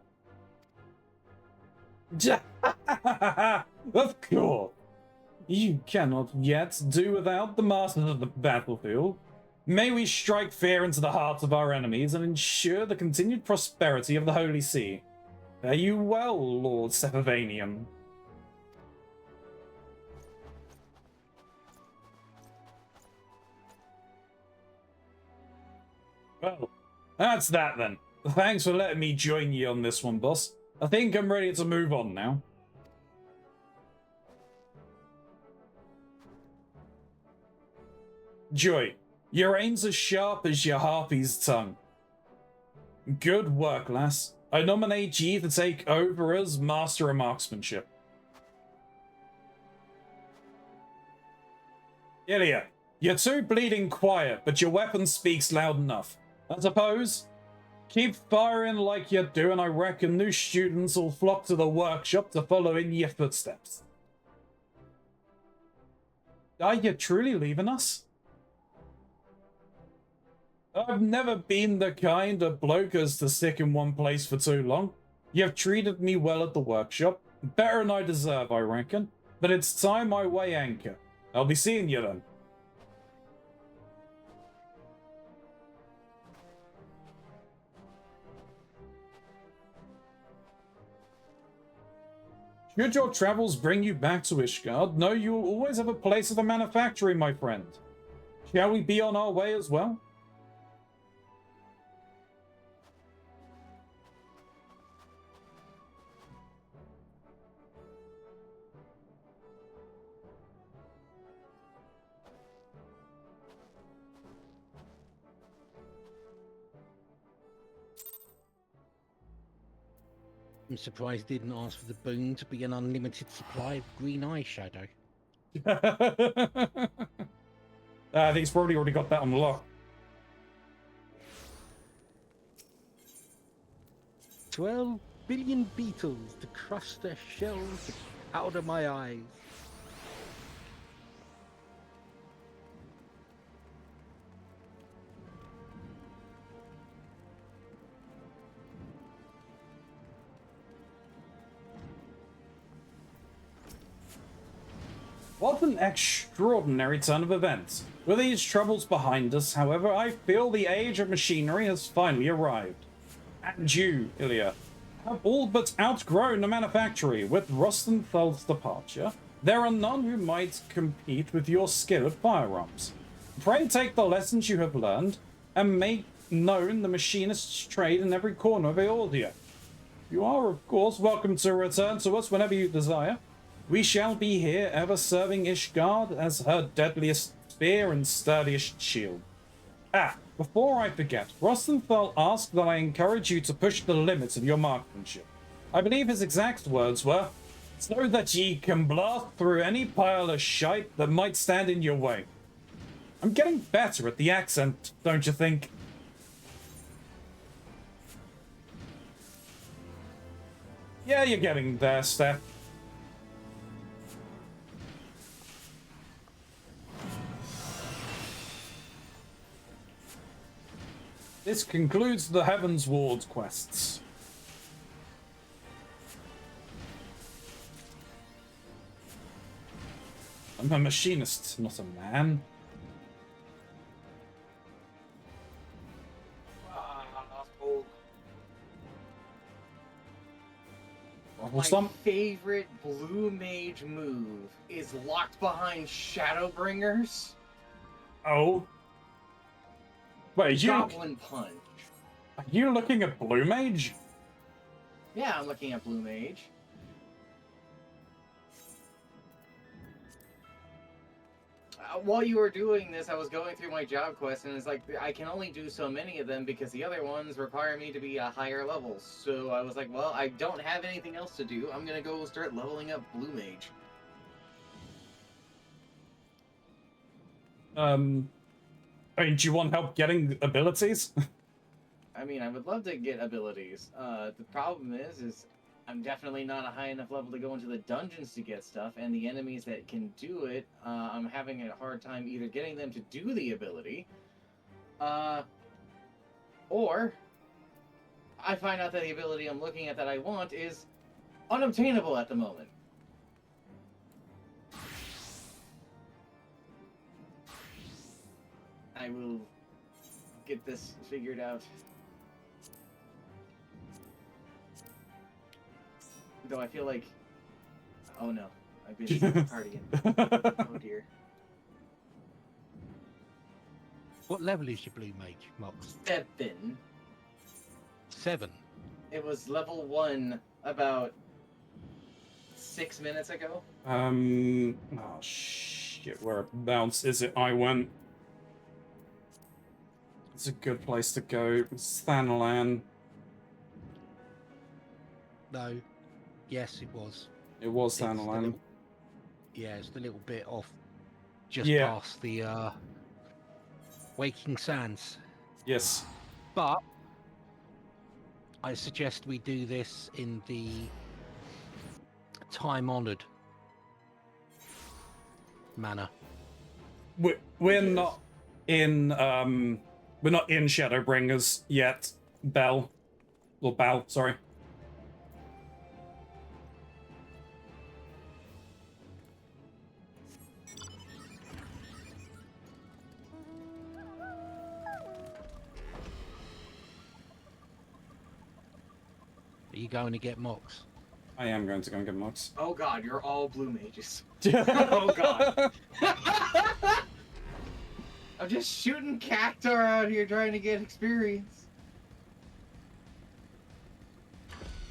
Of course! You cannot yet do without the masters of the battlefield. May we strike fear into the hearts of our enemies and ensure the continued prosperity of the Holy See. Fare you well, Lord Sepivanian. Well, that's that then. Thanks for letting me join you on this one, boss. I think I'm ready to move on now. Joy, your aim's as sharp as your harpy's tongue. Good work, lass. I nominate ye to take over as Master of Marksmanship. Ilya, you're too bleeding quiet, but your weapon speaks loud enough. I suppose. Keep firing like you do, and I reckon new students will flock to the workshop to follow in your footsteps. Are you truly leaving us? I've never been the kind of bloke as to stick in one place for too long. You've treated me well at the workshop. Better than I deserve, I reckon. But it's time I weigh anchor. I'll be seeing you then. Should your travels bring you back to Ishgard, know you will always have a place at the manufactory, my friend. Shall we be on our way as well? I'm surprised he didn't ask for the boon to be an unlimited supply of green eyeshadow. I think he's probably already got that on the lock. 12 billion beetles to crush their shells out of my eyes. What an extraordinary turn of events. With these troubles behind us, however, I feel the age of machinery has finally arrived. And you, Ilya, have all but outgrown the manufactory. With Rostenthal's departure, there are none who might compete with your skill at firearms. Pray take the lessons you have learned, and make known the machinist's trade in every corner of Eordia. You are, of course, welcome to return to us whenever you desire. We shall be here, ever serving Ishgard as her deadliest spear and sturdiest shield. Before I forget, Rostenthal asked that I encourage you to push the limits of your marksmanship. I believe his exact words were, so that ye can blast through any pile of shite that might stand in your way. I'm getting better at the accent, don't you think? Yeah, you're getting there, Steph. This concludes the Heavens Ward quests. I'm a machinist, not a man. Well, My favorite blue mage move is locked behind Shadowbringers. Oh. Wait, Goblin Punch. are you looking at Blue Mage? Yeah, I'm looking at blue mage. While you were doing this, I was going through my job quest, and it's like, I can only do so many of them because the other ones require me to be a higher level. So I was like, well, I don't have anything else to do. I'm gonna go start leveling up blue mage. I mean, do you want help getting abilities? I mean, I would love to get abilities. The problem is I'm definitely not a high enough level to go into the dungeons to get stuff, and the enemies that can do it, I'm having a hard time either getting them to do the ability, or I find out that the ability I'm looking at that I want is unobtainable at the moment. I will get this figured out. Though I feel like... Oh no. I've been partying. Oh dear. What level is your blue mage, Mox? 7. 7. It was level 1 about 6 minutes ago. Oh shit, whereabouts is it? I went. It's a good place to go. Thanalan. No. Yes, it was. It was It's the Thanalan. little- Yeah, it's the little bit off, just Yeah. past the Waking Sands. Yes. But I suggest we do this in the time-honored manner. We're not in Shadowbringers yet, Bell. Or Bal, sorry. Are you going to get Mox? I am going to go and get Mox. Oh god, you're all blue mages. Oh god. I'm just shooting Cactar out here trying to get experience.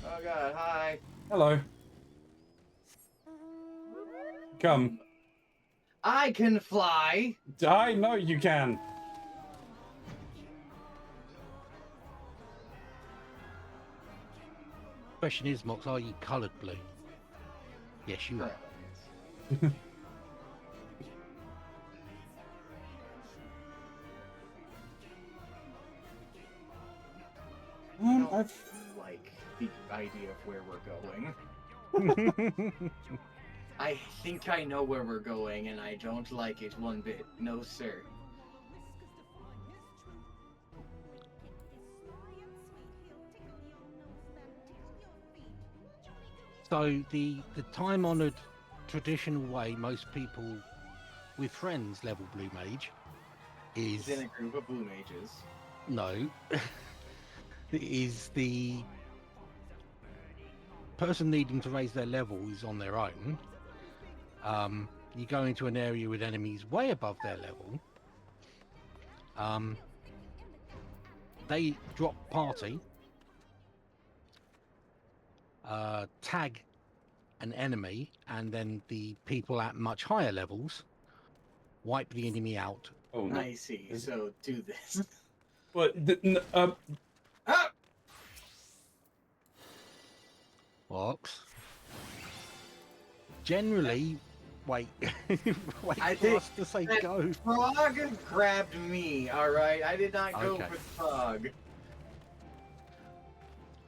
Oh god, hi. Hello. Come. I can fly. I know you can. Question is, Mox, are you coloured blue? Yes, you are. I don't like the idea of where we're going. I think I know where we're going, and I don't like it one bit. No, sir. So the time-honored traditional way most people with friends level blue mage is In a group of blue mages. no is the person needing to raise their level is on their own. You go into an area with enemies way above their level. They drop party, tag an enemy, and then the people at much higher levels wipe the enemy out. Oh no. I see. So do this. But Ah! Box. Generally, wait. Wait I for think us to say that- go. Frog grabbed me, alright? I did not go Okay. for Frog.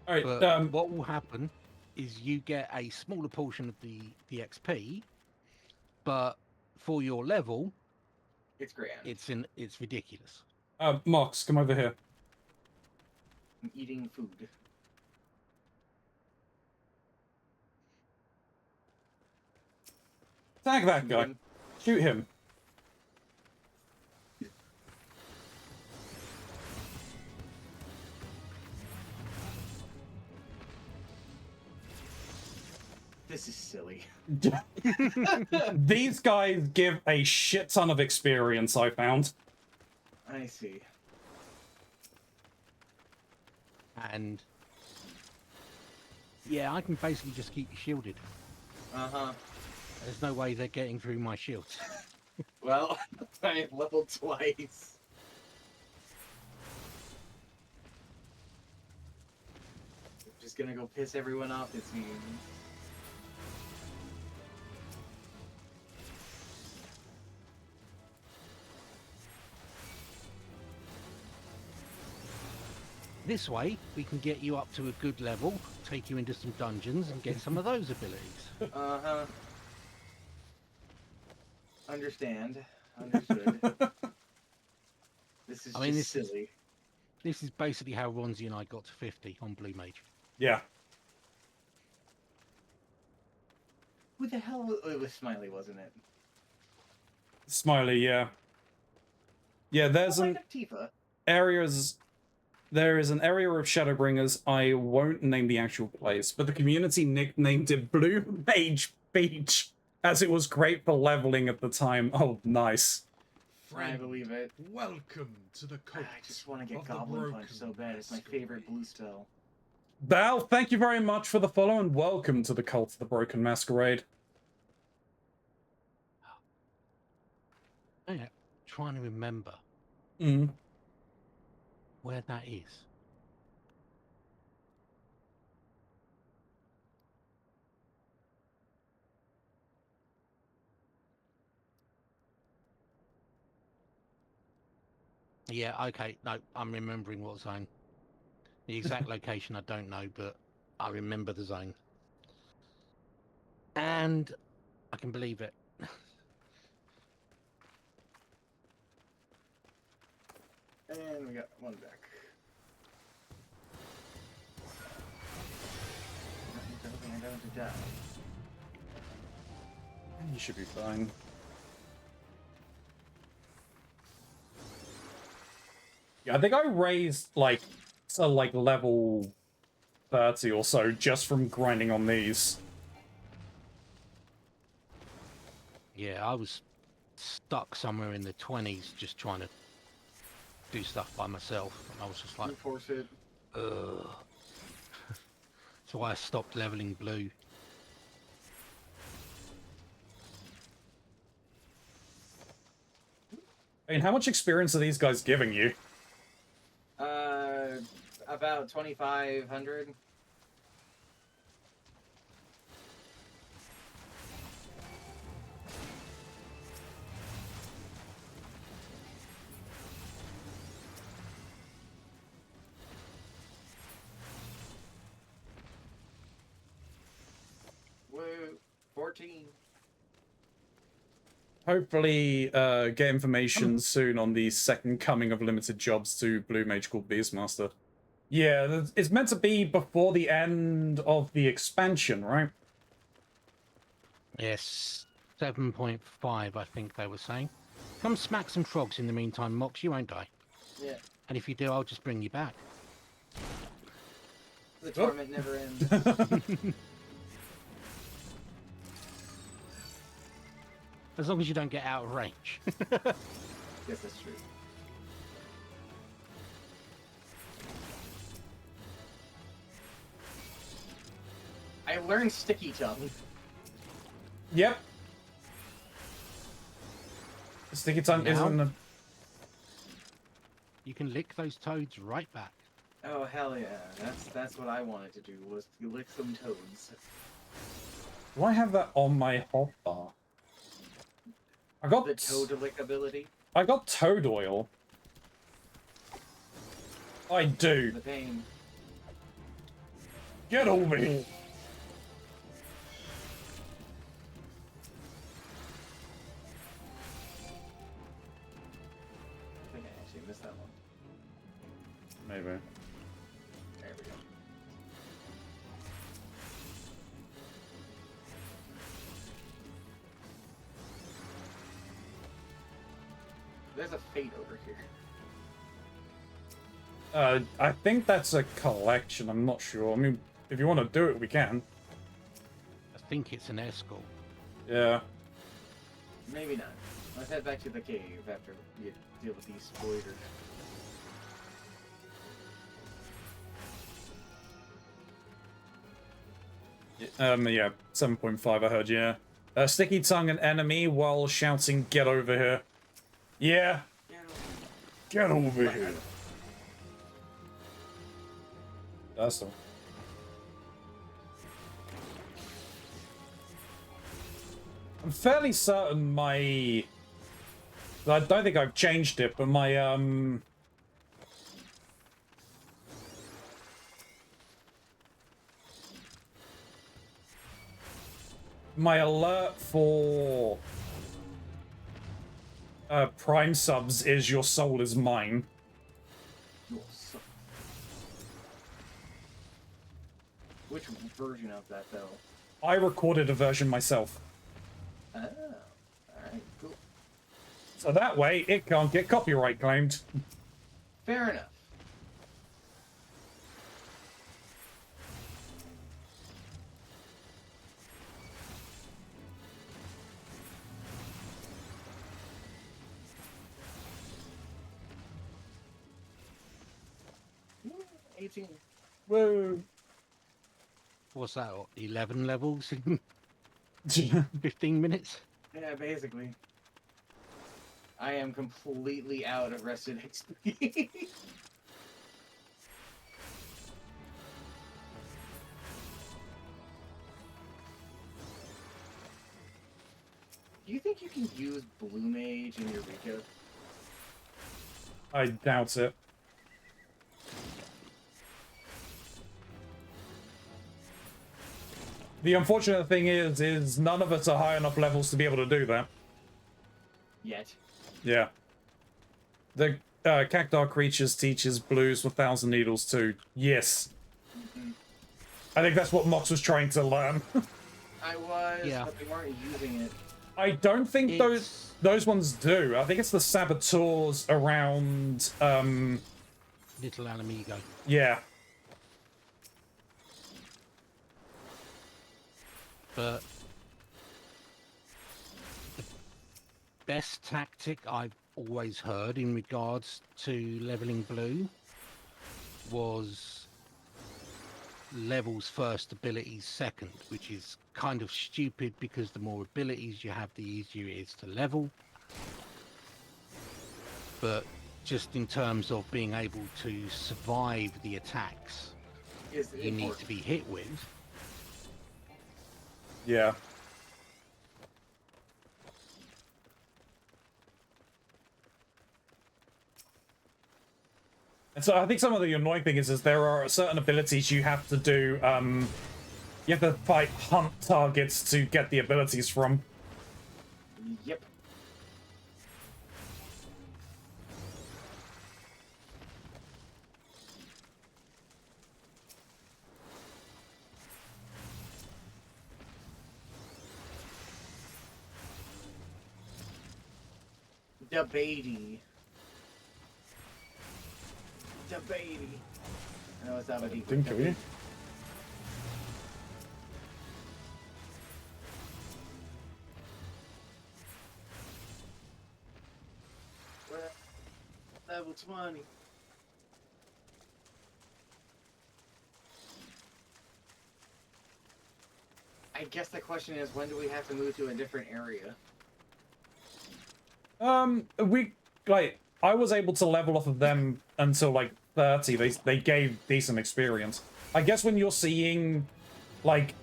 all right. But what will happen is you get a smaller portion of the XP, but for your level, It's grand. it's ridiculous. Mox, come over here. I'm eating food. Tag that guy. Shoot him. This is silly. These guys give a shit ton of experience, I found. I see. And yeah, I can basically just keep you shielded. Uh-huh. There's no way they're getting through my shields. Well, I have leveled twice. Just gonna go piss everyone off, it seems. This way, we can get you up to a good level, take you into some dungeons, and get some of those abilities. Uh-huh. Understand. Understood. This is just silly. This is basically how Ronzi and I got to 50 on Blue Mage. Yeah. Who the hell was... It was Smiley, wasn't it? Smiley, yeah. Yeah, there's an Tifa. there is an area of Shadowbringers, I won't name the actual place, but the community nicknamed it Blue Mage Beach, as it was great for leveling at the time. Oh, nice. I believe it. Welcome to the cult. I just want to get of the Goblin Punch Broken so bad. It's my favorite blue spell. Val, thank you very much for the follow, and welcome to the Cult of the Broken Masquerade. Yeah, trying to remember where that is. Yeah, okay. No, I'm remembering what zone. The exact location I don't know, but I remember the zone. And I can believe it. And we got one back. I don't have to die. You should be fine. Yeah, I think I raised, like, to, like, level 30 or so just from grinding on these. Yeah, I was stuck somewhere in the 20s just trying to do stuff by myself. And I was just like, Force it. ugh. So I stopped leveling blue. I mean, how much experience are these guys giving you? About 2,500. Woo! 14. Hopefully, get information soon on the second coming of limited jobs to Blue Mage called Beastmaster. Yeah, it's meant to be before the end of the expansion, right? Yes, 7.5, I think they were saying. Come smack some frogs in the meantime, Mox, you won't die. Yeah. And if you do, I'll just bring you back. The torment never ends. As long as you don't get out of range. Yes, that's true. I learned Sticky Tongue. Yep. Sticky Tongue Now? isn't a... You can lick those toads right back. Oh hell yeah! That's what I wanted to do, was to lick some toads. Do I have that on my hotbar? I got The toad lick ability. I got toad oil. I do. The pain. Get over here. I think I actually missed that one. Maybe. There we go. There's a fate over here. I think that's a collection. I'm not sure. I mean, if you want to do it, we can. That's think it's an escort. Yeah. Maybe not. Let's head back to the cave after you deal with these spoilers. Yeah, 7.5 I heard, yeah. Sticky tongue an enemy while shouting, "Get over here." Yeah. Get over here. That's all. I'm fairly certain my... I don't think I've changed it, but my, my alert for Prime subs is "Your soul is mine." Which version of that, though? I recorded a version myself. Oh, alright, cool. So that way, it can't get copyright claimed. Fair enough. Ooh, 18. Whoa. What's that? 11 levels in 15 minutes? Yeah, basically. I am completely out of rested XP. Do you think you can use Blue Mage in Eureka? I doubt it. The unfortunate thing is none of us are high enough levels to be able to do that. Yet. Yeah. The Cactar creatures teaches blues with Thousand Needles too. Yes. Mm-hmm. I think that's what Mox was trying to learn. I was, Yeah. but they weren't using it. I don't think It's- those ones do. I think it's the saboteurs around, Little Alamigo. yeah. But the best tactic I've always heard in regards to leveling blue was levels first, abilities second, which is kind of stupid because the more abilities you have, the easier it is to level. But just in terms of being able to survive the attacks Is you need to be hit with, Yeah. And so I think some of the annoying thing is there are certain abilities you have to do, you have to fight hunt targets to get the abilities from. Yep. Debatey. I know it's not what he Think of you. We're at level 20. I guess the question is, when do we have to move to a different area? I was able to level off of them until like 30. They gave decent experience. I guess when you're seeing like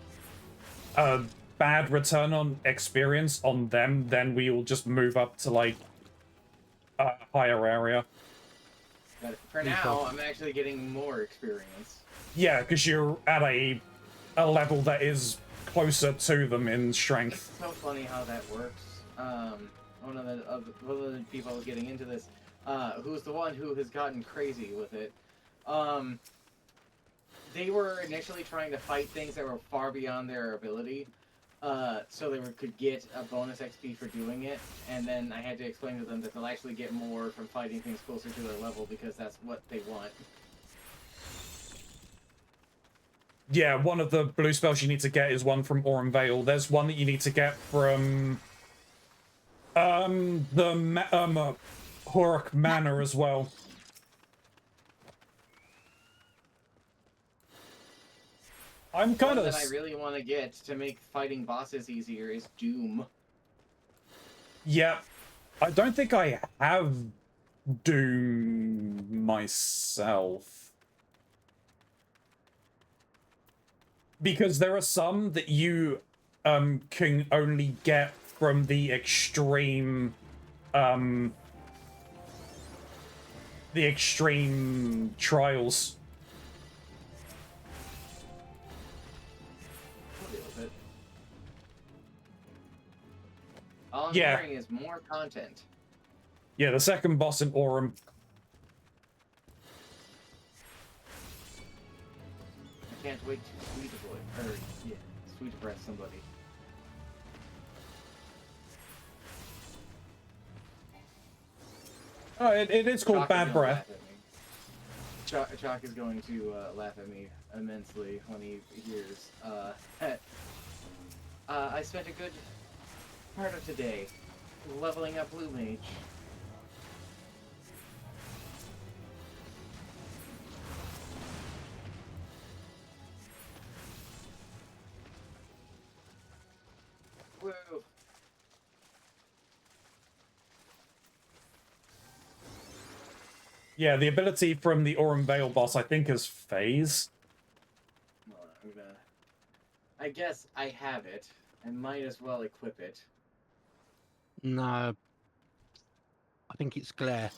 a bad return on experience on them, then we will just move up to like a higher area. But for now, I'm actually getting more experience. Yeah, because you're at a level that is closer to them in strength. It's so funny how that works. One of the people I was getting into this, who's the one who has gotten crazy with it. They were initially trying to fight things that were far beyond their ability, so they could get a bonus XP for doing it. And then I had to explain to them that they'll actually get more from fighting things closer to their level because that's what they want. Yeah, one of the blue spells you need to get is one from Aurum Vale. There's one that you need to get from Horuk Manor as well. I'm kind One of that I really want to get to make fighting bosses easier is Doom. yeah. I don't think I have Doom myself. Because there are some that you can only get from the extreme trials. I'll deal with it. All I'm Yeah. hearing is more content. Yeah, the second boss in Aurum. I can't wait to sweet avoid, or yeah, sweet breath somebody. Oh, it is called Chalk is Bad gonna Breath. laugh at me. Chalk is going to laugh at me immensely when he hears that I spent a good part of today leveling up Blue Mage. Woo! Yeah, the ability from the Aurum Vale boss, I think, is Phase. Hold on, I'm gonna... I guess I have it. I might as well equip it. No, I think it's glare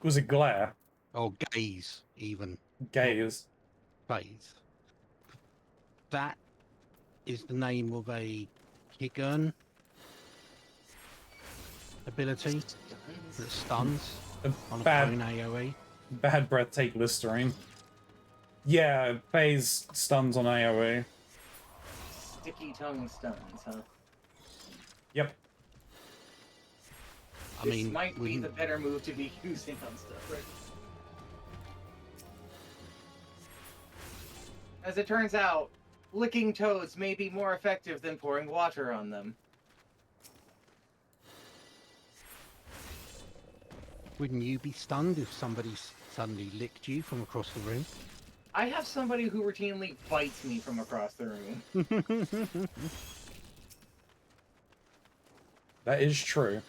Was it Glare? or gaze, even Gaze. phase. That is the name of a Kigurn ability that stuns A on a bad, prone AoE. bad breath take Listerine. Yeah, Phase stuns on AoE. Sticky tongue stuns, huh? Yep. I This mean, might we be can- the better move to be using on stuff, right? As it turns out, licking toads may be more effective than pouring water on them. wouldn't you be stunned if somebody suddenly licked you from across the room? I have somebody who routinely bites me from across the room. That is true.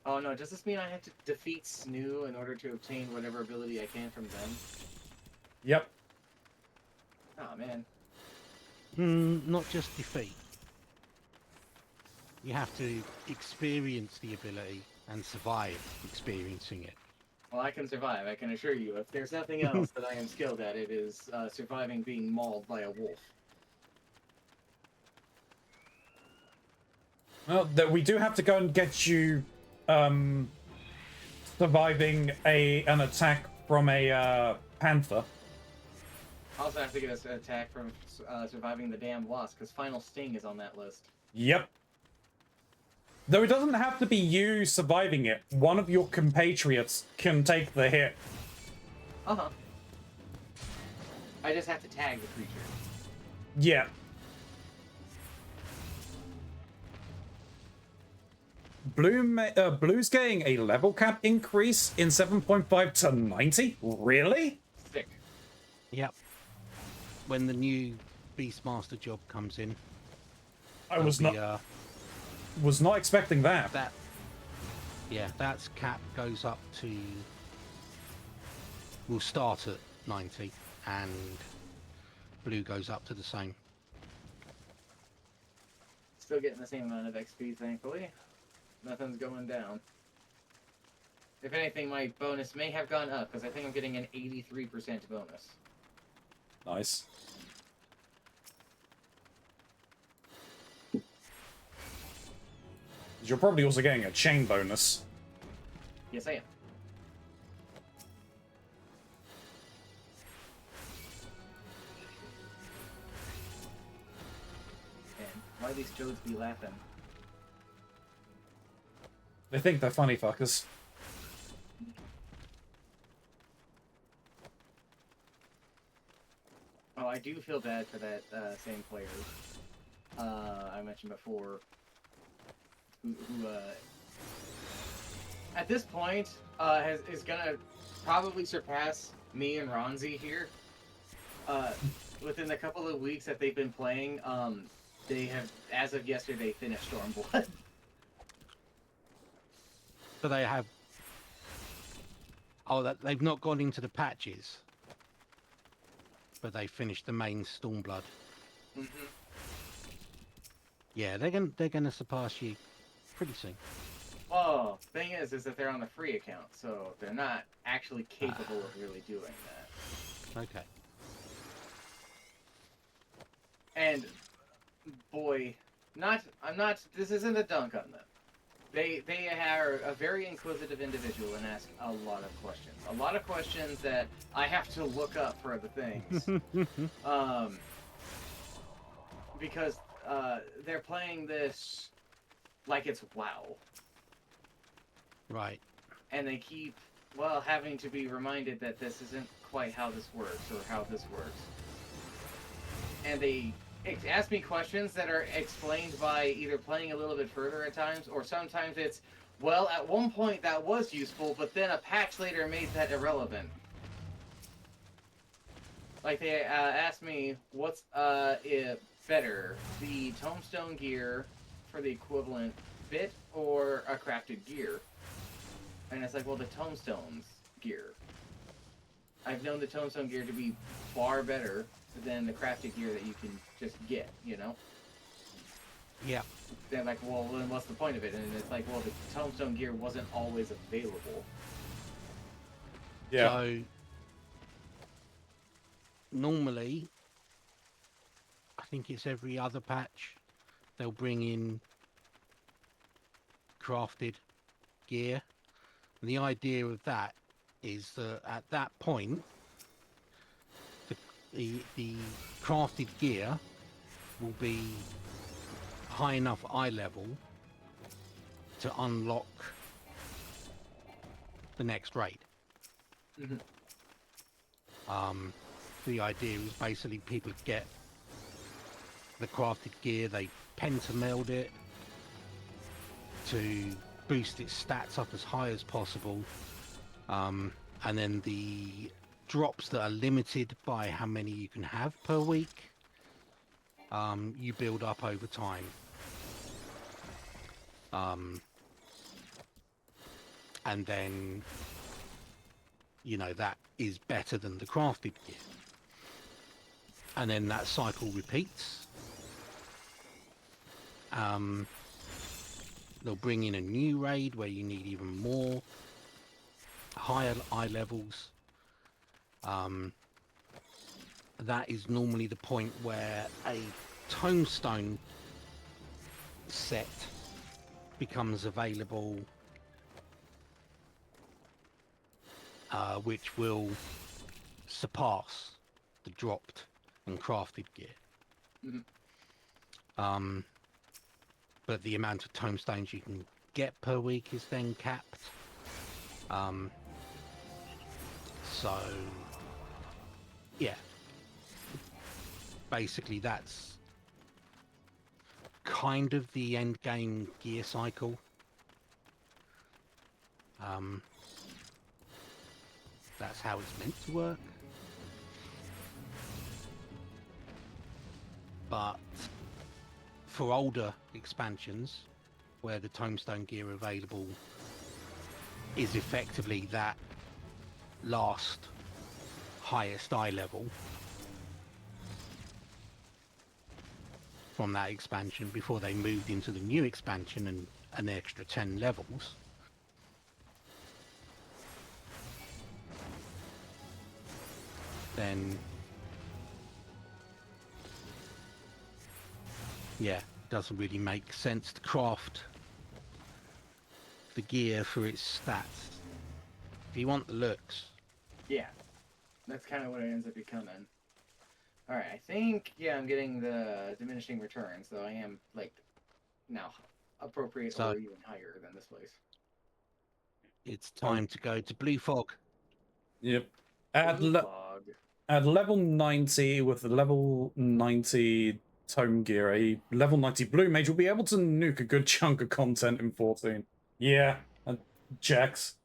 Oh no, does this mean I have to defeat Snoo in order to obtain whatever ability I can from them? Yep. Oh man. Not just defeat. You have to experience the ability and survive experiencing it. Well, I can survive, I can assure you. If there's nothing else that I am skilled at, it is surviving being mauled by a wolf. Well, that we do have to go and get you surviving an attack from a panther. I also have to get an attack from surviving the damn loss, because Final Sting is on that list. Yep. Though it doesn't have to be you surviving it. One of your compatriots can take the hit. Uh-huh. I just have to tag the creature. Yeah. Blue's getting a level cap increase in 7.5 to 90? Really? Sick. Yep. When the new Beastmaster job comes in, I was there'll not be, was not expecting that. that's cap goes up to. Will start at 90, and blue goes up to the same. Still getting the same amount of XP, thankfully. Nothing's going down. If anything, my bonus may have gone up, because I think I'm getting an 83% bonus. Nice. You're probably also getting a chain bonus. Yes, I am. And why these toads be laughing? They think they're funny fuckers. Oh, I do feel bad for that same player I mentioned before, who at this point is gonna probably surpass me and Ronzi here. Within the couple of weeks that they've been playing, they have, as of yesterday, finished Stormblood. But they have. Oh, that they've not gone into the patches, but they finished the main Stormblood. Mm-hmm. Yeah, they're gonna surpass you pretty soon. Well, thing is that they're on a free account, so they're not actually capable of really doing that. Okay. And boy, I'm not. This isn't a dunk on them. They are a very inquisitive individual and ask a lot of questions. A lot of questions that I have to look up for other things. Because they're playing this like it's WoW. Right. And they keep, well, having to be reminded that this isn't quite how this works or how this works. And they ask me questions that are explained by either playing a little bit further at times, or sometimes it's, well, at one point that was useful, but then a patch later made that irrelevant. Like, they asked me, what's better, the Tombstone gear for the equivalent bit or a crafted gear? And it's like, well, the Tombstone's gear. I've known the Tombstone gear to be far better than the crafted gear that you can just get, you know? Yeah. They're like, well, then what's the point of it? And it's like, well, the Tombstone gear wasn't always available. Yeah. So normally, I think it's every other patch, they'll bring in crafted gear. And the idea of that is that at that point, the crafted gear will be high enough eye level to unlock the next raid. Mm-hmm. The idea is basically people get the crafted gear, they pentameld it to boost its stats up as high as possible, and then the drops that are limited by how many you can have per week, you build up over time. And then, you know, that is better than the crafted gear. And then that cycle repeats. They'll bring in a new raid where you need even more higher eye levels. That is normally the point where a tombstone set becomes available, which will surpass the dropped and crafted gear. Mm-hmm. But the amount of tombstones you can get per week is then capped. So, yeah. Basically, that's kind of the end game gear cycle. That's how it's meant to work. But for older expansions, where the tombstone gear available is effectively that last highest eye level from that expansion before they moved into the new expansion and an extra 10 levels, then yeah, doesn't really make sense to craft the gear for its stats. If you want the looks, Yeah. That's kind of what it ends up becoming. Alright, I think, yeah, I'm getting the diminishing returns, though I am, like, now appropriate So- or even higher than this place. it's time to go to Blue Fog. Yep. Blue fog. At level 90 with the level 90 tome gear, a level 90 blue mage will be able to nuke a good chunk of content in 14. Yeah, checks.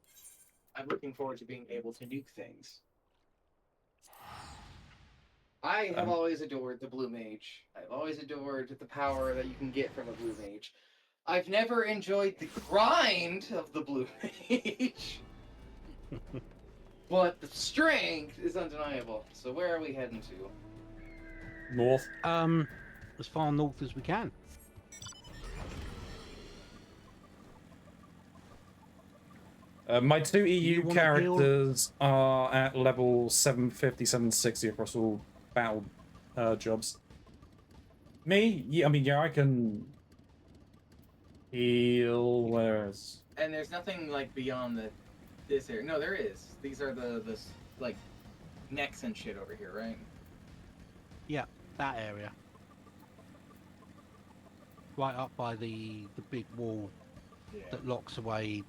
I'm looking forward to being able to nuke things. I have always adored the blue mage. I've always adored the power that you can get from a blue mage. I've never enjoyed the grind of the blue mage. But the strength is undeniable. So where are we heading to? North. As far north as we can. My two you EU wanna characters are at level 750, 760 across all battle jobs. Me? Yeah, I mean, yeah, I can heal. Where's... And there's nothing like beyond this area. No, there is. These are the like necks and shit over here, right? Yeah, that area. Right up by the big wall Yeah. that locks away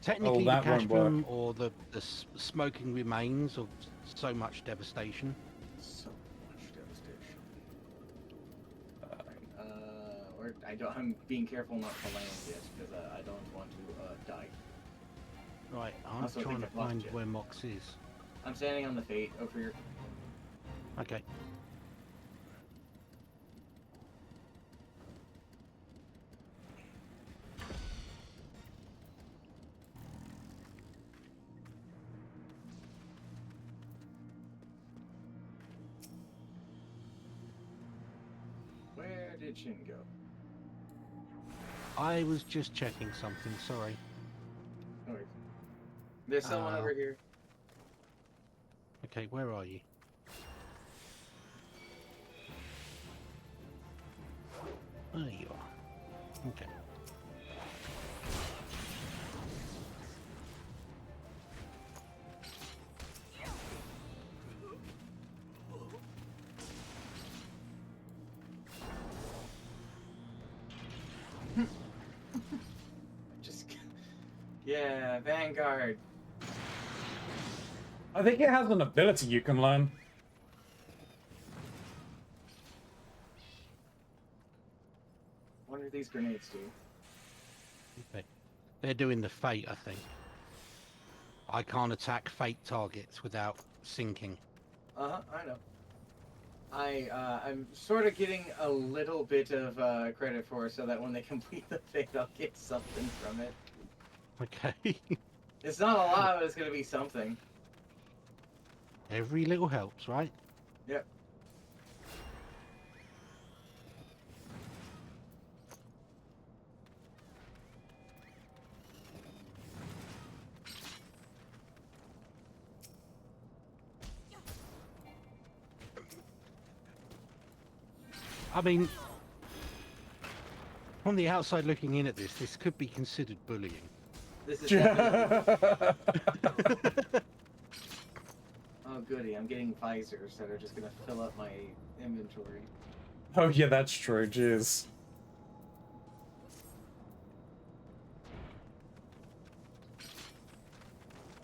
technically the that won't work. castrum or the smoking remains of so much devastation. So much devastation. I'm being careful not to land yet because I don't want to die. Right, I'm Also, I trying to think I've lost find you. where Mox is. I'm standing on the Fate over here. Okay. Where did Shin go? I was just checking something, sorry. No worries. There's someone over here. Okay, where are you? There you are. Okay. Just yeah, Vanguard. I think it has an ability you can learn. What do these grenades do? Okay. They're doing the fate, I think. I can't attack fate targets without sinking. I know. I'm sort of getting a little bit of credit for it so that when they complete the fate, I'll get something from it. Okay. It's not a lot, but it's gonna be something. Every little helps, right? Yep. I mean, from the outside looking in at this could be considered bullying. This is definitely... Oh goody, I'm getting visors that are just gonna fill up my inventory. Oh yeah, that's true, jeez.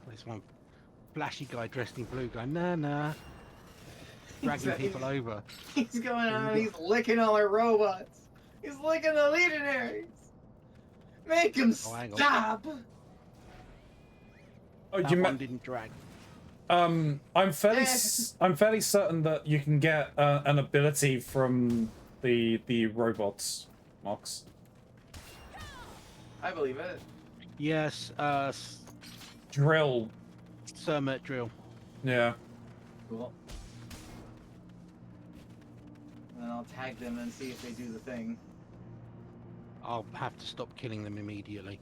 There's one flashy guy dressed in blue going, nah. Dragging people over. He's going on and he's licking all our robots. He's licking the legionaries. Make him hang on. stop! Oh, That you one didn't drag. I'm fairly certain that you can get an ability from the robots, Mox. I believe it. Yes, Drill. Sermet drill. Yeah. Cool. And then I'll tag them and see if they do the thing. I'll have to stop killing them immediately.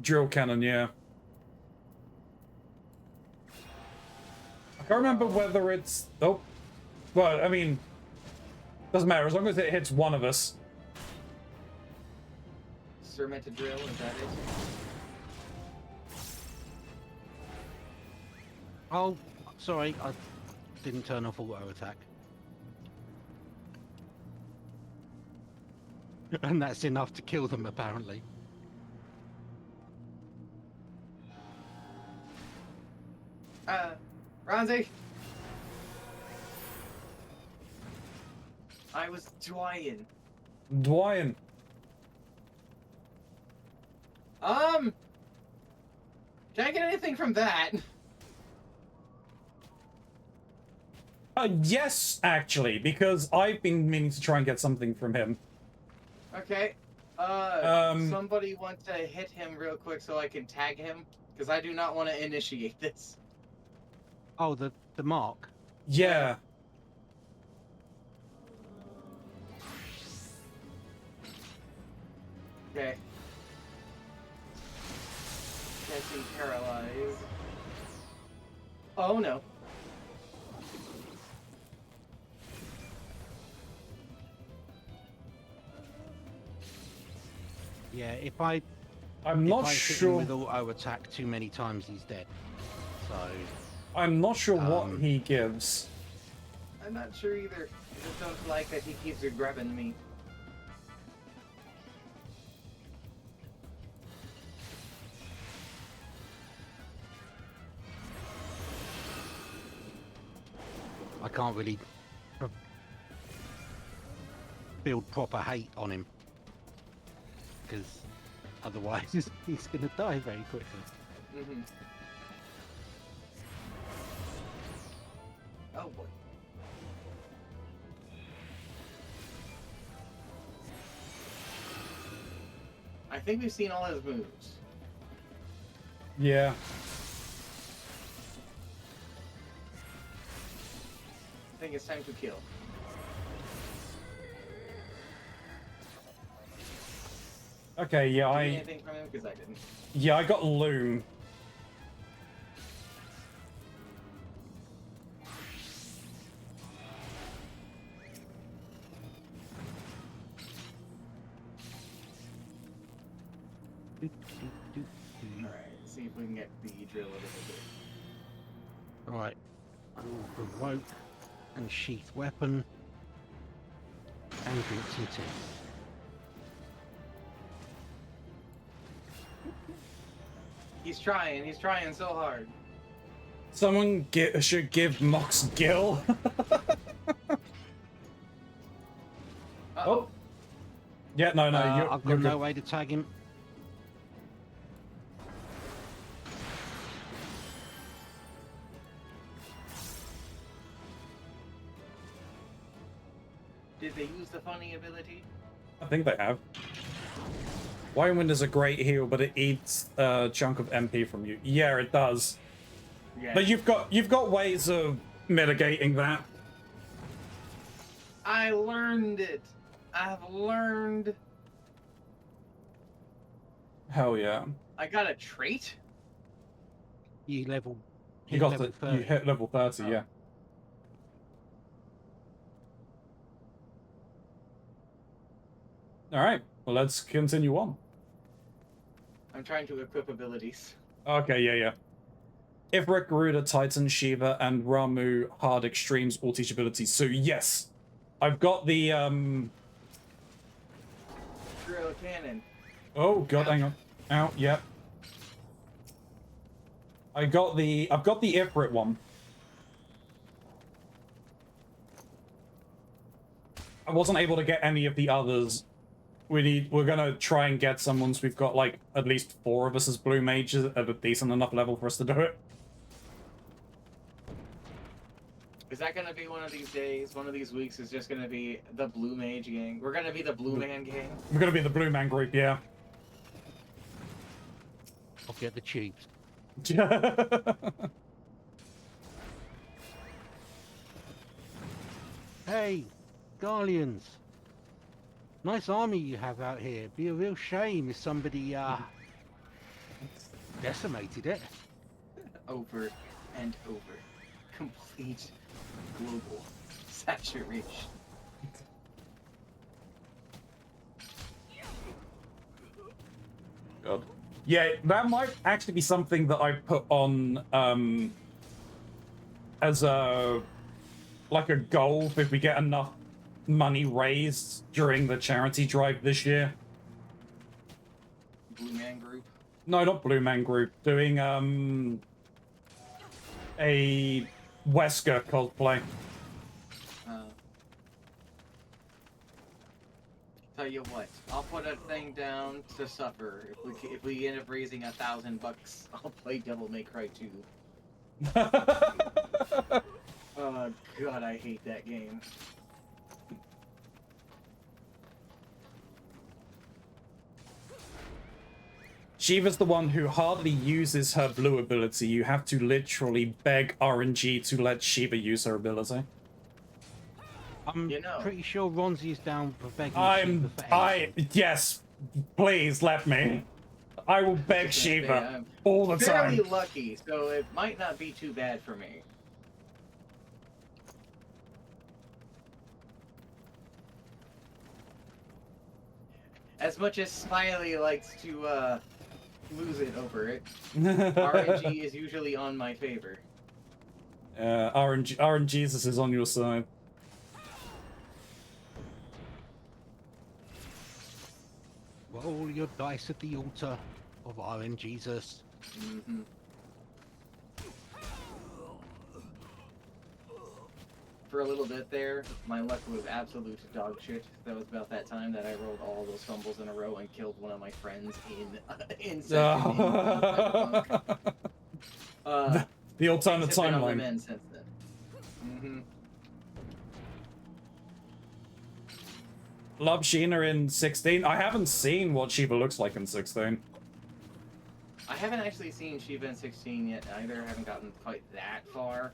Drill cannon, yeah. I can't remember whether it's... Oh. Well, I mean... Doesn't matter, as long as it hits one of us. Sermenta drill, is that it? Oh, sorry, I didn't turn off auto attack. And that's enough to kill them, apparently. Keronzi? I was Dwyen. Dwyen. Can I get anything from that? Yes, actually, because I've been meaning to try and get something from him. Okay. Somebody want to hit him real quick so I can tag him? Because I do not want to initiate this. Oh, the mark. Yeah. Okay. Getting paralyzed. Oh no. Yeah, if I'm if not I hit him sure. with auto attack too many times, he's dead. So I'm not sure what he gives. I'm not sure either. I just don't like that he keeps grabbing me. I can't really build proper hate on him, because otherwise he's going to die very quickly. Mm-hmm. Oh boy. I think we've seen all his moves. Yeah. I think it's time to kill. Okay, yeah, Did you get anything from him? Because I didn't. Yeah, I got Loom. Alright, see if we can get the drill a little bit. Right, I will provoke and sheath weapon and drink some tea. He's trying so hard. Someone should give Mox Gill. Oh. Yeah, no, you're, I've you're got no good. way to tag him. Did they use the funny ability? I think they have. Wind Wind is a great heal, but it eats a chunk of MP from you. Yeah, it does. Yeah. But you've got ways of mitigating that. I learned it. I've learned. Hell yeah. I got a trait? You level. You got level you 30. hit level 30, Oh. yeah. Alright, well let's continue on. I'm trying to equip abilities. Okay, yeah. Ifrit, Garuda, Titan, Shiva, and Ramu hard extremes all teach abilities. So yes, I've got the Drill cannon. Oh god, Ouch. hang on. Out, yep. I've got the Ifrit one. I wasn't able to get any of the others. We're gonna try and get some once we've got like at least 4 of us as blue mages at a decent enough level for us to do it. Is that gonna be one of these days? One of these weeks is just gonna be the Blue Mage gang. We're gonna be the Blue Man gang. We're gonna be the blue man group, yeah. I'll get the tubes. Hey, Garleans. Nice army you have out here. Be a real shame if somebody decimated it. Over and over. Complete global saturation. God. Yeah, that might actually be something that I put on as a like a goal if we get enough money raised during the charity drive this year. Blue Man group. No, not Blue Man Group. Doing a Wesker cosplay. Tell you what, I'll put a thing down to suffer. If we end up raising $1,000, I'll play Devil May Cry 2. Oh god, I hate that game. Shiva's the one who hardly uses her blue ability. You have to literally beg RNG to let Shiva use her ability. I'm pretty sure Ronzi is down for begging Shiva for anything. Yes, please let me. I will beg Shiva all the time. Fairly lucky, so it might not be too bad for me. As much as Smiley likes to lose it over it, RNG is usually on my favor. RNGesus is on your side. Roll your dice at the altar of RNGesus. Mm-hmm. For a little bit there, my luck was absolute dog shit. That was about that time that I rolled all those fumbles in a row and killed one of my friends in session. The alternate timeline. Since then. Mm-hmm. Love Sheena in 16. I haven't seen what Shiva looks like in 16. I haven't actually seen Shiva in 16 yet either. I haven't gotten quite that far.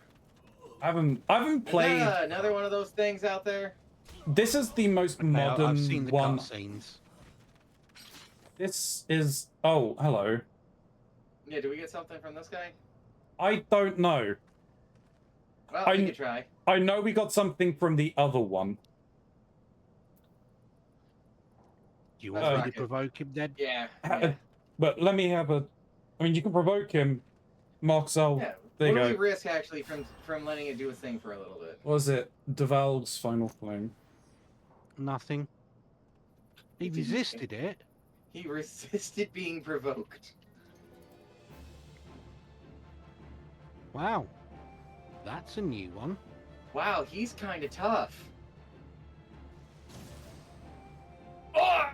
I haven't played. Is that another one of those things out there? This is the most modern I've seen the one. cutscenes. This is. Oh, hello. Yeah, do we get something from this guy? I don't know. Well, we can try. I know we got something from the other one. Do you want me to provoke him then? Yeah. But let me have a. I mean, you can provoke him, Moxel. Yeah. There you what go. do we risk actually from letting it do a thing for a little bit? What was it? Deval's final flame. Nothing. He resisted it. He resisted being provoked. Wow. That's a new one. Wow, he's kind of tough. Oh!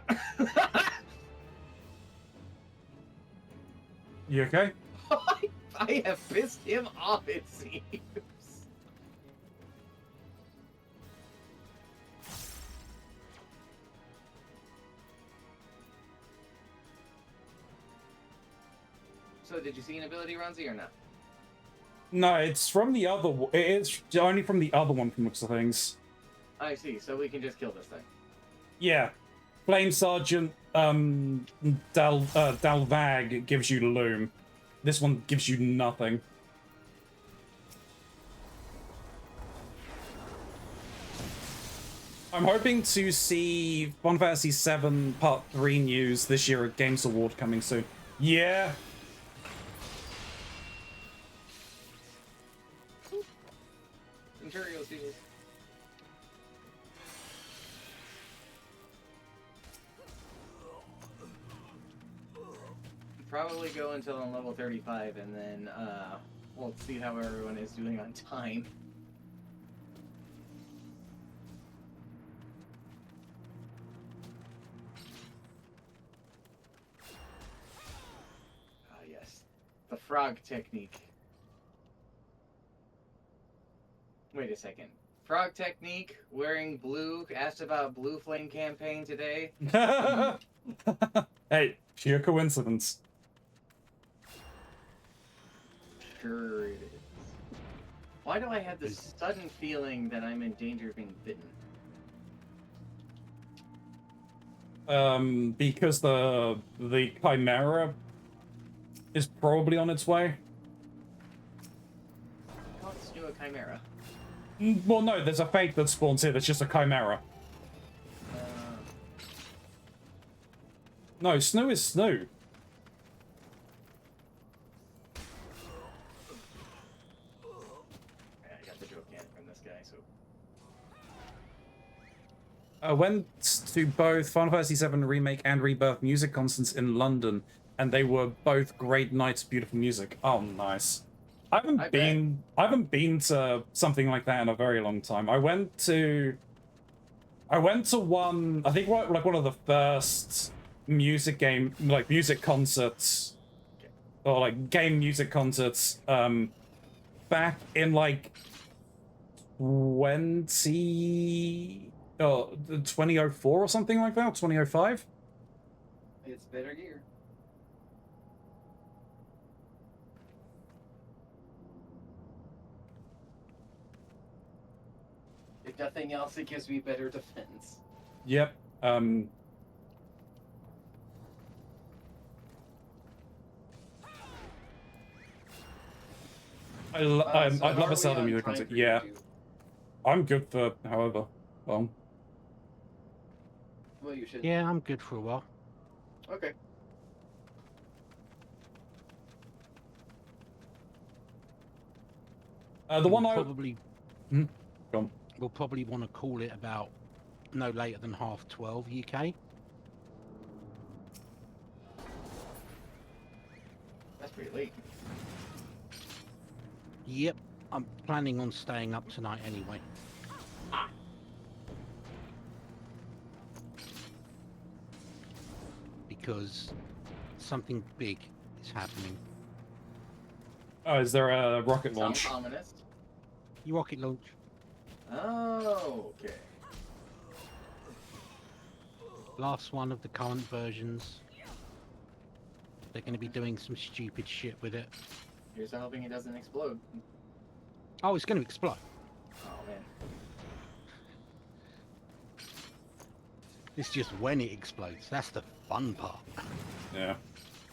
You okay? I have pissed him off, it seems. So, did you see an ability, Ronzi, or not? No, it's from the other. It's only from the other one from looks of things. I see. So we can just kill this thing. Yeah, Flame Sergeant Dalvag gives you Loom. This one gives you nothing. I'm hoping to see Final Fantasy VII Part 3 news this year at Games Award coming soon. Yeah. Imperial Seals. Probably go until I'm level 35, and then we'll see how everyone is doing on time. Ah, yes. The frog technique. Wait a second. Frog technique, wearing blue, asked about Blue Flame campaign today. Hey, sheer coincidence. Sure it is. Why do I have this sudden feeling that I'm in danger of being bitten? Because the Chimera is probably on its way. Oh, it's new a Chimera. Well, no, there's a fate that spawns here that's just a Chimera. No, Snoo is Snoo. I got the joke can from this guy, so... I went to both Final Fantasy VII Remake and Rebirth music concerts in London, and they were both great nights, beautiful music. Oh, nice. I I bet. haven't been to something like that in a very long time. I went to one, I think like one of the first music concerts or like game music concerts back in like 2004 or something like that, 2005. It's better gear. If nothing else, it gives me better defense. Yep. I'd love a Zelda music concert. Yeah. I'm good for however long. Well, you should. Yeah, I'm good for a while. Okay. The one I Probably Go on. we'll probably want to call it about no later than 12:30 UK. That's pretty late. Yep, I'm planning on staying up tonight anyway. Because something big is happening. Oh, is there a rocket launch? Sounds ominous. You rocket launch. Oh, okay. Last one of the current versions. They're going to be doing some stupid shit with it. Here's hoping it doesn't explode. Oh, it's going to explode. Oh man. It's just when it explodes. That's the fun part. Yeah.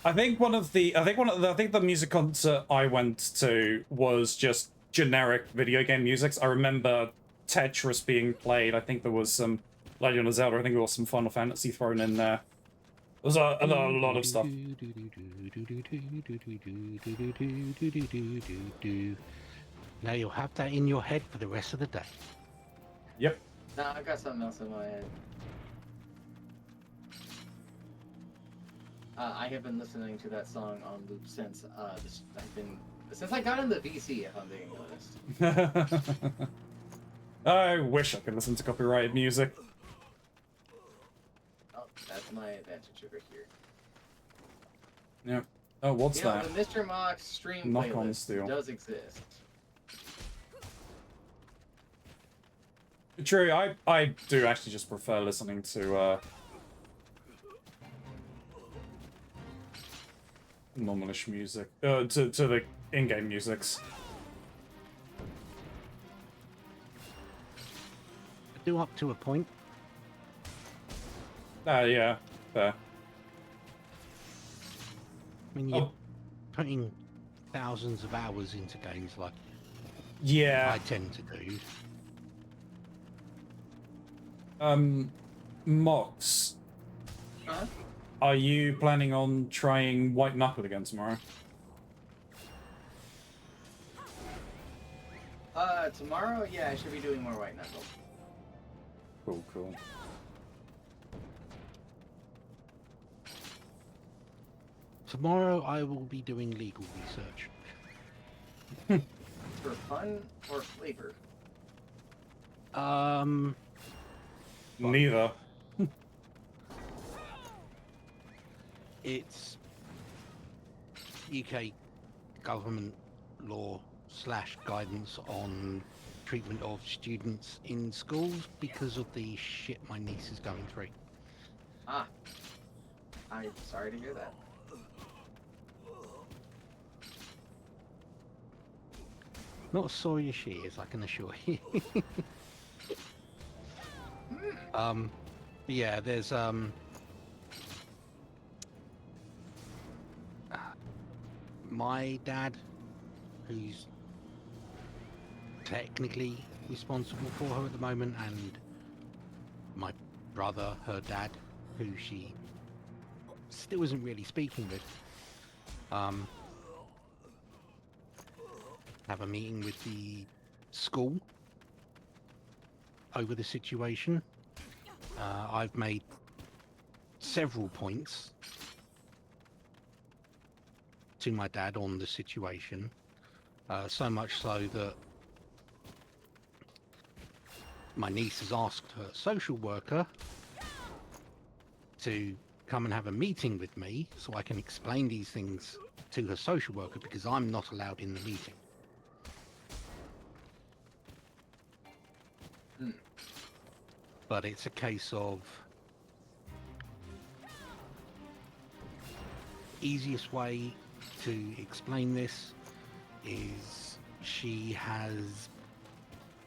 I think the music concert I went to was just generic video game music. I remember Tetris being played. I think there was some Legend of Zelda. I think there was some Final Fantasy thrown in there. There was a lot of stuff. Now you'll have that in your head for the rest of the day. Yep. No, I got something else in my head. I have been listening to that song on loop since since I got in the VC, if I'm being honest. I wish I could listen to copyrighted music. Oh, that's my advantage over here. Yeah. Oh, what's You know, that? the Mr. Mox stream Knock on playlist steel. does exist. True, I do actually just prefer listening to normalish music. To the in-game musics. Do up to a point. Yeah, fair. I mean, you're Oh. putting thousands of hours into games like Yeah. I tend to do. Mox, Huh? are you planning on trying White Knuckle again tomorrow? Tomorrow? Yeah, I should be doing more White Knuckle. Cool. Tomorrow I will be doing legal research. For fun or flavor? Neither. It's UK government law / guidance on treatment of students in schools because of the shit my niece is going through. Ah. I'm sorry to hear that. Not as sorry as she is, I can assure you. Yeah, there's my dad, who's technically responsible for her at the moment, and my brother, her dad, who she still isn't really speaking with. Have a meeting with the school over the situation. I've made several points to my dad on the situation. So much so that my niece has asked her social worker to come and have a meeting with me so I can explain these things to her social worker because I'm not allowed in the meeting. Hmm. But it's a case of easiest way to explain this is she has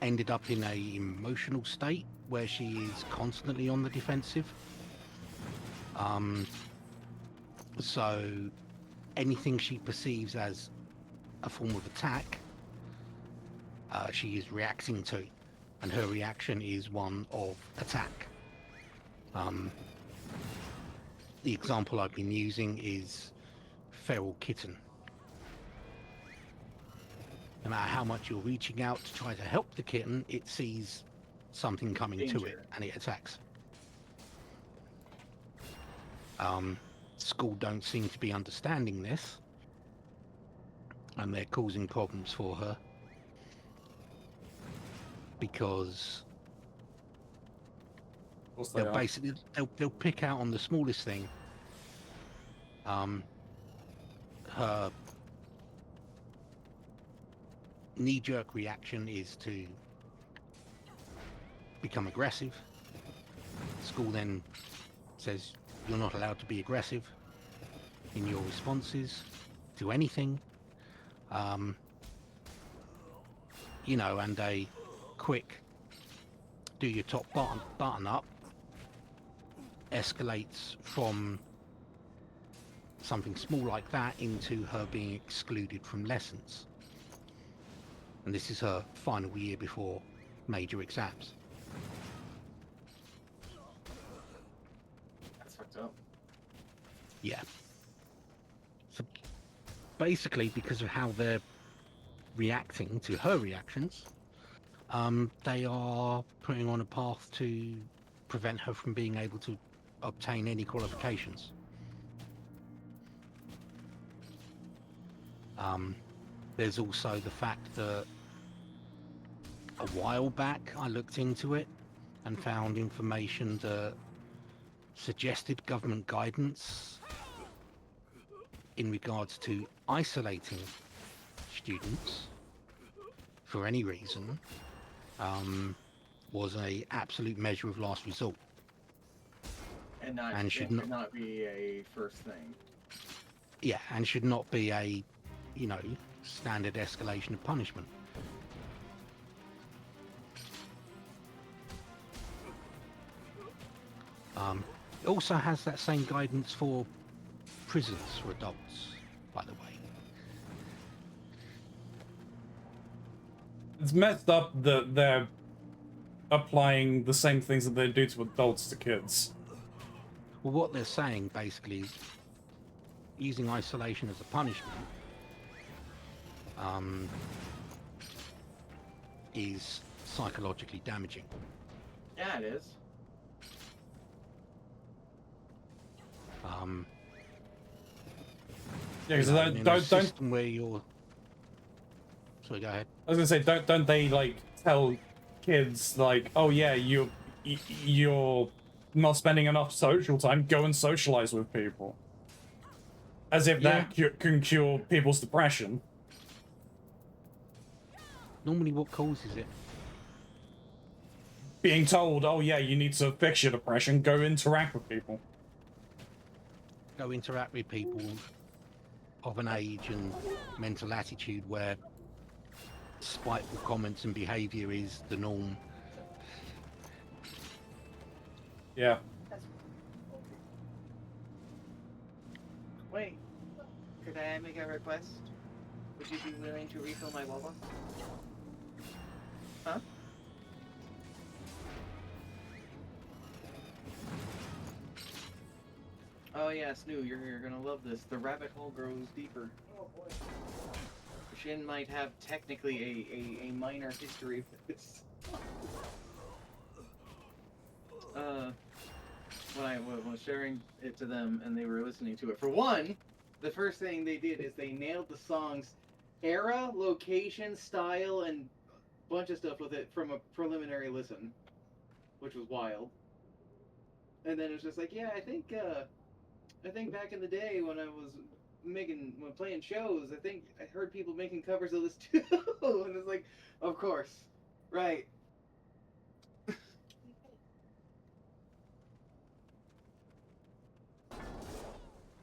ended up in a emotional state where she is constantly on the defensive. So anything she perceives as a form of attack, she is reacting to, and her reaction is one of attack. The example I've been using is feral kitten. No matter how much you're reaching out to try to help the kitten, it sees something coming to it Danger. and it attacks. School don't seem to be understanding this, and they're causing problems for her because Of course they they'll are. basically they'll pick out on the smallest thing. Her knee-jerk reaction is to become aggressive. School then says you're not allowed to be aggressive in your responses to anything. You know, and a quick do your top button up escalates from something small like that into her being excluded from lessons. And this is her final year before major exams. That's fucked up. Yeah. So basically, because of how they're reacting to her reactions, they are putting on a path to prevent her from being able to obtain any qualifications. There's also the fact that a while back I looked into it and found information that suggested government guidance in regards to isolating students for any reason was a absolute measure of last resort. And should not be a first thing. Yeah, and should not be a, you know, standard escalation of punishment. It also has that same guidance for prisons for adults, by the way. It's messed up that they're applying the same things that they do to adults to kids. Well, what they're saying basically is using isolation as a punishment is psychologically damaging. Yeah, it is. Yeah, because In a system where you're... Sorry, go ahead. I was gonna say, don't they like tell kids like, oh yeah, you're not spending enough social time, go and socialize with people, as if that can cure people's depression. Normally what causes it? Being told, oh yeah, you need to fix your depression, go interact with people. Go interact with people of an age and mental attitude where spiteful comments and behavior is the norm. Yeah. Wait, could I make a request? Would you be willing to refill my Wawa? Huh? Oh yeah, Snoo, you're gonna love this. The rabbit hole grows deeper. Oh boy. Shin might have technically a minor history with this. When I was sharing it to them and they were listening to it. For one, the first thing they did is they nailed the songs era, location, style, and bunch of stuff with it from a preliminary listen, which was wild. And then it was just like, yeah, I think back in the day when I was when playing shows, I think I heard people making covers of this too, and it's like, of course, right.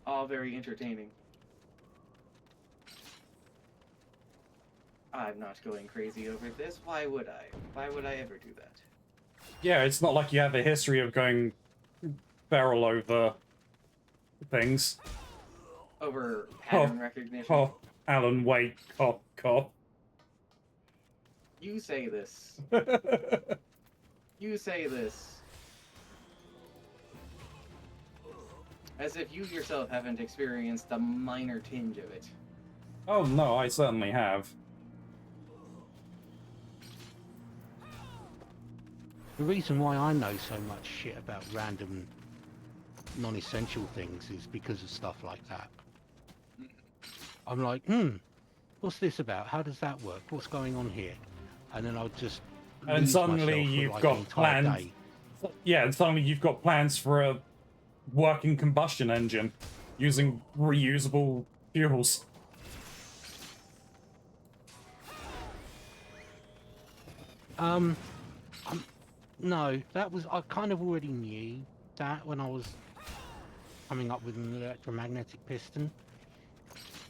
All very entertaining. I'm not going crazy over this. Why would I? Why would I ever do that? Yeah, it's not like you have a history of going barrel over things. Over pattern recognition. Oh, Alan Wake, cop. You say this. You say this. As if you yourself haven't experienced a minor tinge of it. Oh no, I certainly have. The reason why I know so much shit about random, non-essential things is because of stuff like that. I'm like, what's this about? How does that work? What's going on here? And then I'll just And lose suddenly myself for you've like got an entire plans. day. Yeah, and suddenly you've got plans for a working combustion engine using reusable fuels. No, that was, I kind of already knew that when I was coming up with an electromagnetic piston.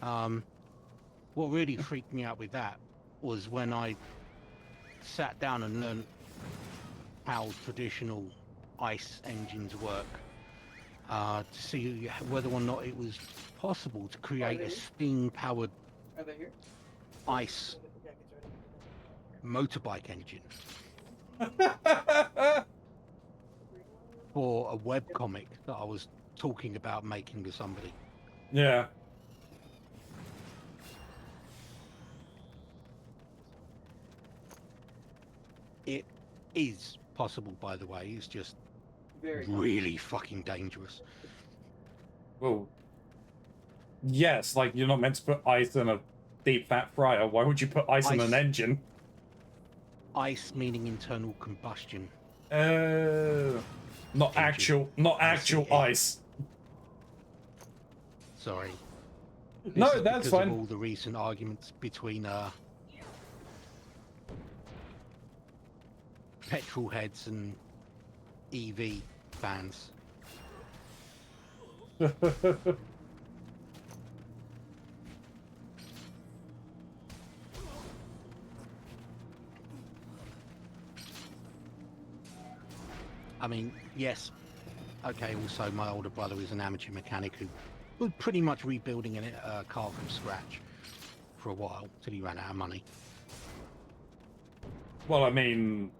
What really freaked me out with that was when I sat down and learned how traditional ICE engines work, to see whether or not it was possible to create a steam-powered Are they here? ICE motorbike engine for a webcomic that I was talking about making with somebody. Yeah. It is possible, by the way. It's just Very really fucking dangerous. Well, yes, like you're not meant to put ice in a deep fat fryer. Why would you put ice in an Ice. engine? ICE meaning internal combustion. Not Engine. actual ice. Sorry. No, This is that's because fine. of all the recent arguments between petrol heads and EV fans. I mean, yes, okay, also my older brother is an amateur mechanic who was pretty much rebuilding a car from scratch for a while, till he ran out of money. Well, I mean,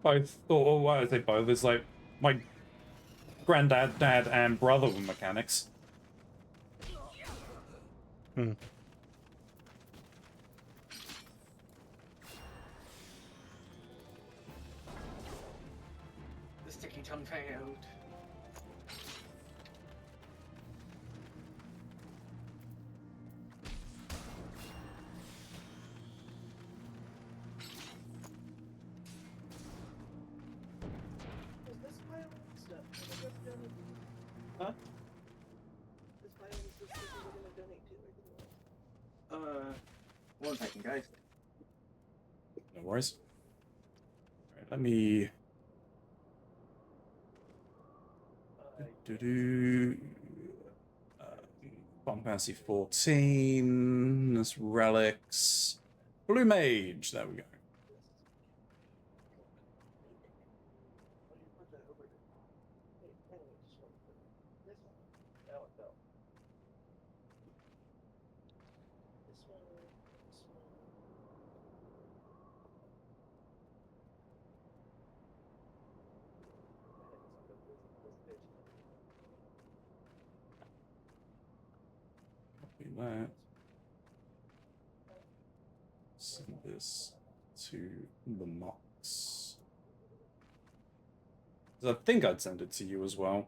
both, or why I say both, it's like my granddad, dad, and brother were mechanics. Hmm. The sticky tongue failed. Huh? One second, guys. No worries. All right, let me. Final Fantasy 14. This relics. Blue Mage. There we go. Copy that. Send this to the Mox. I think I'd send it to you as well.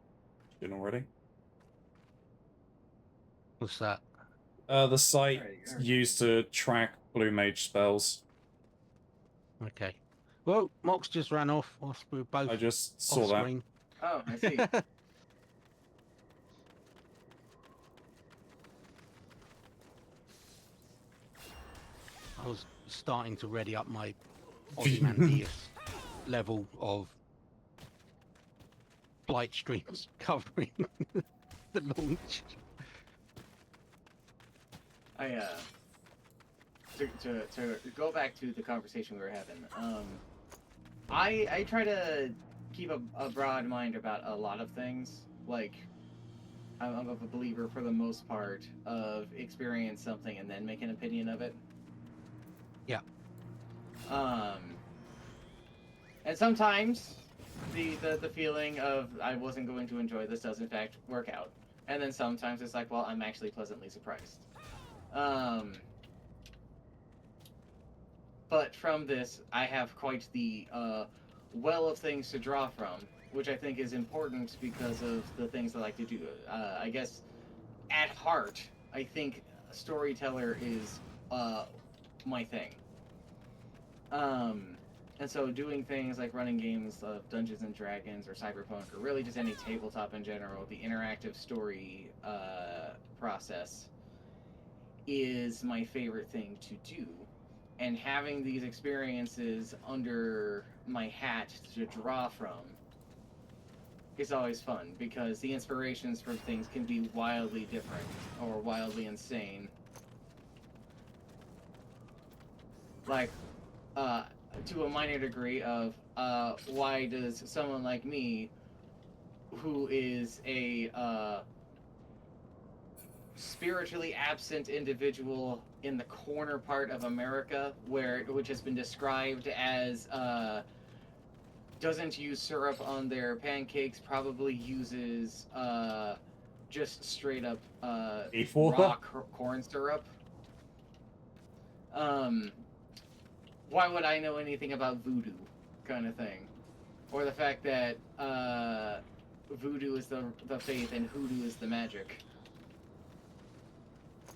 Didn't already. What's that? The site Alright. used to track blue mage spells. Okay. Well, Mox just ran off whilst we were both I just off saw that. screen. Oh, I see. I was starting to ready up my Ozymandias level of blight streams covering the launch. To go back to the conversation we were having, I try to keep a broad mind about a lot of things. Like, I'm a believer for the most part of experience something and then make an opinion of it. Yeah. And sometimes the feeling of I wasn't going to enjoy this does in fact work out, and then sometimes it's like, well, I'm actually pleasantly surprised. But from this, I have quite the well of things to draw from, which I think is important because of the things I like to do. I guess at heart, I think a storyteller is my thing. And so doing things like running games of Dungeons and Dragons or Cyberpunk, or really just any tabletop in general, the interactive story process is my favorite thing to do. And having these experiences under my hat to draw from is always fun, because the inspirations for things can be wildly different or wildly insane. Like, to a minor degree of why does someone like me, who is a spiritually absent individual in the corner part of America, which has been described as doesn't use syrup on their pancakes, probably uses just straight up Beef raw water? corn syrup. Why would I know anything about voodoo, kind of thing, or the fact that voodoo is the faith and hoodoo is the magic?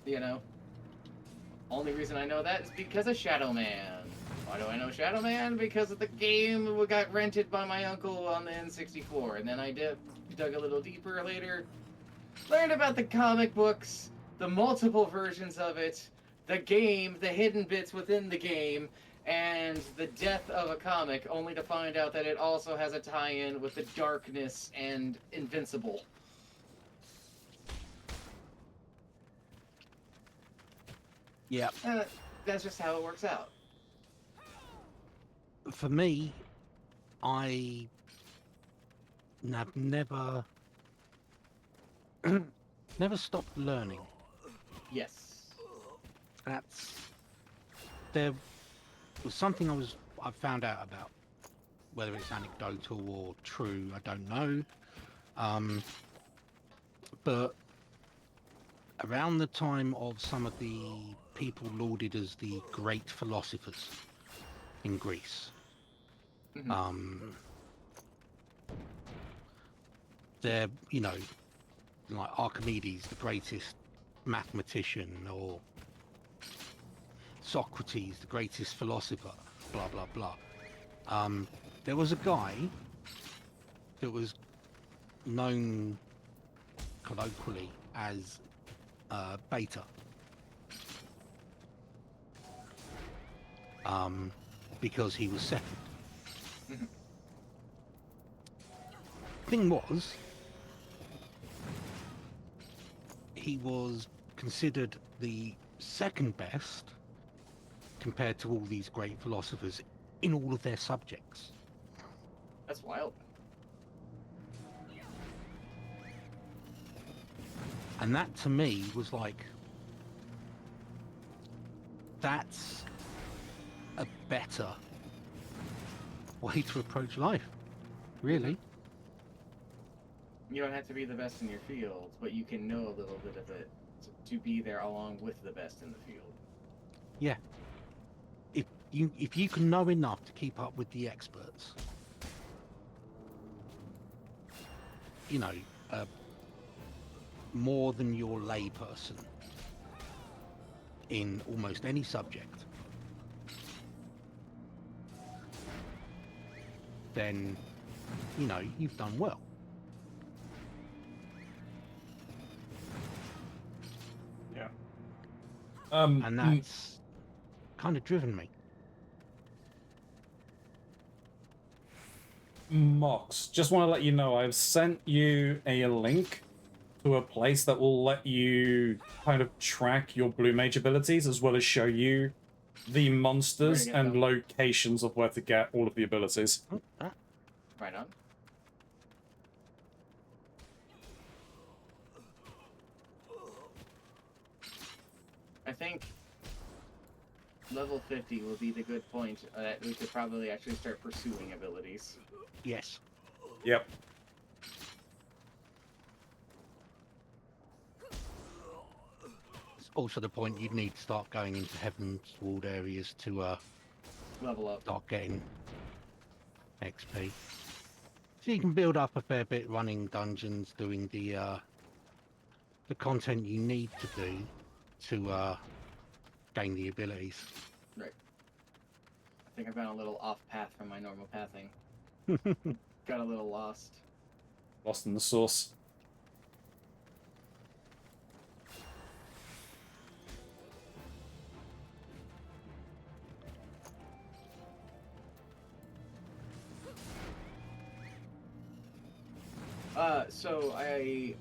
You know? Only reason I know that is because of Shadow Man. Why do I know Shadow Man? Because of the game got rented by my uncle on the N64, and then I dug a little deeper later, learned about the comic books, the multiple versions of it, the game, the hidden bits within the game, and the death of a comic, only to find out that it also has a tie-in with the Darkness and Invincible. Yeah. That's just how it works out. For me, I have never never stopped learning. Yes. There was something I found out about, whether it's anecdotal or true, I don't know. But around the time of some of the people lauded as the great philosophers in Greece, Mm-hmm. they're, like Archimedes, the greatest mathematician, or Socrates, the greatest philosopher, blah, blah, blah. There was a guy that was known colloquially as Beta. Because he was second. Mhm. Thing was, he was considered the second best compared to all these great philosophers in all of their subjects. That's wild. And that to me was like, that's a better way to approach life, really. You don't have to be the best in your field, but you can know a little bit of it to be there along with the best in the field. Yeah. If you can know enough to keep up with the experts, more than your lay person, in almost any subject, then, you know, you've done well. Yeah. And that's kind of driven me. Mox, just want to let you know I've sent you a link to a place that will let you kind of track your blue mage abilities as well as show you the monsters get and them. locations of where to get all of the abilities. Oh, ah, Right on. I think level 50 will be the good point that we could probably actually start pursuing abilities. yes. Yep. It's also the point you'd need to start going into Heaven's Ward areas to Level up. start getting XP. So you can build up a fair bit running dungeons, doing the content you need to do to gain the abilities. Right. I think I've been a little off path from my normal pathing. Got a little lost. Lost in the sauce. So I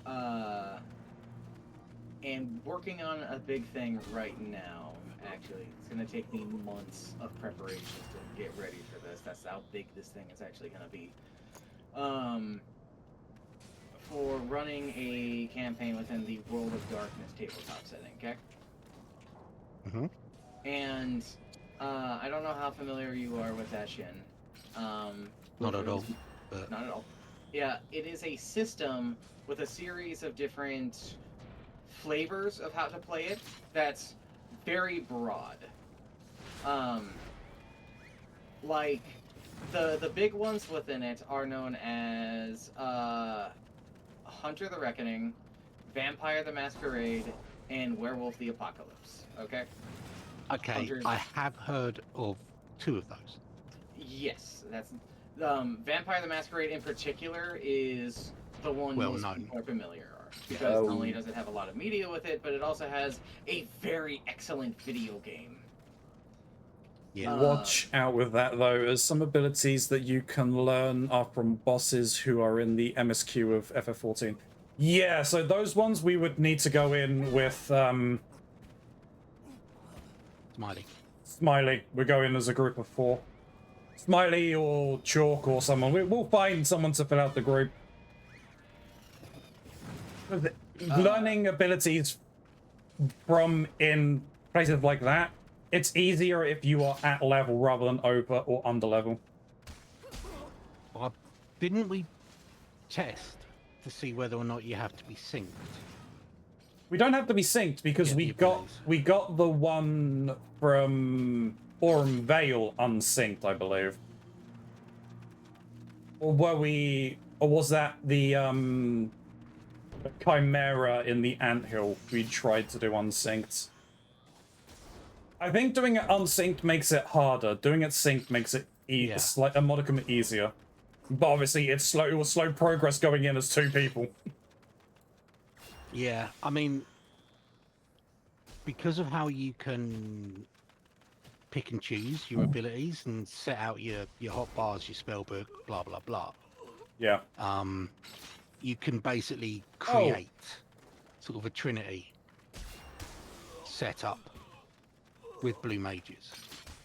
am working on a big thing right now, actually. It's gonna take me months of preparations to get ready for this. That's how big this thing is actually gonna be. For running a campaign within the World of Darkness tabletop setting, okay? Mhm. And I don't know how familiar you are with that, Shin. Not at all. But Not at all. Yeah, it is a system with a series of different flavors of how to play it that's very broad. Like the big ones within it are known as Hunter the Reckoning, Vampire the Masquerade, and Werewolf the Apocalypse. Okay? okay, Hunters. I have heard of 2 of those. Yes, that's Vampire the Masquerade in particular is the one Well most known. people are familiar with, because Oh. not only does it have a lot of media with it, but it also has a very excellent video game. Yeah. Watch out with that though, as some abilities that you can learn are from bosses who are in the MSQ of FF14. Yeah, so those ones we would need to go in with Smiley. Smiley. We're going as a group of 4. Smiley or Chalk or someone. We'll find someone to fill out the group. Learning abilities from in places like that, it's easier if you are at level rather than over or under level. Didn't we test to see whether or not you have to be synced? We don't have to be synced because Get the abilities. we got the one from Aurum Vale unsynced, I believe. Or was that the Chimera in the Anthill we tried to do unsynced? I think doing it unsynced makes it harder. Doing it synced makes it Yeah. like a modicum easier. But obviously it's slow. It was slow progress going in as 2 people. Yeah, I mean, because of how you can pick and choose your abilities and set out your hotbars, your spellbook, blah blah blah. Yeah. You can basically create sort of a trinity setup with blue mages.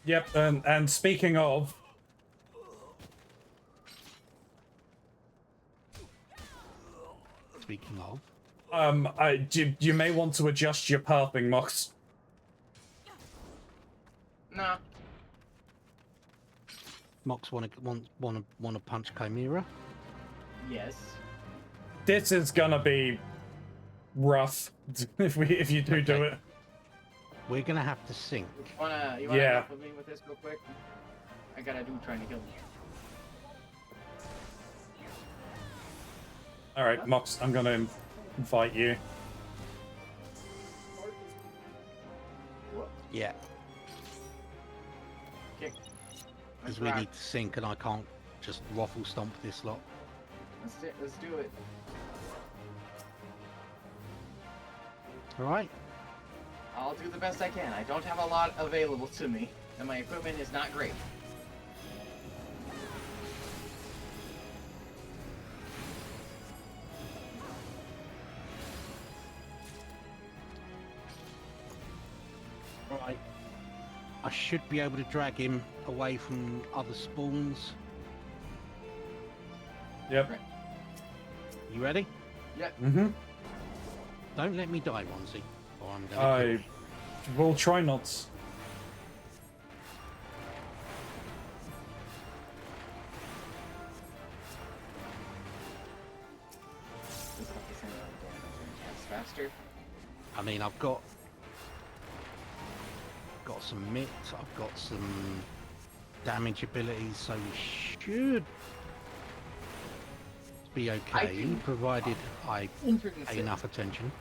Yep. And speaking of, Speaking of, you may want to adjust your pathing, Mox. Nah. Mox want to punch Chimera. Yes. This is gonna be rough if you do Okay. it. We're gonna have to sync. You wanna Yeah. help with me with this real quick? I got a dude trying to kill me. All right, Mox, I'm gonna invite you. Yeah, Okay. because we need to sync, and I can't just waffle stomp this lot. Let's do it. All right. I'll do the best I can. I don't have a lot available to me, and my equipment is not great. Right. I should be able to drag him away from other spawns. Yep. Right. You ready? Mm-hmm. Don't let me die, Ronzi, or I'm gonna kill I you. will try not. This is not the same amount of damage and attacks faster. I mean, I've got some mitt, I've got some damage abilities, so we should be okay, can- provided I pay 106. enough attention.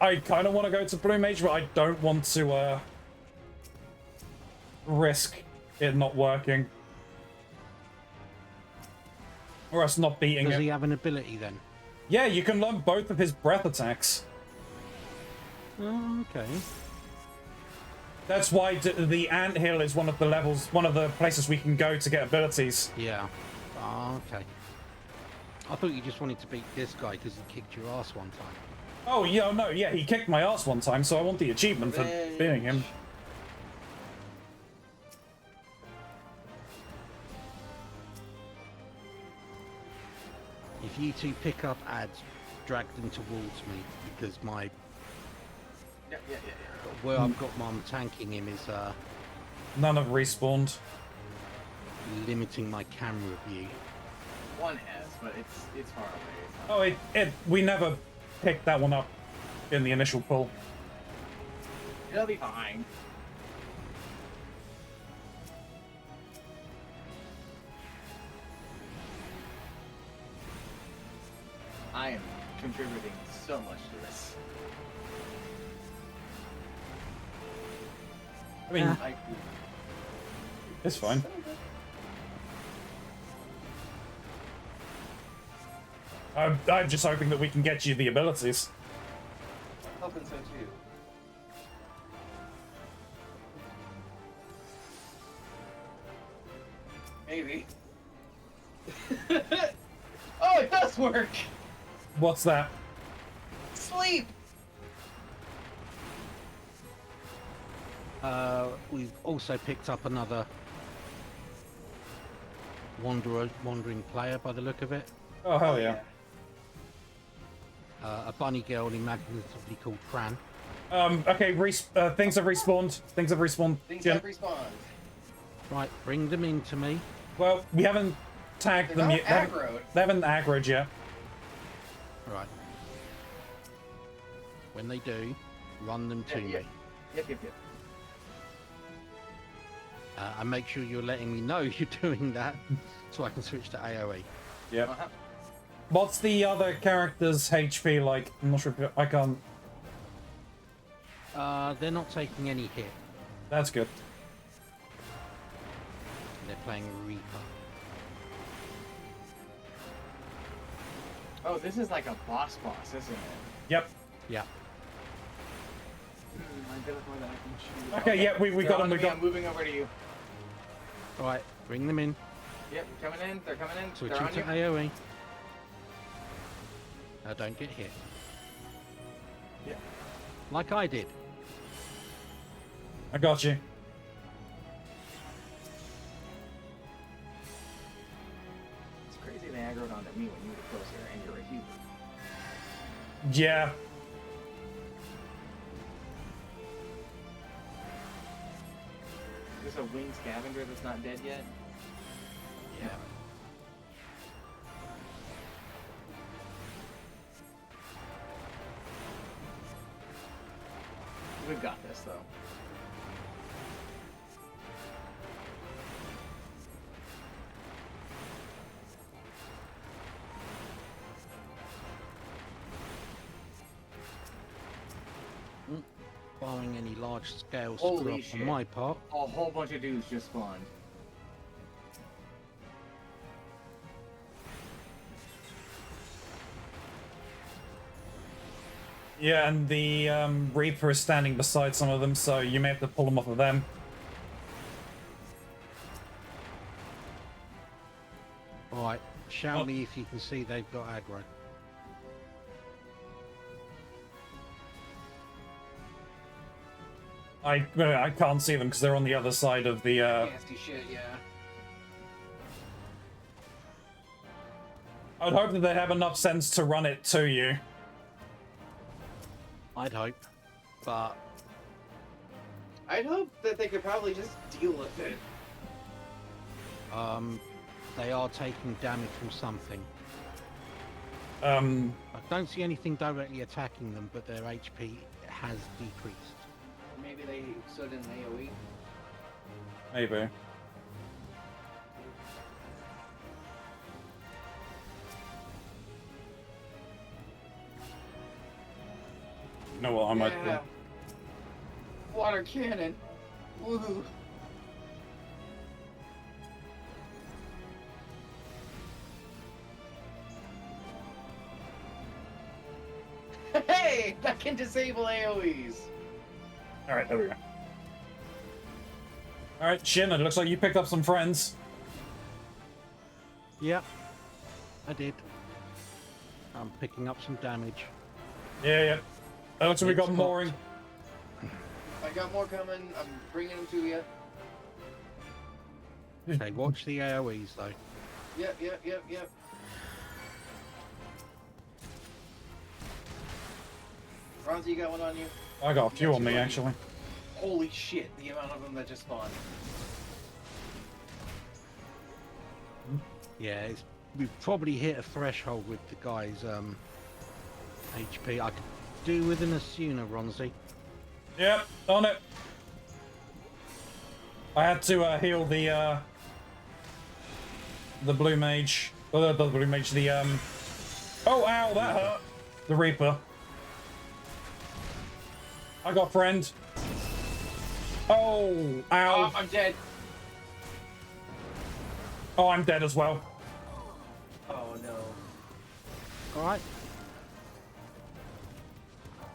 I kind of want to go to Blue Mage, but I don't want to risk it not working. Or us not beating Does it. he have an ability then? Yeah, you can learn both of his breath attacks. Oh, okay. That's why the anthill is one of the levels, one of the places we can go to get abilities. Yeah. Oh, okay. I thought you just wanted to beat this guy because he kicked your ass one time. Oh, yeah, no, yeah, he kicked my ass one time, so I want the achievement for beating him. If you two pick up ads, drag them towards me, because my Yeah. where I've got my tanking him is None have respawned. limiting my camera view. One has, but it's far away. It's not- Oh, we never picked that one up in the initial pull. It'll be fine. I am contributing so much to this. I mean, I, it's fine. I'm just hoping that we can get you the abilities. hoping so too. Maybe. Oh, it does work! What's that? Sleep! We've also picked up another wandering player by the look of it. Oh, hell yeah. A bunny girl imaginatively called Fran. Okay, things have respawned. Things have respawned. Things Jim. have respawned. Right, bring them into me. Well, we haven't tagged They're them not yet. aggroed. They haven't aggroed yet. Right. When they do, run them to Yeah. me. Yep. And make sure you're letting me know you're doing that, so I can switch to AoE. Yep. Uh-huh. What's the other character's HP like? I'm not sure if I can't. They're not taking any hit. That's good. They're playing Reaper. Oh, this is like a boss, isn't it? Yep. Yeah. I feel like more than I can shoot. Okay, yeah, we They're got on them. We me, got. I'm moving over to you. Alright, bring them in. Yep, coming in. They're coming in. Switching They're on to you. AoE. Now don't get hit. Yep. Like I did. I got you. It's crazy they aggroed onto me when you were closer and you're a human. Yeah. Is this a winged scavenger that's not dead yet? Yeah. We've got this, though. barring any large-scale Holy screw up shit. on my part. A whole bunch of dudes just spawned. Yeah, and the Reaper is standing beside some of them, so you may have to pull them off of them. Alright, shout Oh. me if you can see they've got aggro. I can't see them because they're on the other side of the. Nasty shit, yeah. I'd hope that they have enough sense to run it to you. I'd hope, but I'd hope that they could probably just deal with it. they are taking damage from something. Um, I don't see anything directly attacking them, but their HP has decreased. Maybe they stood in AoE. maybe. You know what? I might. Yeah. Water cannon. Woohoo. Hey, that can disable AoEs. All right, there we go. All right, Shin. It looks like you picked up some friends. Yep, I did. I'm picking up some damage. Yeah, yeah. That looks like we It's got mooring. I got more coming. I'm bringing them to you. Okay, watch the AoEs though. Yep, yep, yep, yep. Ronzi, you got one on you? I got a few on me actually. Holy shit, the amount of them that just spawned. Yeah, we've probably hit a threshold with the guy's HP. I could do with an Asuna, Ronzi. Yep, on it. I had to heal the blue mage. Oh, the blue mage. The Oh, ow, that hurt. The Reaper. I got friend. Oh, ow. Oh, I'm dead. Oh, I'm dead as well. Oh no. All right,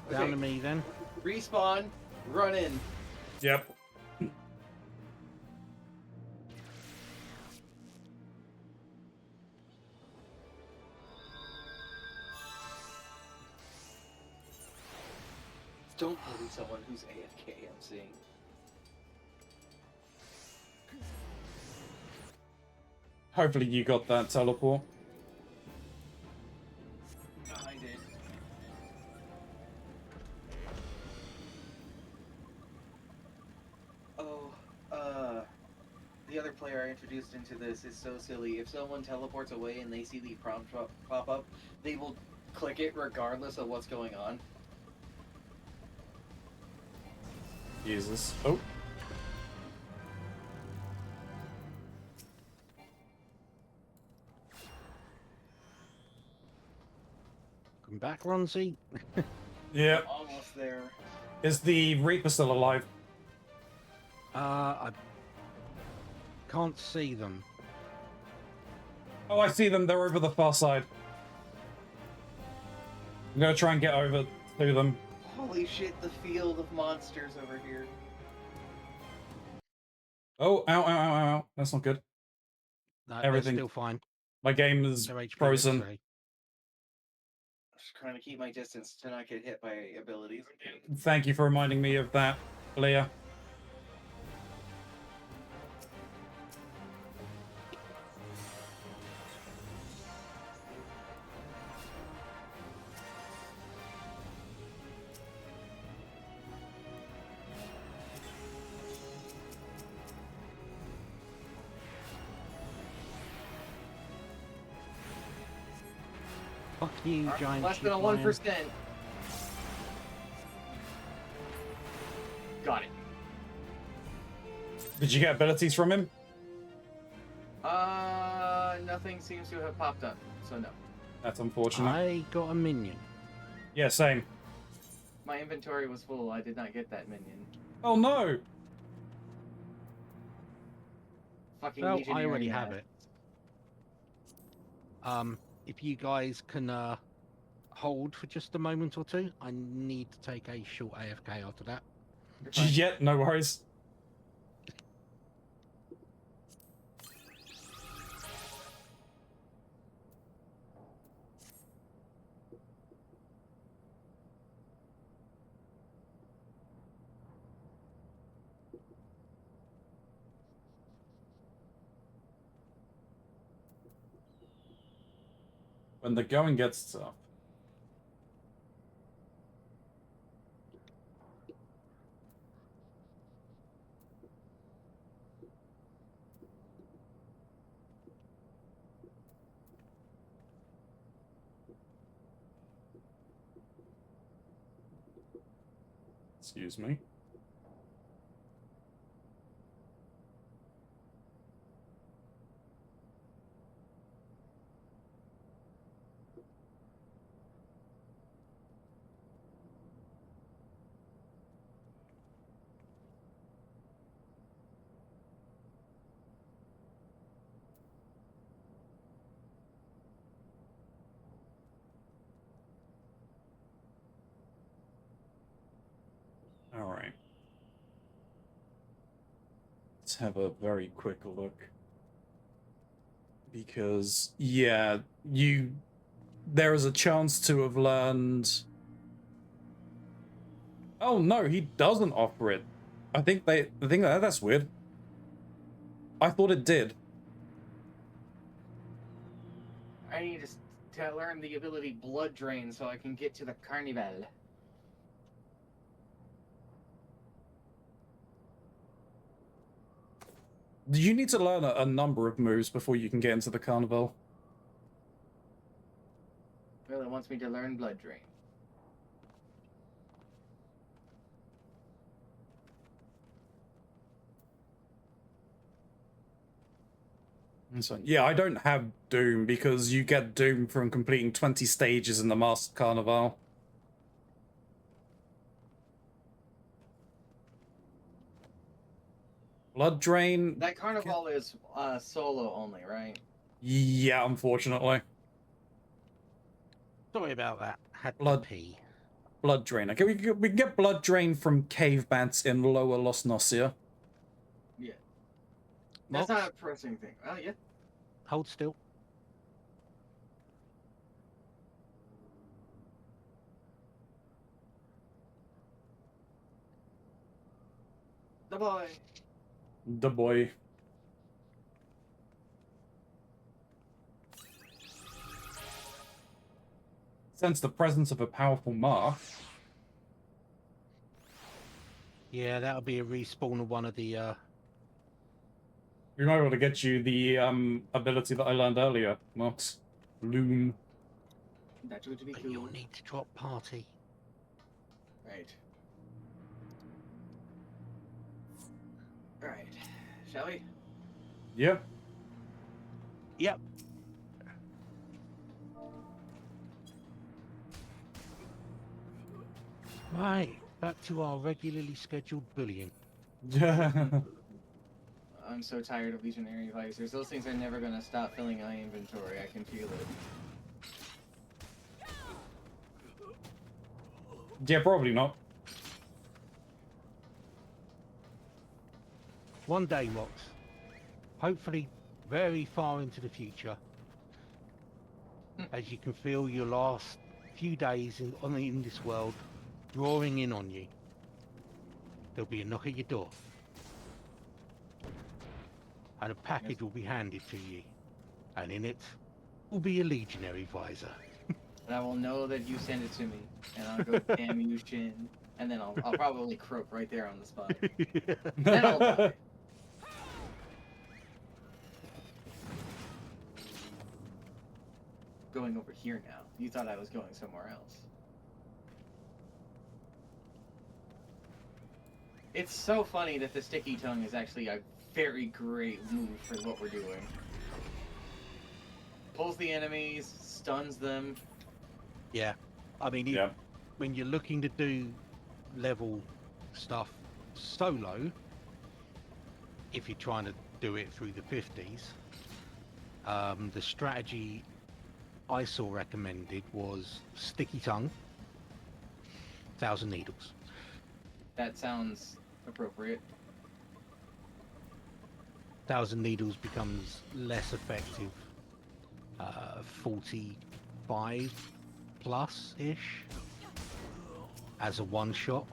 down Okay. to me then. Respawn, run in. Yep. Don't bully someone who's AFK, I'm seeing. Hopefully you got that teleport. I did. Oh, the other player I introduced into this is so silly. If someone teleports away and they see the prompt pop up, they will click it regardless of what's going on. Jesus. Oh. Come back, Ronzi. Yep. Almost there. Is the Reaper still alive? I can't see them. Oh, I see them. They're over the far side. I'm gonna try and get over to them. Holy shit, the field of monsters over here. Oh, ow, ow, ow, ow, ow. That's not good. No, Everything- they're still fine. My game is Their HP frozen. looks Just trying to keep my distance to not get hit by abilities. Thank you for reminding me of that, Leah. Fuck you, giant Less than a sheep lion. 1%. Got it. Did you get abilities from him? Nothing seems to have popped up, so no. That's unfortunate. I got a minion. Yeah, same. My inventory was full. I did not get that minion. Oh no! Fucking Well, I legionary already have mess. it. If you guys can hold for just a moment or two, I need to take a short AFK after that. You're fine. Yeah, no worries. When the going gets tough. Excuse me. Alright. Let's have a very quick look. Because, yeah, there is a chance to have learned... Oh no, he doesn't offer it. I think that's weird. I thought it did. I need to learn the ability Blood Drain so I can get to the Carnival. You need to learn a number of moves before you can get into the carnival. Well, it wants me to learn Blood Drain. So, yeah, I don't have Doom because you get Doom from completing 20 stages in the Masked Carnival. Blood Drain? That Carnival is solo only, right? Yeah, unfortunately. Sorry about that. Had Blood- to pee. Blood Drain. Okay, we can get Blood Drain from cave bats in Lower Los Nocia. Yeah. That's Mox, not a pressing thing. Oh, yeah. hold still. The boy. The boy. Sense the presence of a powerful mark. Yeah, that'll be a respawn of one of the You're not able to get you the ability that I learned earlier, Mox. Loom. That would be but cool. you'll need to drop party. Right. Alright. Shall we? Yep. Yep. Right, back to our regularly scheduled bullying. I'm so tired of Legionary Visors. Those things are never gonna stop filling my inventory. I can feel it. Yeah, probably not. One day, Mox, hopefully very far into the future, as you can feel your last few days in this world drawing in on you, there'll be a knock at your door. And a package will be handed to you. And in it will be a legionary visor. And I will know that you sent it to me. And I'll go, damn you, Shin. And then I'll probably croak right there on the spot. Then I'll die. Going over here now. You thought I was going somewhere else. It's so funny that the sticky tongue is actually a very great move for what we're doing. Pulls the enemies, stuns them. Yeah, I mean, Yeah. when you're looking to do level stuff solo, if you're trying to do it through the 50s, the strategy I saw recommended was sticky tongue, 1,000 needles. That sounds appropriate. 1,000 needles becomes less effective, 45 plus ish as a one shot,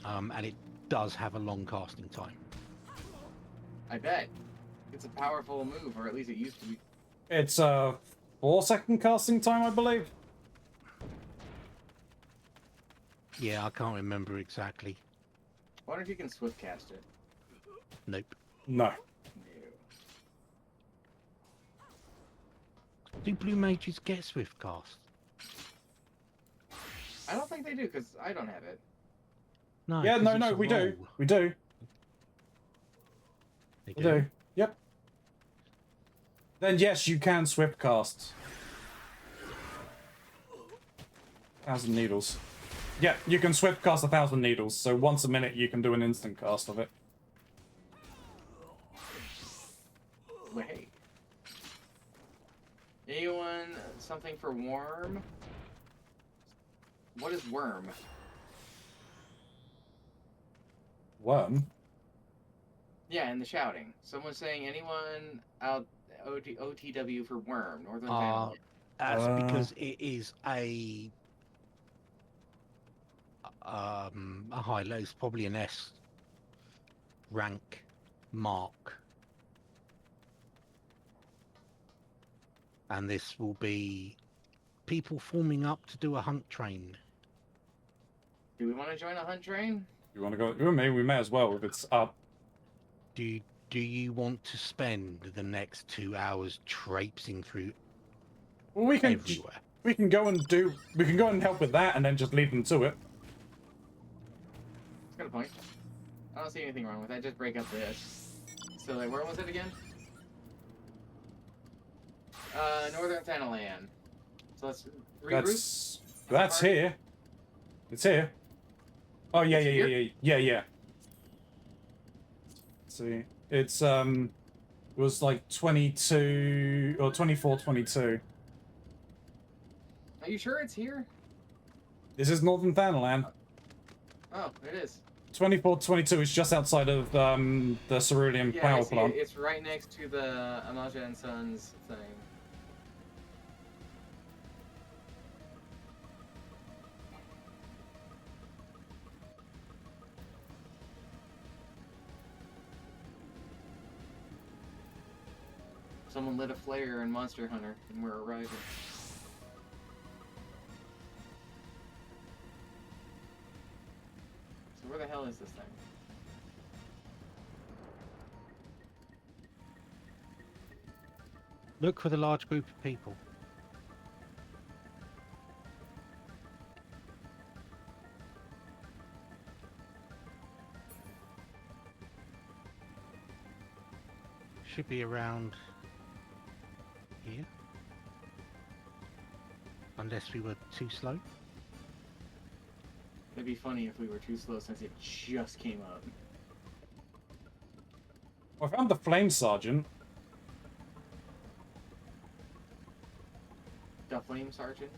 and it does have a long casting time. I bet. It's a powerful move, or at least it used to be. It's a 4-second casting time, I believe. Yeah, I can't remember exactly. I wonder if you can swift cast it. Nope. No. No. Do blue mages get swift cast? I don't think they do, because I don't have it. No. Yeah, 'cause no, it's no, a we do. roll. We do. They We do. Yep. Then yes, you can swift cast. 1,000 needles. Yeah, you can swift cast 1,000 needles, so once a minute you can do an instant cast of it. Wait. Anyone something for worm? What is worm? Worm? Yeah, in the shouting. Someone's saying anyone out OTW for worm, Northern Uh, Family. That's because it is a high low. It's probably an S rank mark, and this will be people forming up to do a hunt train. Do we want to join a hunt train? You want to go? I mean, we may as well if it's up. Do you want to spend the next 2 hours traipsing through Well, we can everywhere? we can go and help with that, and then just lead them to it. It's got a point. I don't see anything wrong with that. Just break up this. So, like, where was it again? Northern Thanalan. So let's regroup. That's here. It's here. Oh yeah, It's yeah, here? yeah. Let's see, it's it was like 22 or 24, 22. Are you sure it's here? This is Northern Thanalan. Oh, it is. 24, 22 is just outside of the Cerulean Yeah, I power see plant. it. It's right next to the Amaja and Sons thing. Someone lit a flare in Monster Hunter, and we're arriving. So where the hell is this thing? Look for the large group of people. Should be around here. Unless we were too slow. It'd be funny if we were too slow since it just came up. I found the Flame Sergeant. The Flame Sergeant.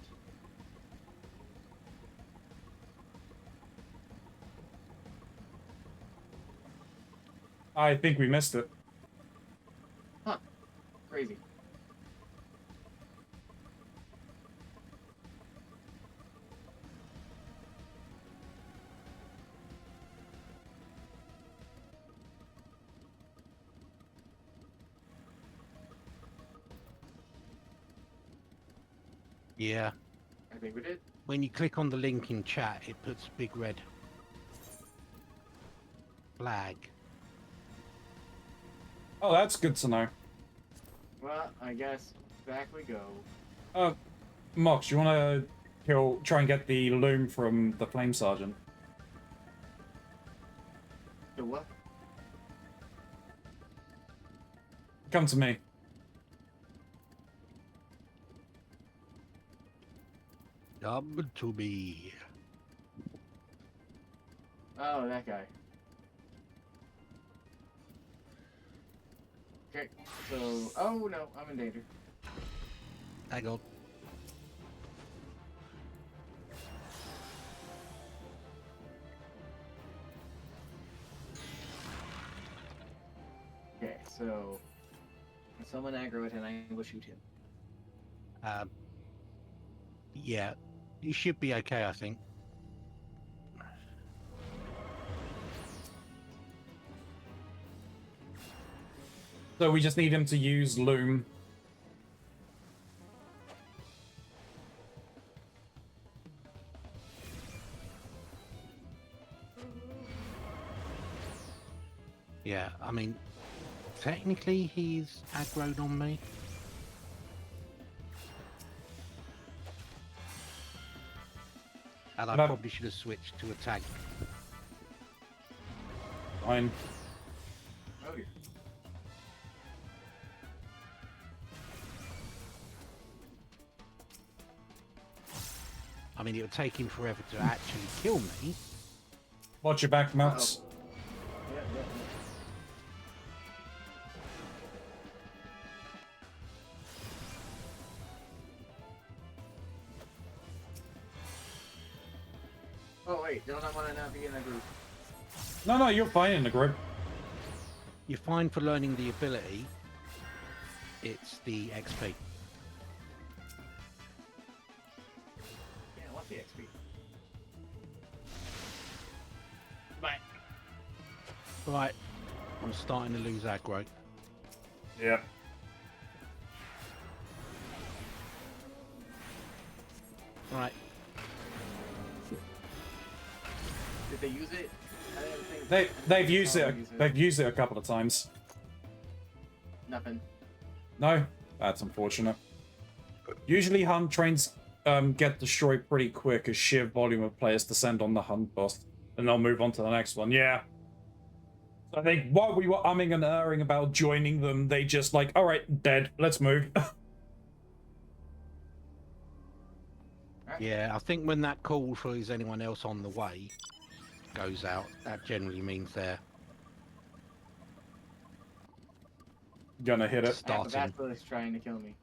I think we missed it. Crazy. Yeah. I think we did. When you click on the link in chat, it puts a big red flag. Oh, that's good to know. Well, I guess back we go. Mox, you want to try and get the loom from the Flame Sergeant? The what? Come to me. Come to me. Oh, that guy. Okay, so... Oh, no, I'm in danger. Hang on. Okay, so... When someone aggro it and I will shoot him. Yeah, you should be okay, I think. So we just need him to use Loom. Yeah, I mean, technically he's aggroed on me. And I But probably should have switched to a tank. Fine. Oh, dear. I mean, it would take him forever to actually kill me. Watch your back, Mats. Yeah, yeah, yeah. Oh, wait, don't I want to not be in a group? No, no, you're fine in the group. You're fine for learning the ability. It's the XP. Yeah, I want the XP. Bye. Right, I'm starting to lose aggro. Yeah. Right, Did they use it? I didn't think... They've used Oh, it. They've used it a couple of times. Nothing. No, that's unfortunate. Usually hunt trains get destroyed pretty quick as sheer volume of players descend on the hunt boss, and they'll move on to the next one. Yeah. So I think while we were umming and erring about joining them, they just like, all right, dead. Let's move. yeah, I think when that call for is anyone else on the way goes out, that generally means they're Gonna hit it. I have a starting. basilisk trying to kill me.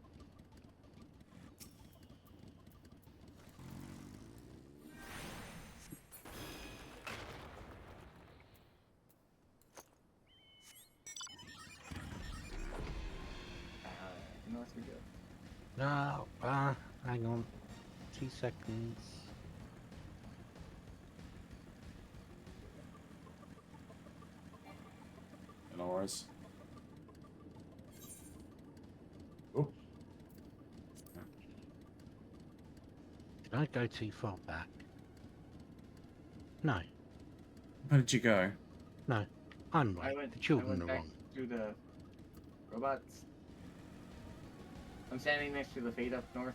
You know what's good? No, hang on. 2 seconds. No worries. Oh. Did I go too far back? No, Where did you go? no. I'm right. The children are back wrong. to the robots. I'm standing next to the fate up north.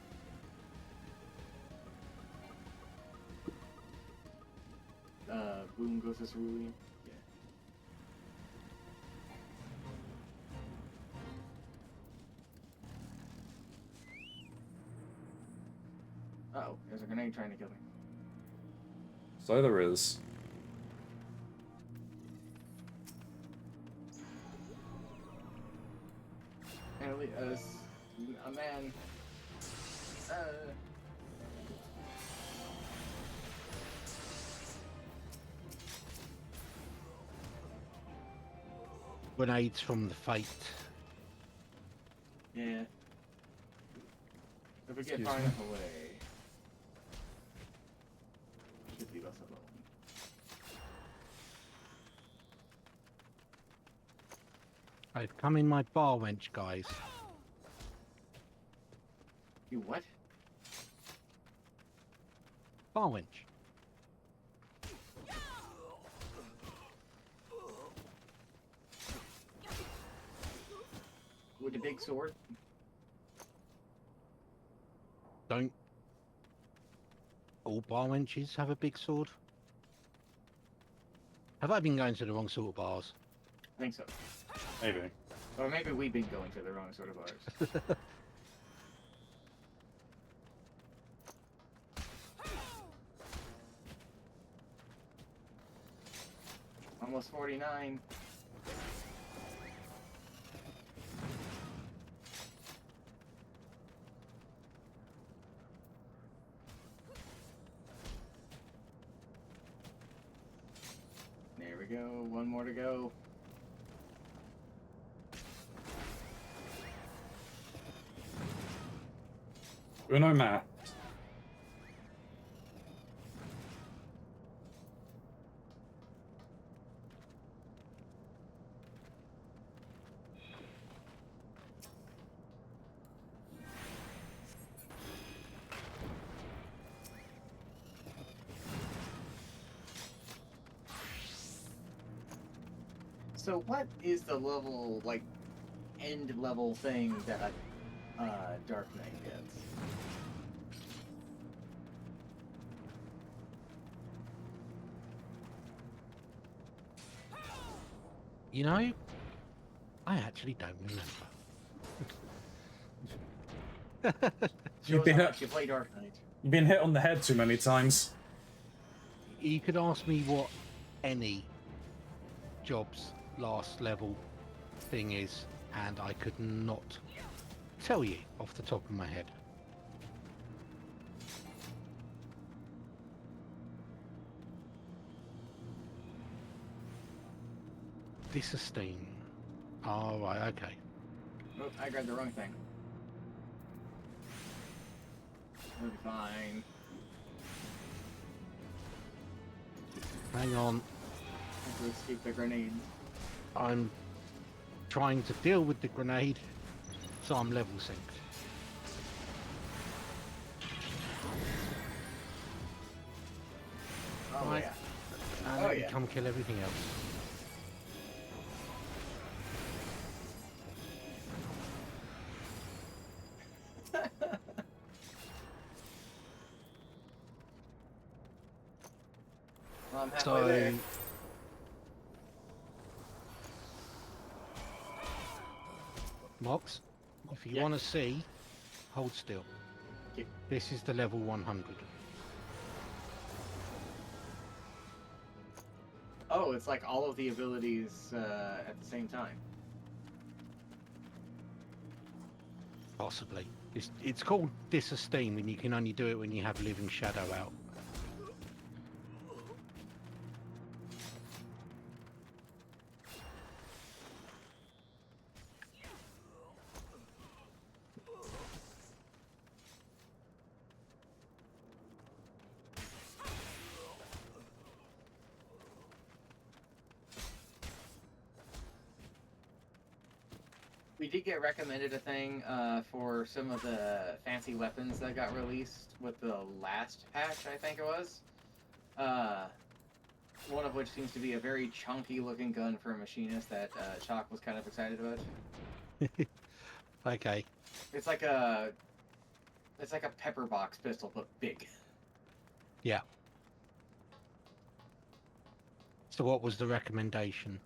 Boom goes to cerulean. Yeah. Uh-oh, there's a grenade trying to kill me. So there is. Apparently, a man. Grenades from the fate. Yeah. If we get Excuse far me. enough away, should leave us alone. I've come in my bar wench, guys. You what? Bar wench. With a big sword? Don't all bar wenches have a big sword? Have I been going to the wrong sort of bars? I think so. Maybe. Or maybe we've been going to the wrong sort of bars. almost 49. There we go. One more to go. Uno math. So what is the level, like, end level thing that Dark Knight gets? You know, I actually don't remember. Shows been how hit- much you play Dark Knight. You've been hit on the head too many times. You could ask me what any job's last level thing is, and I could not tell you off the top of my head. Disesteem. Oh, right, okay. Oop, I grabbed the wrong thing. We'll be fine. Hang on. Have to escape the grenades. I'm trying to deal with the grenade, so I'm level synced. Oh, Right. yeah. And Oh, let me yeah. come kill everything else. Well, I'm halfway So, there. Mox, if you Yeah. want to see, hold still. Yeah. This is the level 100. Oh, it's like all of the abilities at the same time. Possibly. It's called Disesteem, and you can only do it when you have Living Shadow out. We did get recommended a thing for some of the fancy weapons that got released with the last patch, I think it was. One of which seems to be a very chunky looking gun for a machinist that Chalk was kind of excited about. Okay. It's like a pepper box pistol, but big. Yeah. So what was the recommendation?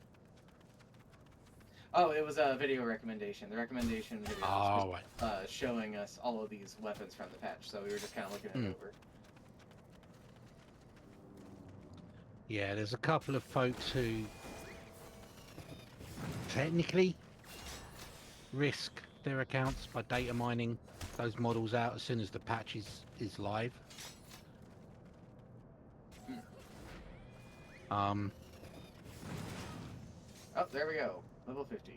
Oh, it was a video recommendation. The recommendation video was Oh, right. showing us all of these weapons from the patch, so we were just kind of looking it over. Yeah, there's a couple of folks who technically risk their accounts by data mining those models out as soon as the patch is live. Oh, there we go. Level 50.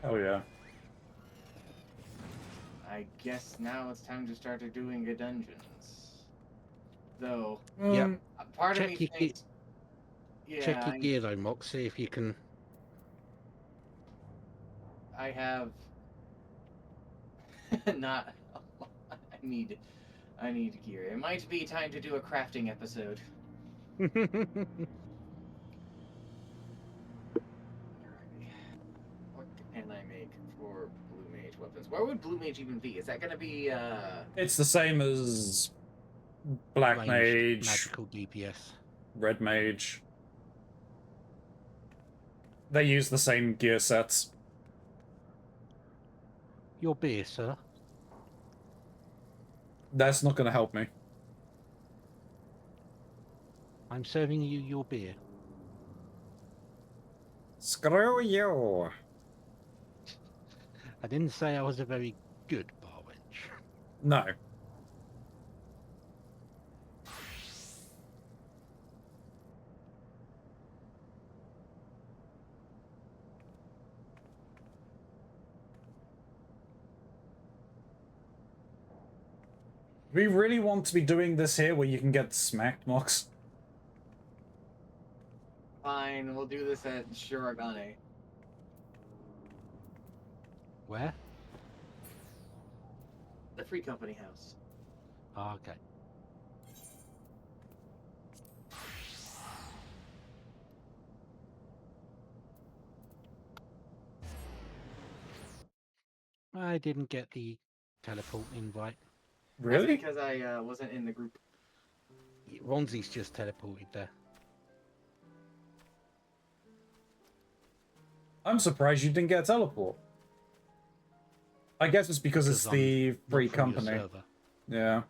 Oh yeah. I guess now it's time to start doing the dungeons. Though, Yep. part of Check me your thinks... Yeah, Check your gear though, Mox, see if you can... I have... not... I need gear. It might be time to do a crafting episode. What can I make for Blue Mage weapons? Where would Blue Mage even be? Is that gonna be, It's the same as Black Ranged Mage, magical DPS. Red Mage. They use the same gear sets. Your beer, sir. That's not going to help me. I'm serving you your beer. Screw you. I didn't say I was a very good bar wench. No. We really want to be doing this here where you can get smacked, Mox. Fine, we'll do this at Shirogane. Where? The Free Company House. Oh, okay. I didn't get the teleport invite. That's Really? because I wasn't in the group. Ronzi's just teleported there. I'm surprised you didn't get a teleport. I guess it's because it's Because I'm the not free from your company. server. Yeah.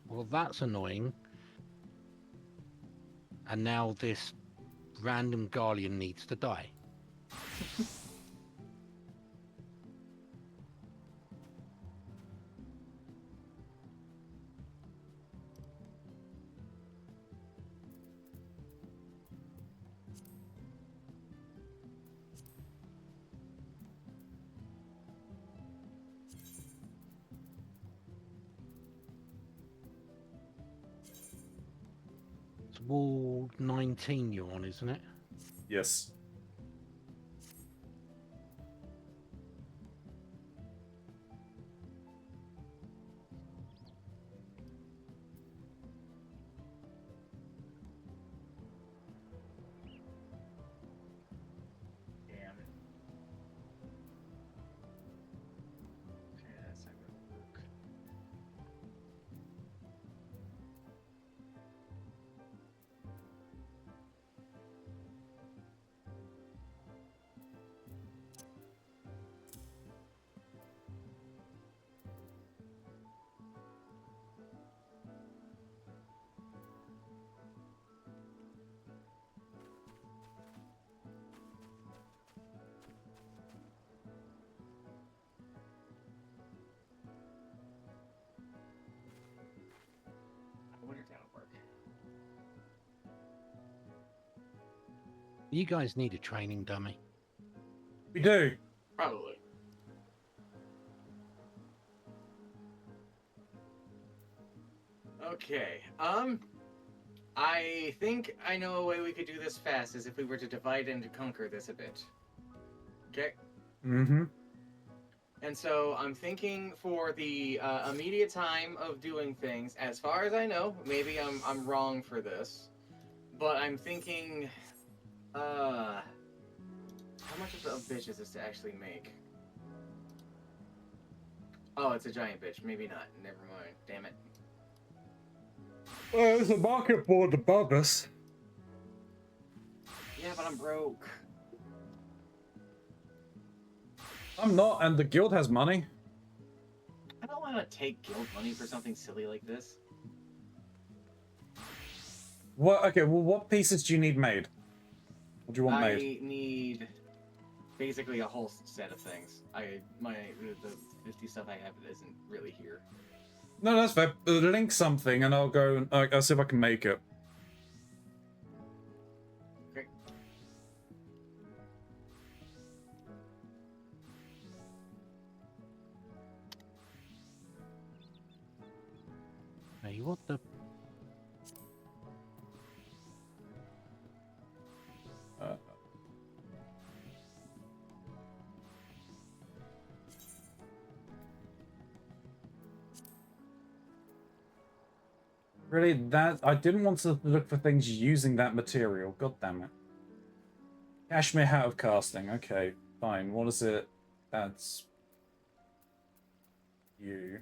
Well, that's annoying. And now this random Guardian needs to die. It's wall 19 you're on, isn't it? Yes. Damn. Okay, that's not gonna work. I wonder if that'll work. You guys need a training dummy. We do. Probably. Okay. I think I know a way we could do this fast is if we were to divide and conquer this a bit. Okay. Mm-hmm. And so I'm thinking for the immediate time of doing things, as far as I know, maybe I'm wrong for this, but I'm thinking, how much of a bitch is this to actually make? Oh, it's a giant bitch. Maybe not. Never mind. Damn it. Well, there's a market board above us. Yeah, but I'm broke. I'm not, and the guild has money. I don't want to take guild money for something silly like this. What? Okay, well, what pieces do you need made? What do you want I made? need basically a whole set of things. The 50 stuff I have isn't really here. No, that's fair. Link something, and I'll go. I'll see if I can make it. Okay. Hey, what the? Really, that I didn't want to look for things using that material. God damn it. Cashmere hat of casting. Okay, fine. What is it? That's you.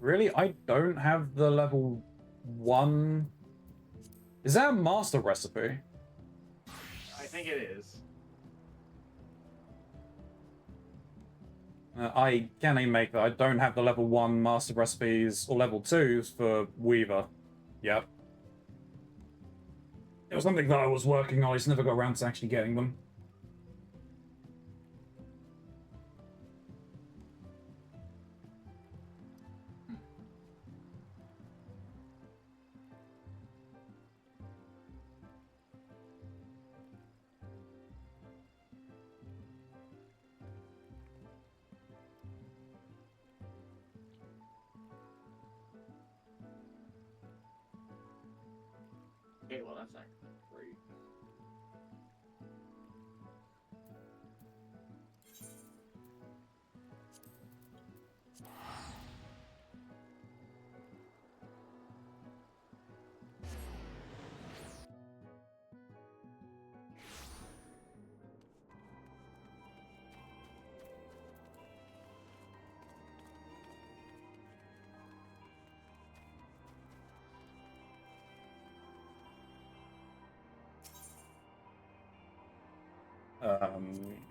Really? I don't have the level 1. Is that a master recipe? I think it is. I can make that. I don't have the level 1 master recipes or level 2s for Weaver. Yep. It was something that I was working on. I just never got around to actually getting them. Okay, well that's not great.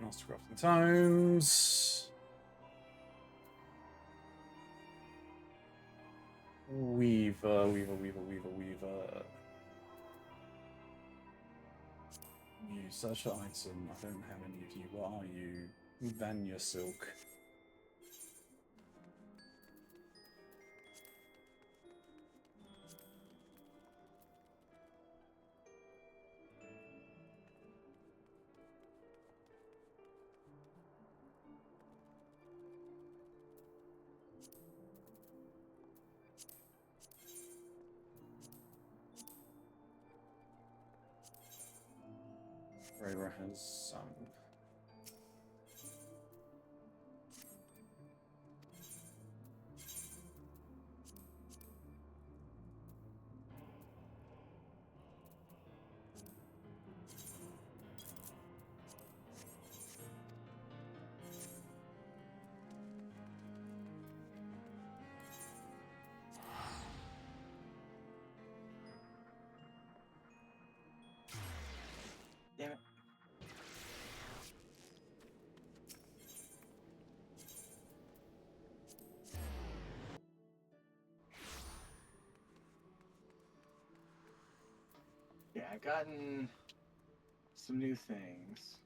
Master Crafting Tomes. Weaver. You search for item. I don't have any of you. What are you? Vanya Silk. Rayra has some. Damn it. Yeah, I've gotten some new things.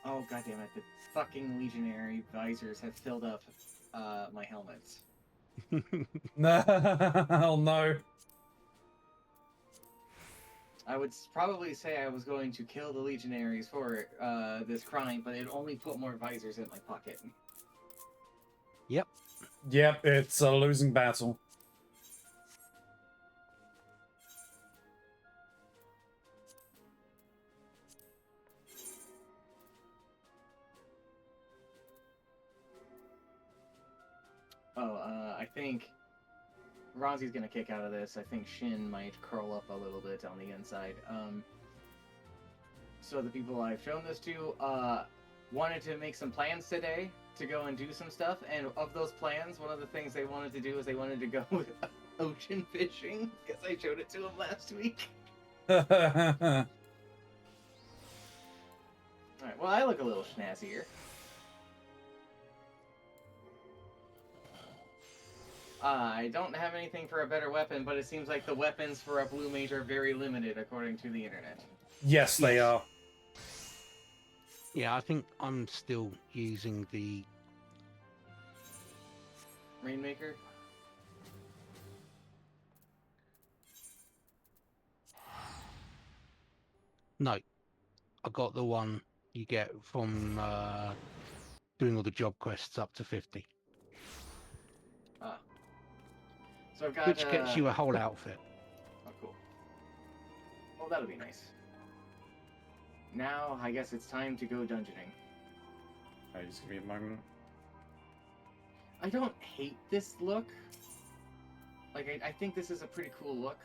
Oh god damn it, the fucking legionary visors have filled up my helmets. Oh no. I would probably say I was going to kill the legionaries for this crime, but it only put more visors in my pocket. Yep. Yep, it's a losing battle. Oh, I think Ronzi's gonna kick out of this. I think Shin might curl up a little bit on the inside. So the people I've shown this to wanted to make some plans today to go and do some stuff, and of those plans, one of the things they wanted to do is they wanted to go ocean fishing, because I showed it to them last week. Alright, well, I look a little snazzier. I don't have anything for a better weapon, but it seems like the weapons for a blue mage are very limited, according to the internet. Yes, they are. Yeah, I think I'm still using the... Rainmaker? No, I got the one you get from doing all the job quests up to 50. Ah. So I've got, Which gets you a whole outfit. Oh, cool. Well, that'll be nice. Now, I guess it's time to go dungeoning. Hey, just give me a moment. I don't hate this look. Like, I think this is a pretty cool look.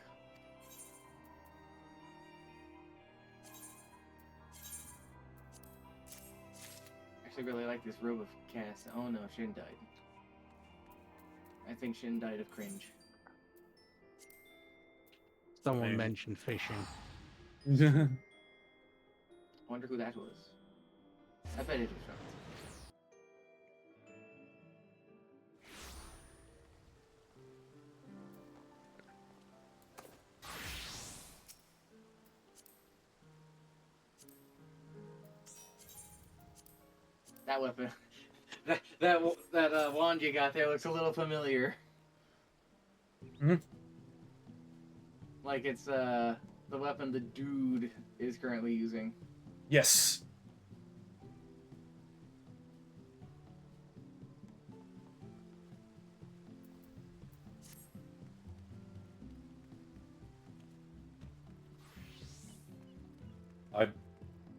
actually really like this robe of cast. Oh no, Shin died. I think Shin died of cringe. Someone Maybe. mentioned fishing. I wonder who that was. I bet it was Ron. That weapon, that wand you got there looks a little familiar. Mhm. Like it's the weapon the dude is currently using. Yes.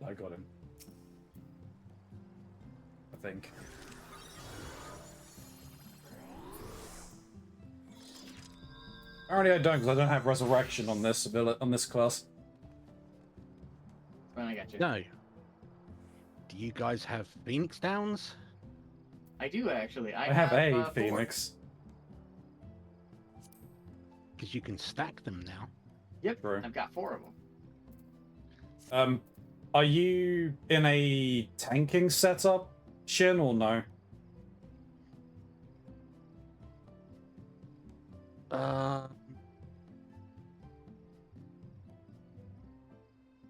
I got him. I think. Apparently I don't, because I don't have resurrection on this ability on this class. Fine, I got you. No. Do you guys have Phoenix Downs? I do actually. I have a 4. Phoenix. Because you can stack them now. Yep, True. I've got 4 of them. Are you in a tanking setup, Shin, or no?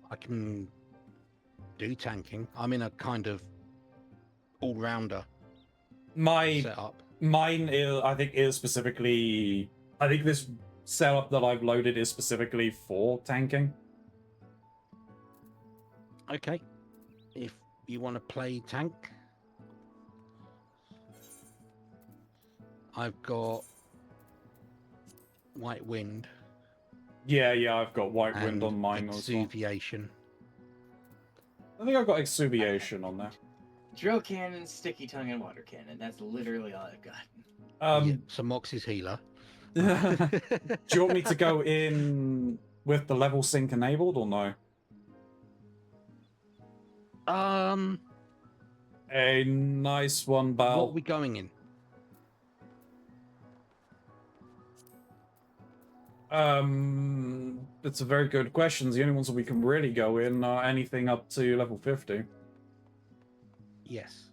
I can do tanking. I'm in a kind of all-rounder Mine setup. is, I think, is specifically. I think this setup that I've loaded is specifically for tanking. Okay. If you want to play tank, I've got White Wind Yeah, I've got White Wind and on mine as well. Exuviation. I think I've got Exuviation on there. Drill cannon, sticky tongue, and water cannon. That's literally all I've got. Yeah, so Mox's healer. Do you want me to go in with the level sync enabled or no? A nice one, What Bal. are we going in? It's a very good question. The only ones that we can really go in are anything up to level 50. Yes.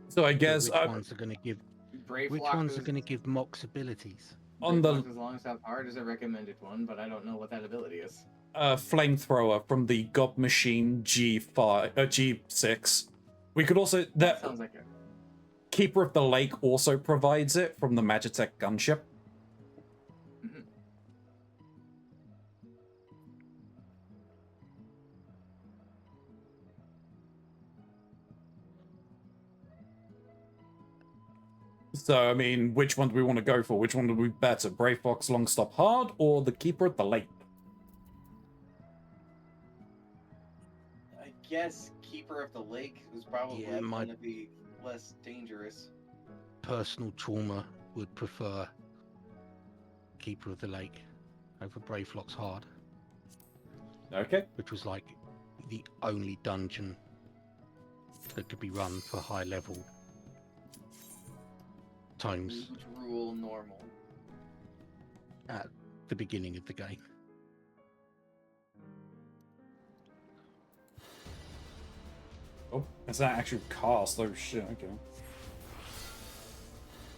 So I But guess which ones are going to give? Brave Which Flock ones are is- going to give Mox abilities? on Brave Flock the as long as that hard is a recommended one, but I don't know what that ability is. flamethrower from the God Machine G6. We could also That sounds like a Keeper of the Lake also provides it from the Magitech gunship. Mhm. So, I mean, which one do we want to go for? Which one would be better? Brave Fox Longstop Hard or the Keeper of the Lake? I guess Keeper of the Lake is probably Yeah, going to be less dangerous. Personal trauma would prefer Keeper of the Lake over Brave Flock's Hard, Okay. which was like the only dungeon that could be run for high level times Root rule normal. at the beginning of the game. Oh, it's that actual cast. Oh shit, okay.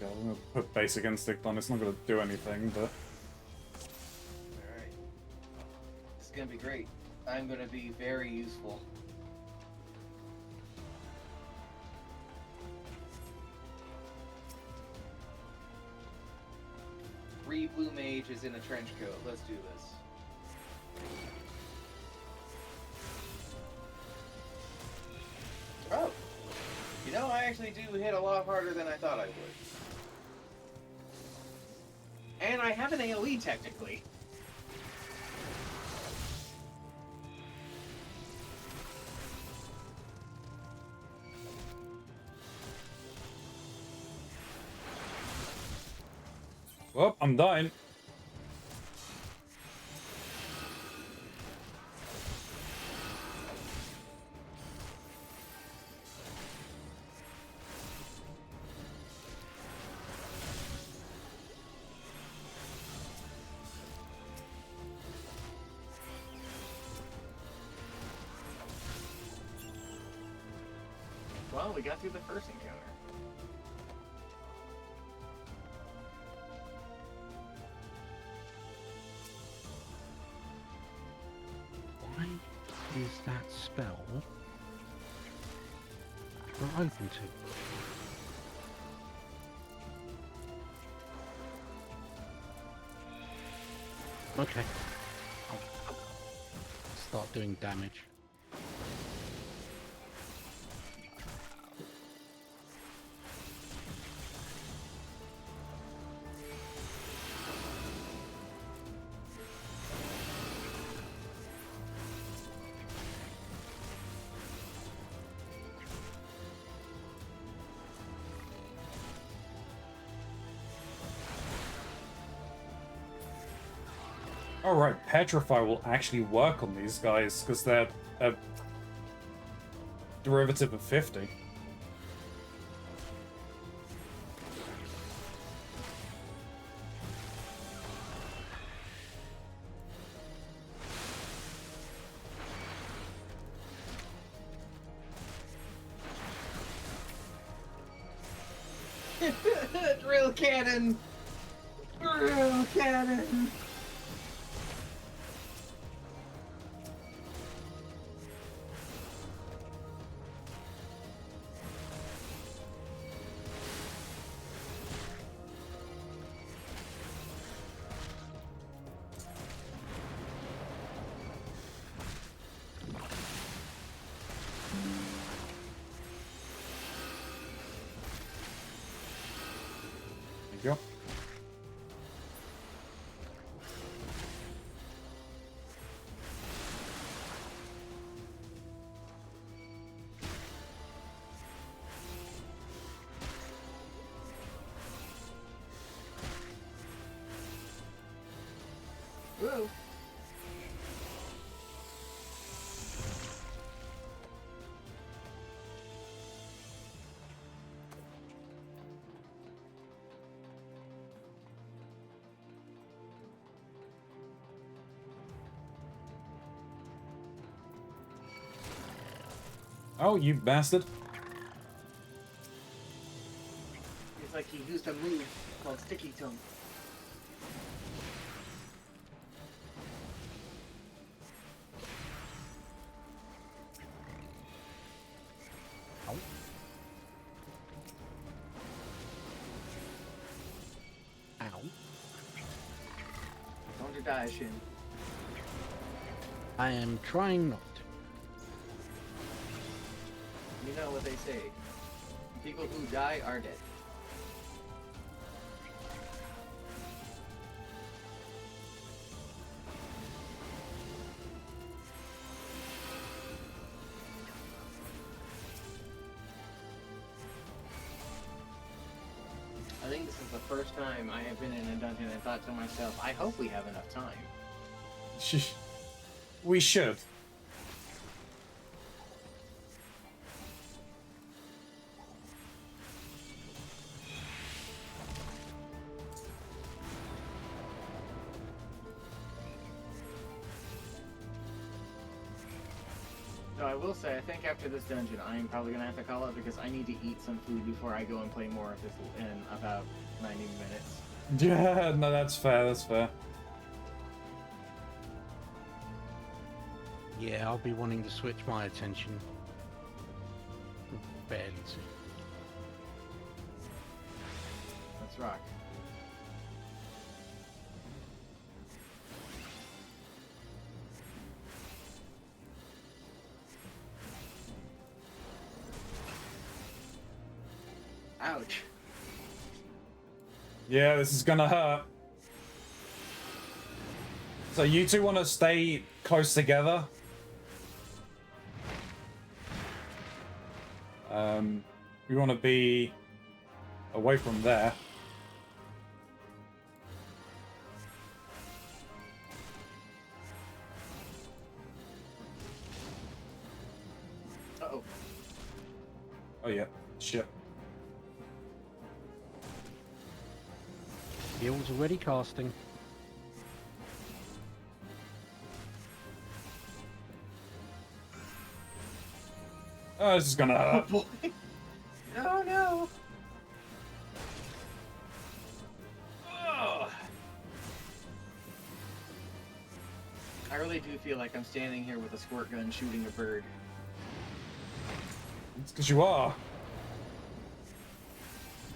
Yeah, I'm gonna put basic instinct on. It's not gonna do anything, but Alright. This is going to be great. I'm going to be very useful. Three blue mages in a trench coat. Let's do this. Oh! You know, I actually do hit a lot harder than I thought I would. And I have an AoE technically. well, I'm dying. we got through the first encounter. Why is that spell not open to? Okay. I'll start doing damage. Alright, Petrify will actually work on these guys, because they're a derivative of 50. Drill cannon! Drill cannon! Thank you. Whoa! Oh, you bastard. It's like he used a move called Sticky Tongue. Ow. Don't you die, Shin. I am trying not to. You know what they say. People who die are dead. I think this is the first time I have been in a dungeon and thought to myself, I hope we have enough time. We should. So I will say, I think after this dungeon, I am probably going to have to call it because I need to eat some food before I go and play more of this in about 90 minutes. Yeah, no, that's fair, that's fair. Yeah, I'll be wanting to switch my attention fairly soon. Let's rock. Ouch. Yeah, this is gonna hurt. So you two want to stay close together? We want to be away from there. Uh-oh. Oh yeah, shit. Heal's already casting. Oh, this is gonna Oh hurt. boy. Oh no! Ugh. I really do feel like I'm standing here with a squirt gun shooting a bird. It's because you are.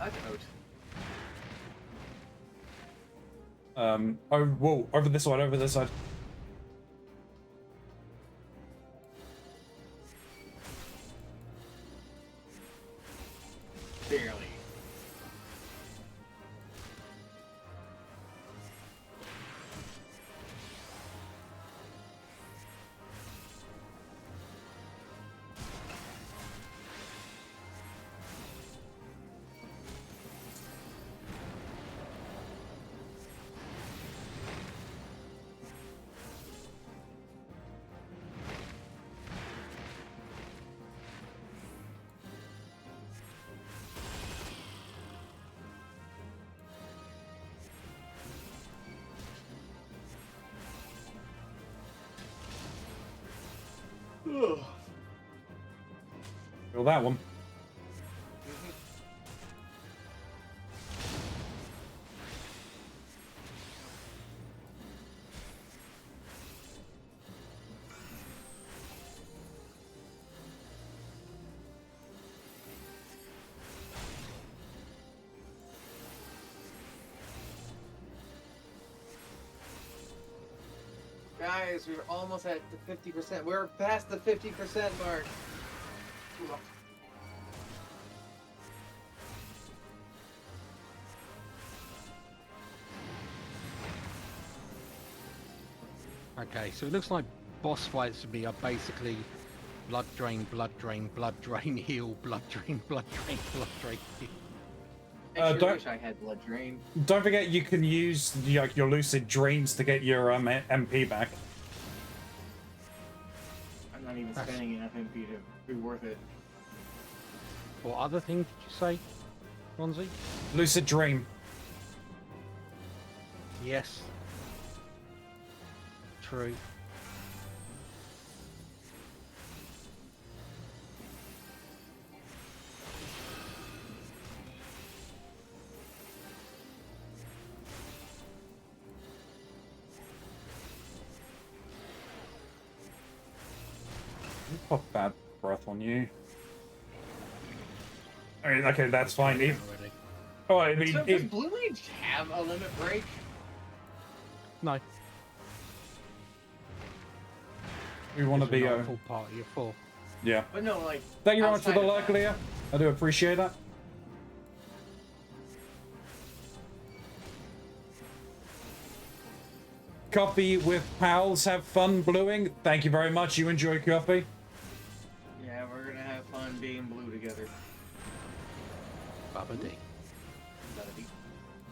I don't. Oh, whoa, over this side, over this side. Barely. Ugh. Feel that one. Guys, we're almost at the 50%. We're past the 50% mark. Okay, so it looks like boss fights for me are basically blood drain, heal, blood drain, heal. I sure don't- wish I had blood drain. Don't forget you can use like your lucid dreams to get your MP back. I'm not even That's- spending enough MP to be worth it. What other thing did you say, Keronzi? Lucid dream. Yes. True. Pop bad breath on you. I mean, okay, that's fine. Already. Oh, I mean, So does Blue Mage have a limit break? No. we want to This is be. not a full party of 4. Yeah. But no, like. Thank you very much for the outside of like, that. Leah. I do appreciate that. Coffee with pals, have fun bluing. Thank you very much. You enjoy coffee. Yeah, we're gonna have fun being blue together. Baba D.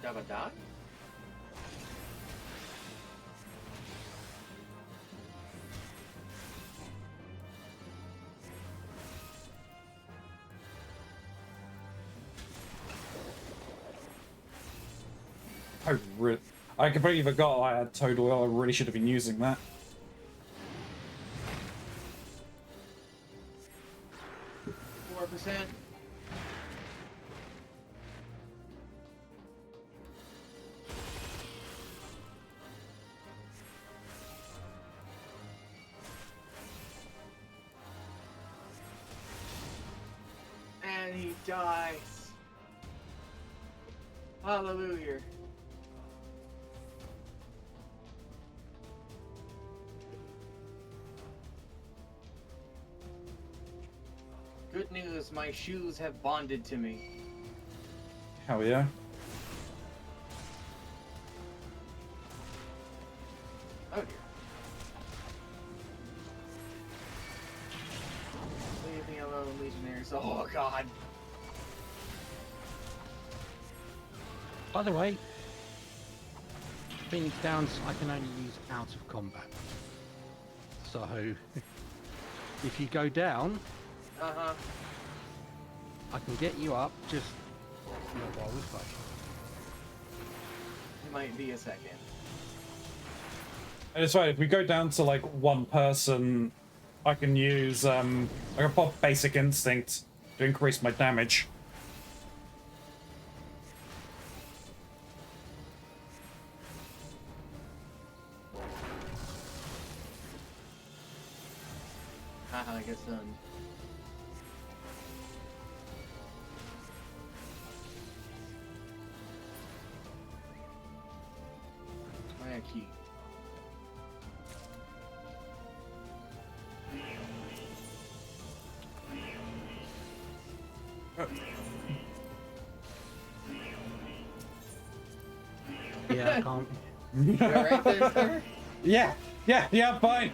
Dabba die? I completely forgot I had total oil. I really should have been using that. %. And he dies. Hallelujah. Good news, my shoes have bonded to me. Hell yeah. Oh dear. Leave me alone, Legionnaires. Oh god. By the way, Phoenix Downs I can only use out of combat. So, if you go down, Uh-huh. I can get you up, just not while we're fighting. It might be a second. And it's right, if we go down to like one person, I can use I can pop basic instinct to increase my damage. Haha, I get stunned. My key. Yeah, I can't. You alright there, sir? Yeah, fine.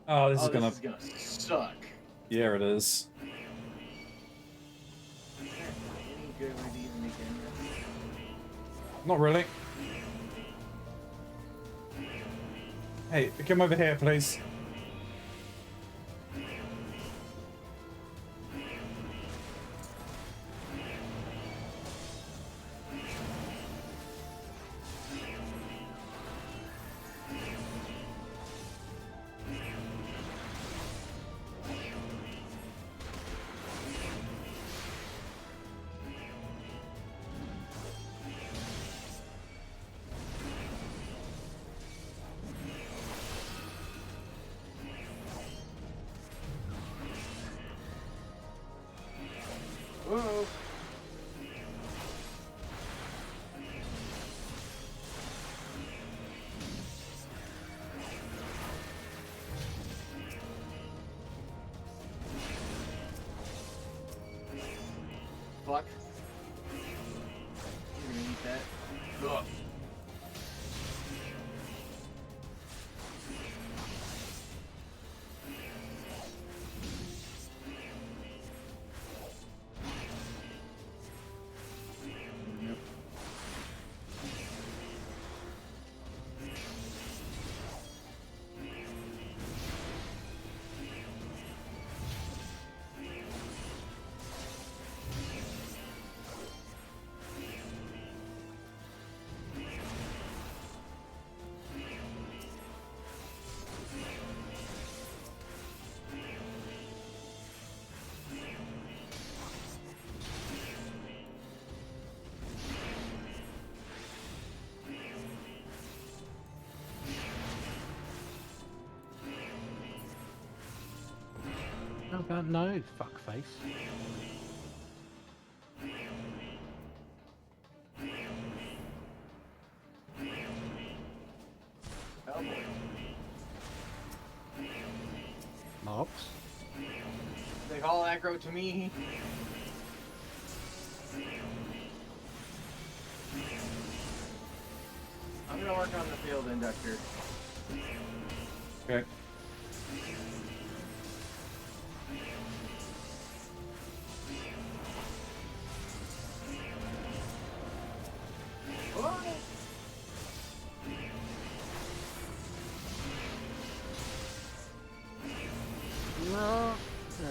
Oh, this is gonna suck. Yeah, it is. Any good way to even begin this? Not really. Hey, come over here, please. Whoa. Fuck. You're gonna eat that. Ugh. How about no, fuckface? Oh boy. Mobs? They call aggro to me. I'm gonna work on the field inductor. Okay. No.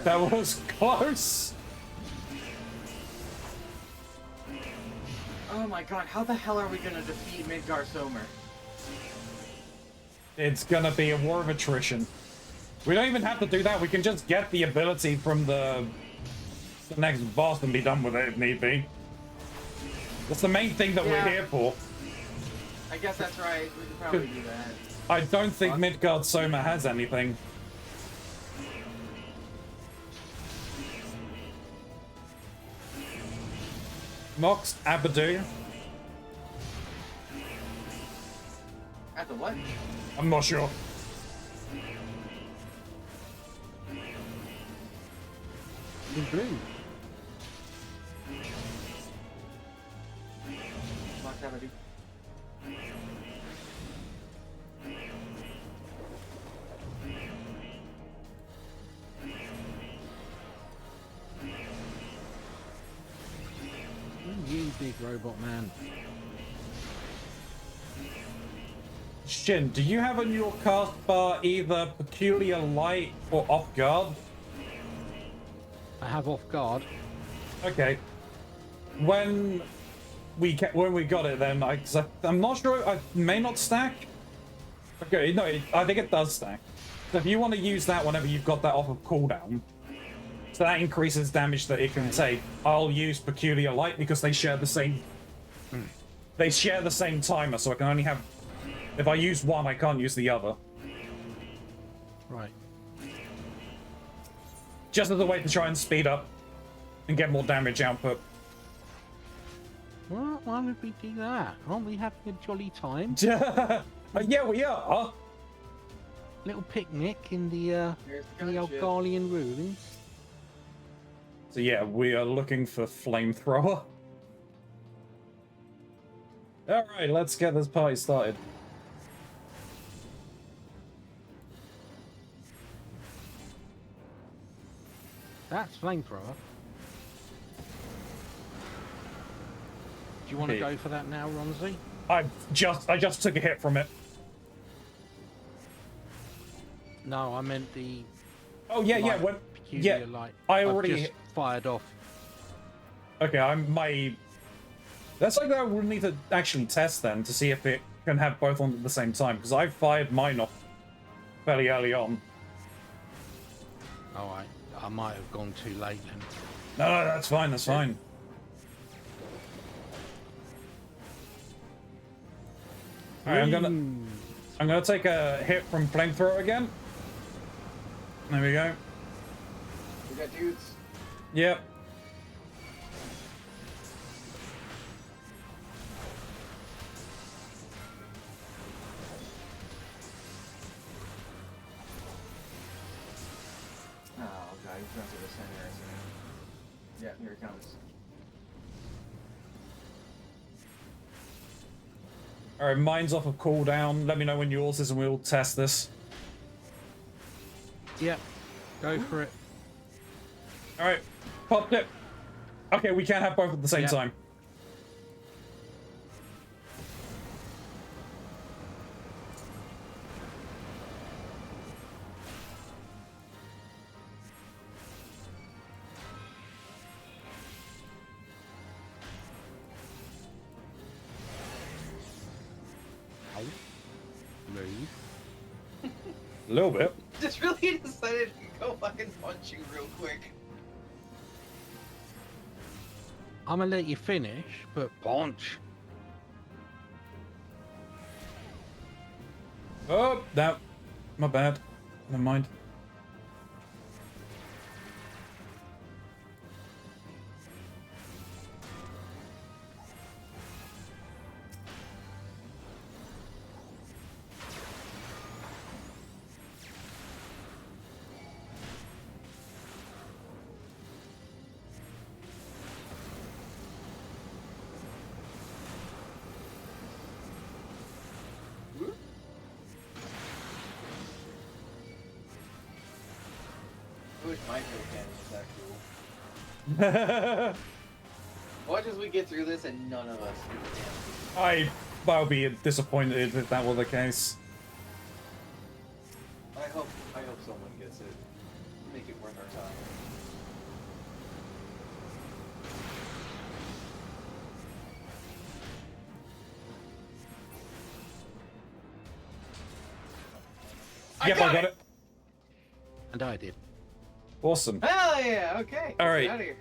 That was close. Oh my god, how the hell are we gonna defeat Midgar Somer? It's gonna be a war of attrition. We don't even have to do that. We can just get the ability from the next boss and be done with it if need be. That's the main thing that we're Yeah. here for. I guess that's right. We could probably do that. I don't think Midgard Soma has anything. Mox, Abadu. At the what? I'm not sure. In blue. Locked out, I do. You big robot man. Shin, do you have on your cast bar either Peculiar Light or Off Guard? I have off guard. Okay. When we got it, then I'm not sure. I may not stack. Okay, no, I think it does stack. So if you want to use that whenever you've got that off of cooldown, so that increases damage that it can take. I'll use Peculiar Light because they share the same they share the same timer, so I can only have... If I use one, I can't use the other. Right. Just as a way to try and speed up and get more damage output. Well, why would we do that? Aren't we having a jolly time? Yeah, we are. Little picnic in the Here's old gunship. Garlean ruins. So yeah, we are looking for flamethrower. Alright, let's get this party started. That's flamethrower. Do you want to Okay. go for that now, Ronzi? I just took a hit from it. No, I meant the Oh yeah, light, when peculiar yeah, light. I I've already just fired off. Okay, that's something that I would need to actually test then to see if it can have both on at the same time, because I fired mine off fairly early on. All right, I might have gone too late then. No, that's fine, that's fine. Alright, I'm gonna take a hit from flamethrower again. There we go. We got dudes. Yep. Oh god, he's going to the center, isn't he? Yeah, here he comes. Alright, mine's off of cooldown. Let me know when yours is and we'll test this. Yep, go for it. Alright, popped it. Okay, we can't have both at the same Yep. time. Move. A little bit. Just really decided to go fucking punch you real quick. I'm gonna let you finish, but punch. Oh, that. My bad. Never mind. I wish my field cannon was that cool. Watch as we get through this and none of us do damage. I'll be disappointed if that were the case. I hope someone gets it. Make it worth our time. Yep, I got it. And I did. Awesome. Hell yeah, okay. All right. Get out of here.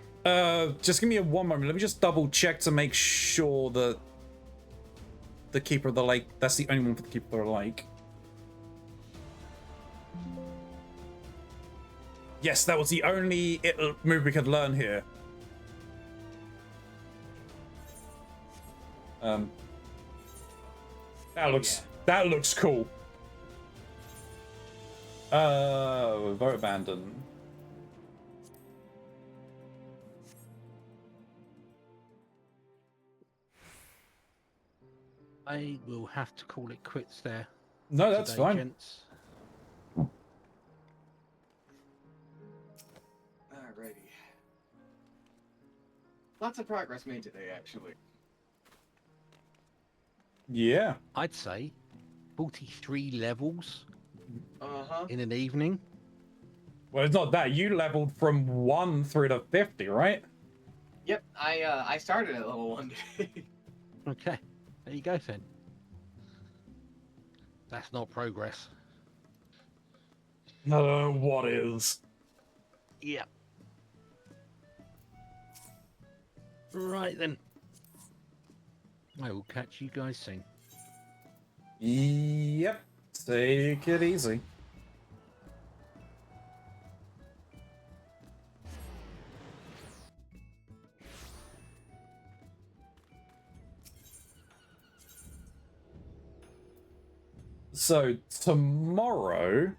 Just give me one moment. Let me just double check to make sure that the Keeper of the Lake, that's the only one for the Keeper of the Lake. Yes, that was the only move we could learn here. That looks cool. Vote abandon. I will have to call it quits there. No, that's today, fine. Gents. Alrighty. Lots of progress made today, actually. Yeah. I'd say 43 levels Uh-huh. in an evening. Well, it's not that. You leveled from 1 through to 50, right? Yep, I started at level 1 today. Okay, there you go then. That's not progress. No, what is? Yeah. Right then. I will catch you guys soon. Yep. Take it easy. So tomorrow,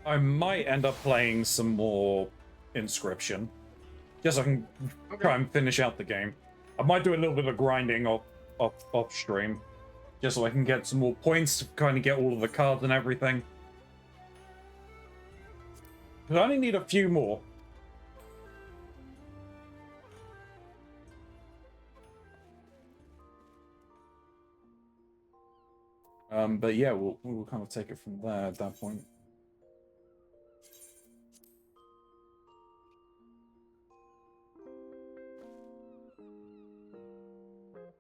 I might end up playing some more Inscription, just so I can try and finish out the game. I might do a little bit of grinding off stream, just so I can get some more points to kind of get all of the cards and everything. I only need a few more. But yeah, we'll kind of take it from there at that point.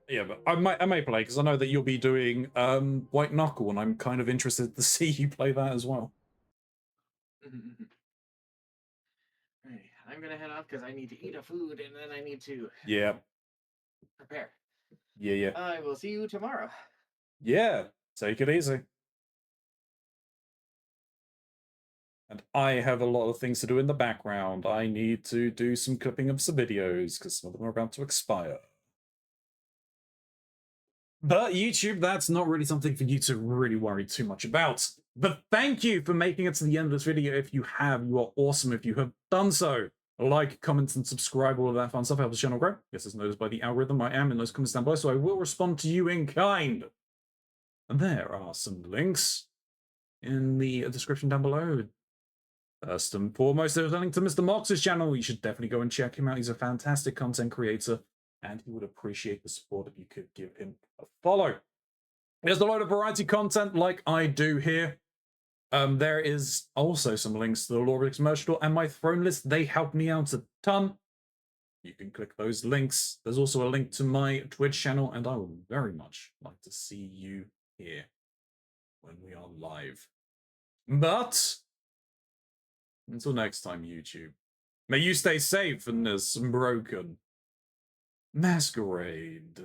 Yeah, but I might play because I know that you'll be doing White Knuckle, and I'm kind of interested to see you play that as well. Right, I'm gonna head off because I need to eat a food and then I need to prepare. Yeah. I will see you tomorrow. Yeah, take it easy. And I have a lot of things to do in the background. I need to do some clipping of some videos because some of them are about to expire. But YouTube, that's not really something for you to really worry too much about. But thank you for making it to the end of this video. If you have, you are awesome. If you have done so, like, comment, and subscribe, all of that fun stuff helps the channel grow. Yes, as noticed by the algorithm, I am in those comments down below, so I will respond to you in kind. And there are some links in the description down below. First and foremost, there's a link to Mr. Mox's channel. You should definitely go and check him out. He's a fantastic content creator, and he would appreciate the support if you could give him a follow. There's a lot of variety content like I do here. There is also some links to the Lorix merch store and my throne list. They help me out a ton. You can click those links. There's also a link to my Twitch channel, and I would very much like to see you here when we are live. But until next time, YouTube, may you stay safe and as broken masquerade.